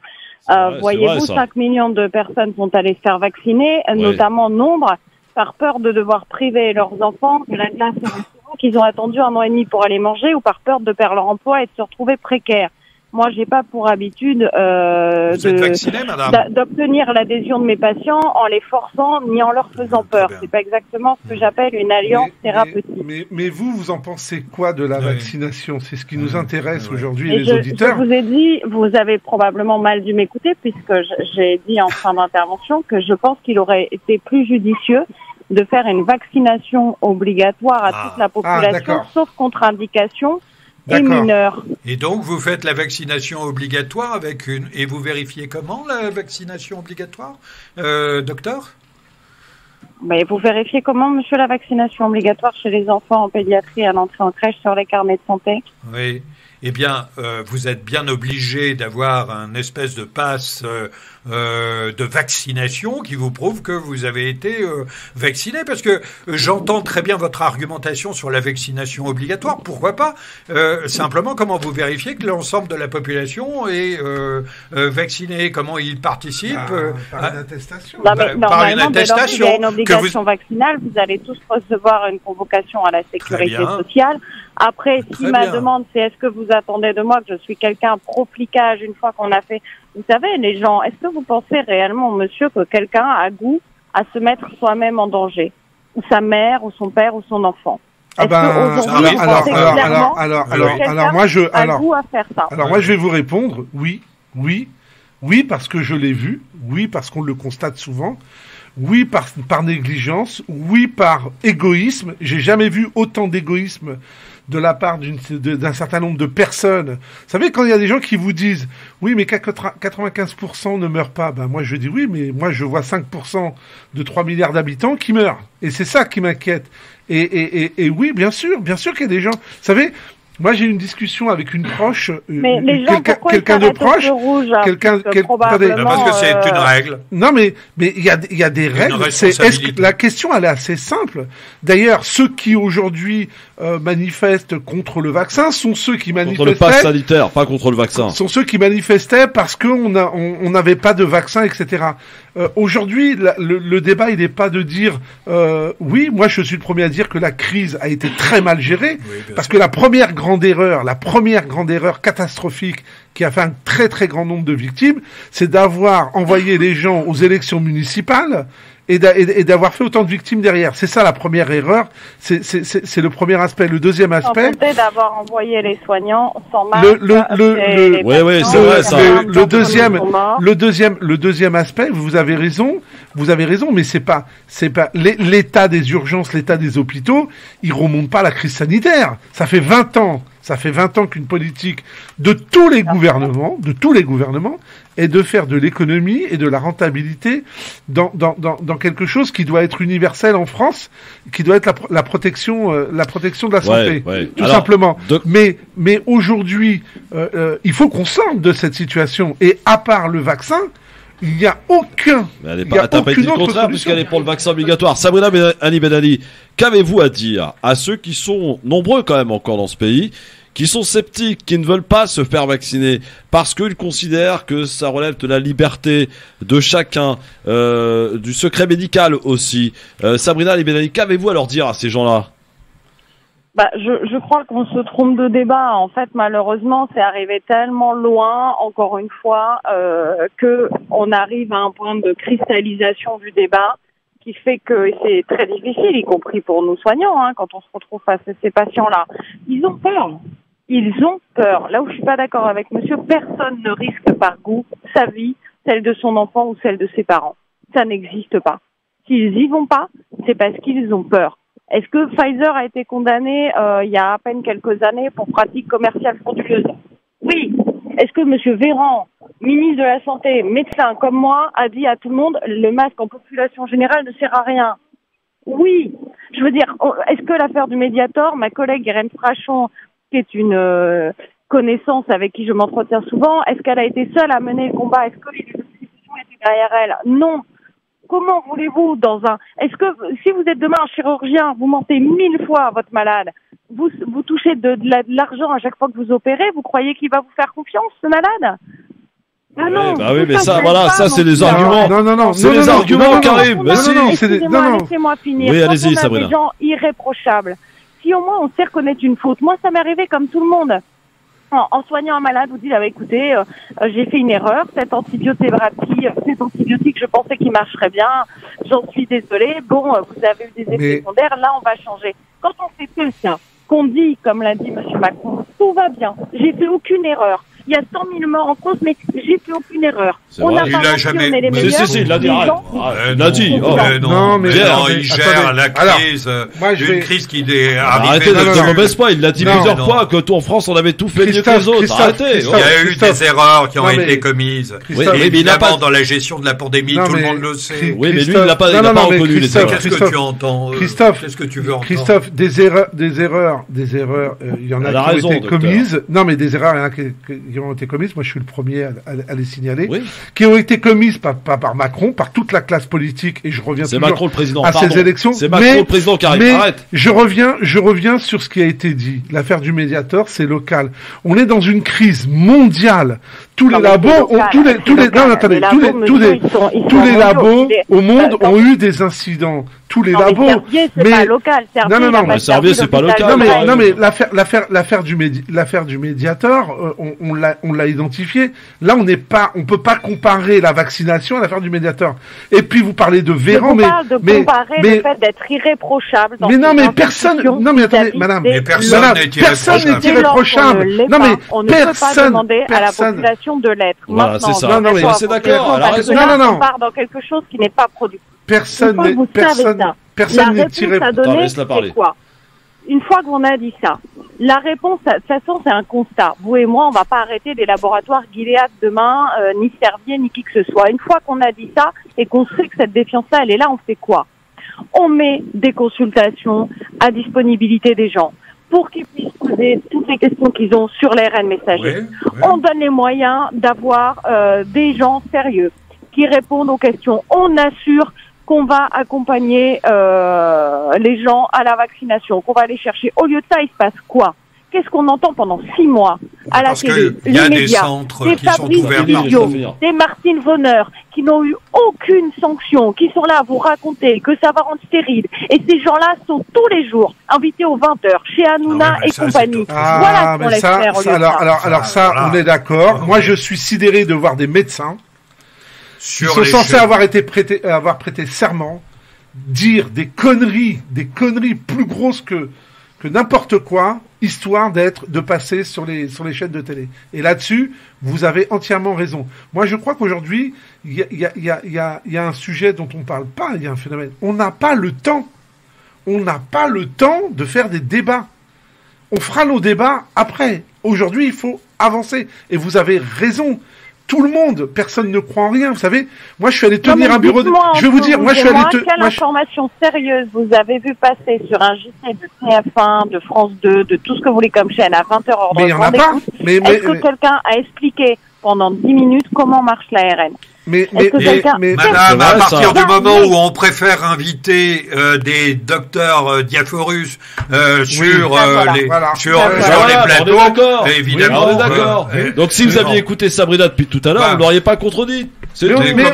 [SPEAKER 9] Voyez-vous, 5 millions de personnes sont allées se faire vacciner, notamment nombre par peur de devoir priver leurs enfants de la glace au restaurant qu'ils ont attendu 1 an et demi pour aller manger, ou par peur de perdre leur emploi et de se retrouver précaires. Moi, j'ai pas pour habitude d'obtenir l'adhésion de mes patients en les forçant ni en leur faisant peur. C'est pas exactement ce que j'appelle une alliance thérapeutique.
[SPEAKER 4] Mais vous en pensez quoi de la vaccination? C'est ce qui nous intéresse aujourd'hui, les auditeurs.
[SPEAKER 9] Je vous ai dit, vous avez probablement mal dû m'écouter, puisque j'ai dit en fin d'intervention que je pense qu'il aurait été plus judicieux de faire une vaccination obligatoire à toute la population, sauf contre-indication. Et mineurs.
[SPEAKER 3] Et donc, vous faites la vaccination obligatoire et vous vérifiez comment la vaccination obligatoire, docteur?
[SPEAKER 9] Mais vous vérifiez comment, monsieur, la vaccination obligatoire chez les enfants en pédiatrie à l'entrée en crèche sur les carnets de santé?
[SPEAKER 3] Oui. Eh bien, vous êtes bien obligé d'avoir un espèce de passe de vaccination qui vous prouve que vous avez été vacciné, parce que j'entends très bien votre argumentation sur la vaccination obligatoire, pourquoi pas, simplement comment vous vérifiez que l'ensemble de la population est vacciné, comment il participe
[SPEAKER 4] par une attestation.
[SPEAKER 3] Par une attestation.
[SPEAKER 9] Il y a une obligation vaccinale, vous allez tous recevoir une convocation à la sécurité sociale. Après, si ma demande c'est est-ce que vous attendez de moi que je suis quelqu'un pro-flicage une fois qu'on a fait... Vous savez, les gens, est-ce que vous pensez réellement, monsieur, que quelqu'un a goût à se mettre soi-même en danger? Ou sa mère, ou son père, ou son enfant?
[SPEAKER 4] Alors moi je vais vous répondre oui parce que je l'ai vu, oui parce qu'on le constate souvent, oui par négligence, oui par égoïsme. J'ai jamais vu autant d'égoïsme de la part d'un certain nombre de personnes. Vous savez, quand il y a des gens qui vous disent oui, mais 95% ne meurent pas, ben moi je dis oui, mais moi je vois 5% de 3 milliards d'habitants qui meurent. Et c'est ça qui m'inquiète. Et oui, bien sûr qu'il y a des gens. Vous savez, Moi, j'ai eu une discussion avec une proche,
[SPEAKER 9] quelqu'un
[SPEAKER 4] de proche,
[SPEAKER 3] parce que c'est une règle.
[SPEAKER 4] Non, mais il y a des règles. La question, elle est assez simple. D'ailleurs, ceux qui aujourd'hui manifestent contre le vaccin sont ceux qui manifestaient
[SPEAKER 2] contre le pass sanitaire, pas contre le vaccin.
[SPEAKER 4] Sont ceux qui manifestaient parce qu'on n'avait pas de vaccin, etc. Aujourd'hui, le débat, il n'est pas de dire oui, moi je suis le premier à dire que la crise a été très mal gérée, parce que la première grande erreur catastrophique qui a fait un très très grand nombre de victimes, c'est d'avoir envoyé les gens aux élections municipales et d'avoir fait autant de victimes derrière. C'est ça la première erreur, c'est le premier aspect. Le deuxième aspect,
[SPEAKER 9] c'est d'avoir envoyé les soignants sans masque.
[SPEAKER 2] c'est vrai ça.
[SPEAKER 4] Le deuxième aspect, vous avez raison, mais c'est pas l'état des urgences, l'état des hôpitaux, il remonte pas à la crise sanitaire. Ça fait 20 ans qu'une politique de tous les gouvernements est de faire de l'économie et de la rentabilité dans quelque chose qui doit être universel en France, qui doit être la protection de la santé, tout simplement. Mais aujourd'hui, il faut qu'on sorte de cette situation. Et à part le vaccin, il n'y a aucun.
[SPEAKER 2] T'as pas dit le contraire puisqu'elle est pour le vaccin obligatoire. Sabrina Ben-Ali, qu'avez-vous à dire à ceux qui sont nombreux quand même encore dans ce pays, qui sont sceptiques, qui ne veulent pas se faire vacciner parce qu'ils considèrent que ça relève de la liberté de chacun, du secret médical aussi. Sabrina Ben-Ali, qu'avez-vous à leur dire à ces gens-là?
[SPEAKER 9] Je crois qu'on se trompe de débat. En fait, malheureusement, c'est arrivé tellement loin, encore une fois, que on arrive à un point de cristallisation du débat qui fait que c'est très difficile, y compris pour nous soignants, quand on se retrouve face à ces patients-là. Ils ont peur. Là où je suis pas d'accord avec monsieur, personne ne risque par goût sa vie, celle de son enfant ou celle de ses parents. Ça n'existe pas. S'ils y vont pas, c'est parce qu'ils ont peur. Est-ce que Pfizer a été condamné il y a à peine quelques années pour pratique commerciale frauduleuse? Oui. Est-ce que monsieur Véran, ministre de la Santé, médecin comme moi, a dit à tout le monde le masque en population générale ne sert à rien? Oui. Je veux dire, est-ce que l'affaire du Mediator, ma collègue Irène Frachon, qui est une connaissance avec qui je m'entretiens souvent, est-ce qu'elle a été seule à mener le combat? Est-ce que les institutions étaient derrière elle? Non. Comment voulez-vous est-ce que si vous êtes demain un chirurgien, vous mentez 1000 fois à votre malade, vous touchez de l'argent à chaque fois que vous opérez, vous croyez qu'il va vous faire confiance, ce malade? Ah non.
[SPEAKER 2] Bah oui, mais ça c'est des arguments.
[SPEAKER 4] Non.
[SPEAKER 2] C'est des arguments, Karim.
[SPEAKER 9] Laissez-moi finir.
[SPEAKER 2] Oui, allez-y, Sabrina.
[SPEAKER 9] Des gens irréprochables. Si au moins on sait reconnaître une faute. Moi, ça m'est arrivé comme tout le monde. En soignant un malade, vous dites, écoutez, j'ai fait une erreur, cet antibiotique, je pensais qu'il marcherait bien, j'en suis désolée, vous avez eu des effets secondaires, là, on va changer. Quand on fait que ça, qu'on dit, comme l'a dit M. Macron, tout va bien, j'ai fait aucune erreur. Il y a 100 000 morts en France, mais j'ai fait aucune erreur.
[SPEAKER 2] On n'a
[SPEAKER 3] pas jamais.
[SPEAKER 2] Il l'a dit. Il l'a dit.
[SPEAKER 3] Non, mais il gère la crise. Une crise qui est arrivée.
[SPEAKER 2] Arrêtez de me baisse pas. Il l'a dit plusieurs fois que en France on avait tout fait mieux que les autres. Arrêtez.
[SPEAKER 3] Il y a eu des erreurs qui ont été commises. Évidemment, dans la gestion de la pandémie, tout le monde le sait.
[SPEAKER 2] Oui, mais lui, il n'a pas reconnu les erreurs.
[SPEAKER 3] Qu'est-ce que tu entends?
[SPEAKER 4] Qu'est-ce que tu veux entendre? Christophe, des erreurs, il y en a qui ont été commises. Non, mais des erreurs, qui ont été commises, moi je suis le premier à les signaler, qui ont été commises pas par Macron, par toute la classe politique, et je reviens toujours
[SPEAKER 2] Macron, le président.
[SPEAKER 4] À ces élections.
[SPEAKER 2] C'est Macron le président qui arrive. Arrête.
[SPEAKER 4] Je reviens sur ce qui a été dit. L'affaire du Mediator, c'est local. On est dans une crise mondiale. Tous les labos au monde ont eu des incidents. Tous les labos.
[SPEAKER 9] Mais pas local.
[SPEAKER 2] Servier, c'est pas local.
[SPEAKER 4] Non mais l'affaire du Mediator, on l'a identifié. Là, on peut pas comparer la vaccination à l'affaire du Mediator. Et puis vous parlez de Véran,
[SPEAKER 9] mais comparer le fait d'être irréprochable.
[SPEAKER 4] Mais non, mais personne. Non mais attendez, madame.
[SPEAKER 3] Mais personne n'est
[SPEAKER 4] irréprochable. Non mais
[SPEAKER 9] on ne peut pas demander à la population de l'être.
[SPEAKER 2] Voilà, c'est ça.
[SPEAKER 4] Non, mais
[SPEAKER 2] c'est d'accord.
[SPEAKER 9] On part dans quelque chose qui n'est pas productif.
[SPEAKER 4] Personne n'est tiré.
[SPEAKER 2] Laisse-la parler.
[SPEAKER 9] C'est quoi? Une fois qu'on a dit ça, la réponse, de toute façon, c'est un constat. Vous et moi, on va pas arrêter des laboratoires Gilead demain, ni Servier, ni qui que ce soit. Une fois qu'on a dit ça et qu'on sait que cette défiance-là, elle est là, on fait quoi? On met des consultations à disponibilité des gens. pour qu'ils puissent poser toutes les questions qu'ils ont sur l'ARN messager. On donne les moyens d'avoir des gens sérieux qui répondent aux questions. On assure qu'on va accompagner les gens à la vaccination, qu'on va aller chercher. Au lieu de ça, il se passe quoi? Qu'est-ce qu'on entend pendant 6 mois à la télé, les médias, des Fabrice Guillaume, des Martine Vonner, qui n'ont eu aucune sanction, qui sont là à vous raconter que ça va rendre stérile. Et ces gens-là sont tous les jours invités aux 20h chez Hanouna et compagnie.
[SPEAKER 4] Voilà ce qu'on laisse faire. Alors ça, on est d'accord. Moi, je suis sidéré de voir des médecins qui sont censés avoir prêté serment, dire des conneries plus grosses que n'importe quoi, histoire de passer sur les chaînes de télé. Et là-dessus, vous avez entièrement raison. Moi, je crois qu'aujourd'hui, il y a un sujet dont on parle pas, il y a un phénomène. On n'a pas le temps. On n'a pas le temps de faire des débats. On fera nos débats après. Aujourd'hui, il faut avancer. Et vous avez raison. Tout le monde, personne ne croit en rien. Vous savez, moi je suis allé tenir un bureau de... Je vais vous dire, moi je suis allé...
[SPEAKER 9] Quelle information sérieuse vous avez vu passer sur un JT de TF1, de France 2, de tout ce que vous voulez comme chaîne à 20h hors de...
[SPEAKER 4] Mais il n'y en a pas.
[SPEAKER 9] Est-ce que quelqu'un a expliqué pendant 10 minutes comment marche l'ARN?
[SPEAKER 3] Madame, à partir du moment où on préfère inviter des docteurs diaphorus sur les plateaux, évidemment,
[SPEAKER 2] on est d'accord. Donc si vous aviez écouté Sabrina depuis tout à l'heure, vous l'auriez pas contredit.
[SPEAKER 4] Mais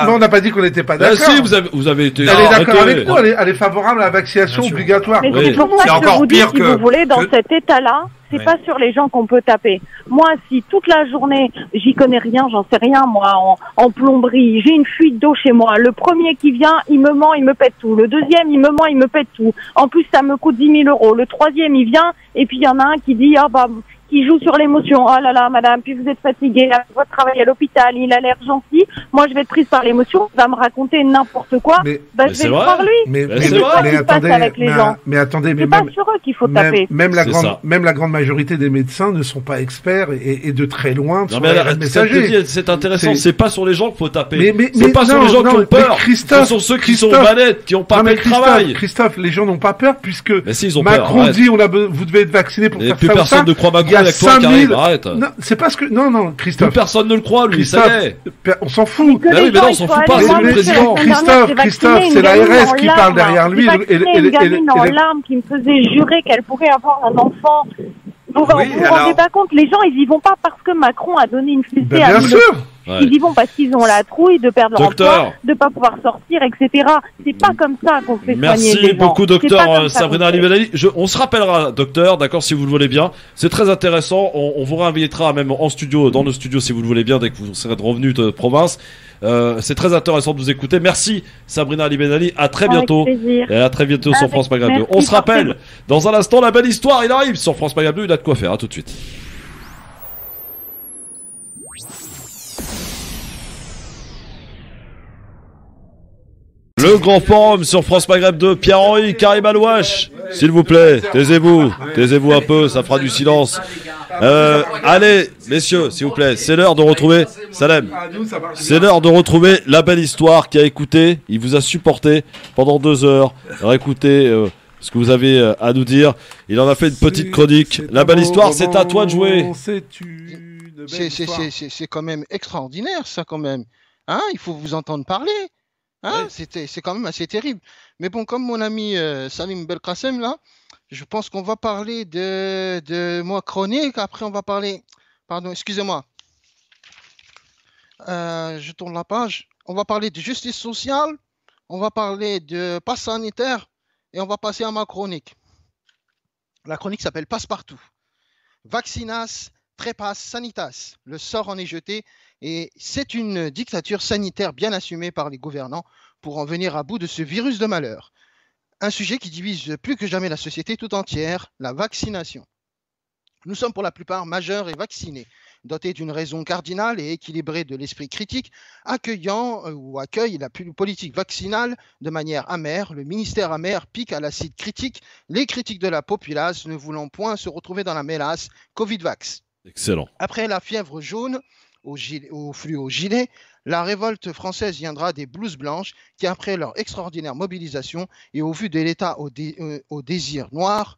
[SPEAKER 4] on n'a pas dit qu'on n'était pas d'accord.
[SPEAKER 2] Si, vous avez été.
[SPEAKER 4] Elle est d'accord avec nous, elle est favorable à la vaccination obligatoire.
[SPEAKER 9] Mais c'est pour ça que je vous dis, si vous voulez, dans cet état-là, c'est pas sur les gens qu'on peut taper. Moi, si toute la journée, j'y connais rien, j'en sais rien, moi, en plomberie, j'ai une fuite d'eau chez moi. Le premier qui vient, il me ment, il me pète tout. Le deuxième, il me ment, il me pète tout. En plus, ça me coûte 10 000 €. Le troisième, il vient, et puis il y en a un qui dit, qui joue sur l'émotion. Oh là là, madame, puis vous êtes fatiguée, votre travail à l'hôpital, il a l'air gentil. Moi, je vais être prise par l'émotion, il va me raconter n'importe quoi. Je vais le croire lui.
[SPEAKER 4] Mais attendez,
[SPEAKER 9] c'est pas sur eux qu'il faut taper.
[SPEAKER 4] Même la grande majorité des médecins ne sont pas experts et de très loin sur l'ARN messager.
[SPEAKER 2] C'est intéressant, c'est pas sur les gens qu'il faut taper. C'est pas sur les gens qui ont peur. Ce sont ceux qui sont manettes, qui ont pas fait le travail.
[SPEAKER 4] Christophe, les gens n'ont pas peur puisque Macron dit vous devez être vacciné pour faire ça.
[SPEAKER 2] Plus personne ne croit Macron. Avec toi qui arrive, arrête.
[SPEAKER 4] Non, c'est parce que non, Christophe.
[SPEAKER 2] Personne ne le croit, lui. Ça y est.
[SPEAKER 4] On s'en fout.
[SPEAKER 2] Mais non, on s'en fout pas. C'est le président.
[SPEAKER 4] Christophe, c'est l'ARS qui parle derrière lui.
[SPEAKER 9] Une gamine en larmes qui me faisait jurer qu'elle pourrait avoir un enfant. Vous vous rendez pas compte, les gens, ils y vont pas parce que Macron a donné une fessée à
[SPEAKER 4] bien sûr.
[SPEAKER 9] Ils y vont parce qu'ils ont la trouille de perdre leur emploi, de pas pouvoir sortir, etc. C'est pas comme ça qu'on fait soigner les gens.
[SPEAKER 2] Merci beaucoup, docteur Sabrina Ali-Benali. On se rappellera, docteur, d'accord, si vous le voulez bien. C'est très intéressant. On vous réinvitera même en studio, dans nos studios, si vous le voulez bien, dès que vous serez revenu de province. C'est très intéressant de vous écouter. Merci, Sabrina Ali-Benali. À très bientôt. Et à très bientôt sur France Maghreb 2. On se rappelle, dans un instant, la belle histoire, il arrive sur France Maghreb 2. Il a de quoi faire. À tout de suite. Le grand forum sur France Maghreb 2, Pierre-Henri, Karim Alouache, s'il vous plaît, taisez-vous un peu, ça fera du silence. Allez, messieurs, s'il vous plaît, c'est l'heure de retrouver, Salem, c'est l'heure de retrouver la belle histoire qui a écouté, il vous a supporté pendant 2 heures, réécoutez ce que vous avez à nous dire, il en a fait une petite chronique, la belle histoire, c'est à toi de jouer.
[SPEAKER 5] C'est quand même extraordinaire ça quand même, hein, il faut vous entendre parler. Hein, c'est quand même assez terrible. Mais bon, comme mon ami Salim Belkacem, là, je pense qu'on va parler de moi chronique. Après, on va parler... Pardon, excusez-moi. Je tourne la page. On va parler de justice sociale. On va parler de passe sanitaire. Et on va passer à ma chronique. La chronique s'appelle Passe-Partout. Vaccinas, trépas, sanitas. Le sort en est jeté. Et c'est une dictature sanitaire bien assumée par les gouvernants pour en venir à bout de ce virus de malheur. Un sujet qui divise plus que jamais la société tout entière, la vaccination. Nous sommes pour la plupart majeurs et vaccinés, dotés d'une raison cardinale et équilibrée de l'esprit critique, accueille la politique vaccinale de manière amère. Le ministère amer pique à l'acide critique les critiques de la populace, ne voulant point se retrouver dans la mélasse Covid-Vax.
[SPEAKER 2] Excellent.
[SPEAKER 5] Après la fièvre jaune, au fluo gilet, la révolte française viendra des blouses blanches qui, après leur extraordinaire mobilisation et au vu de l'État au désir noir,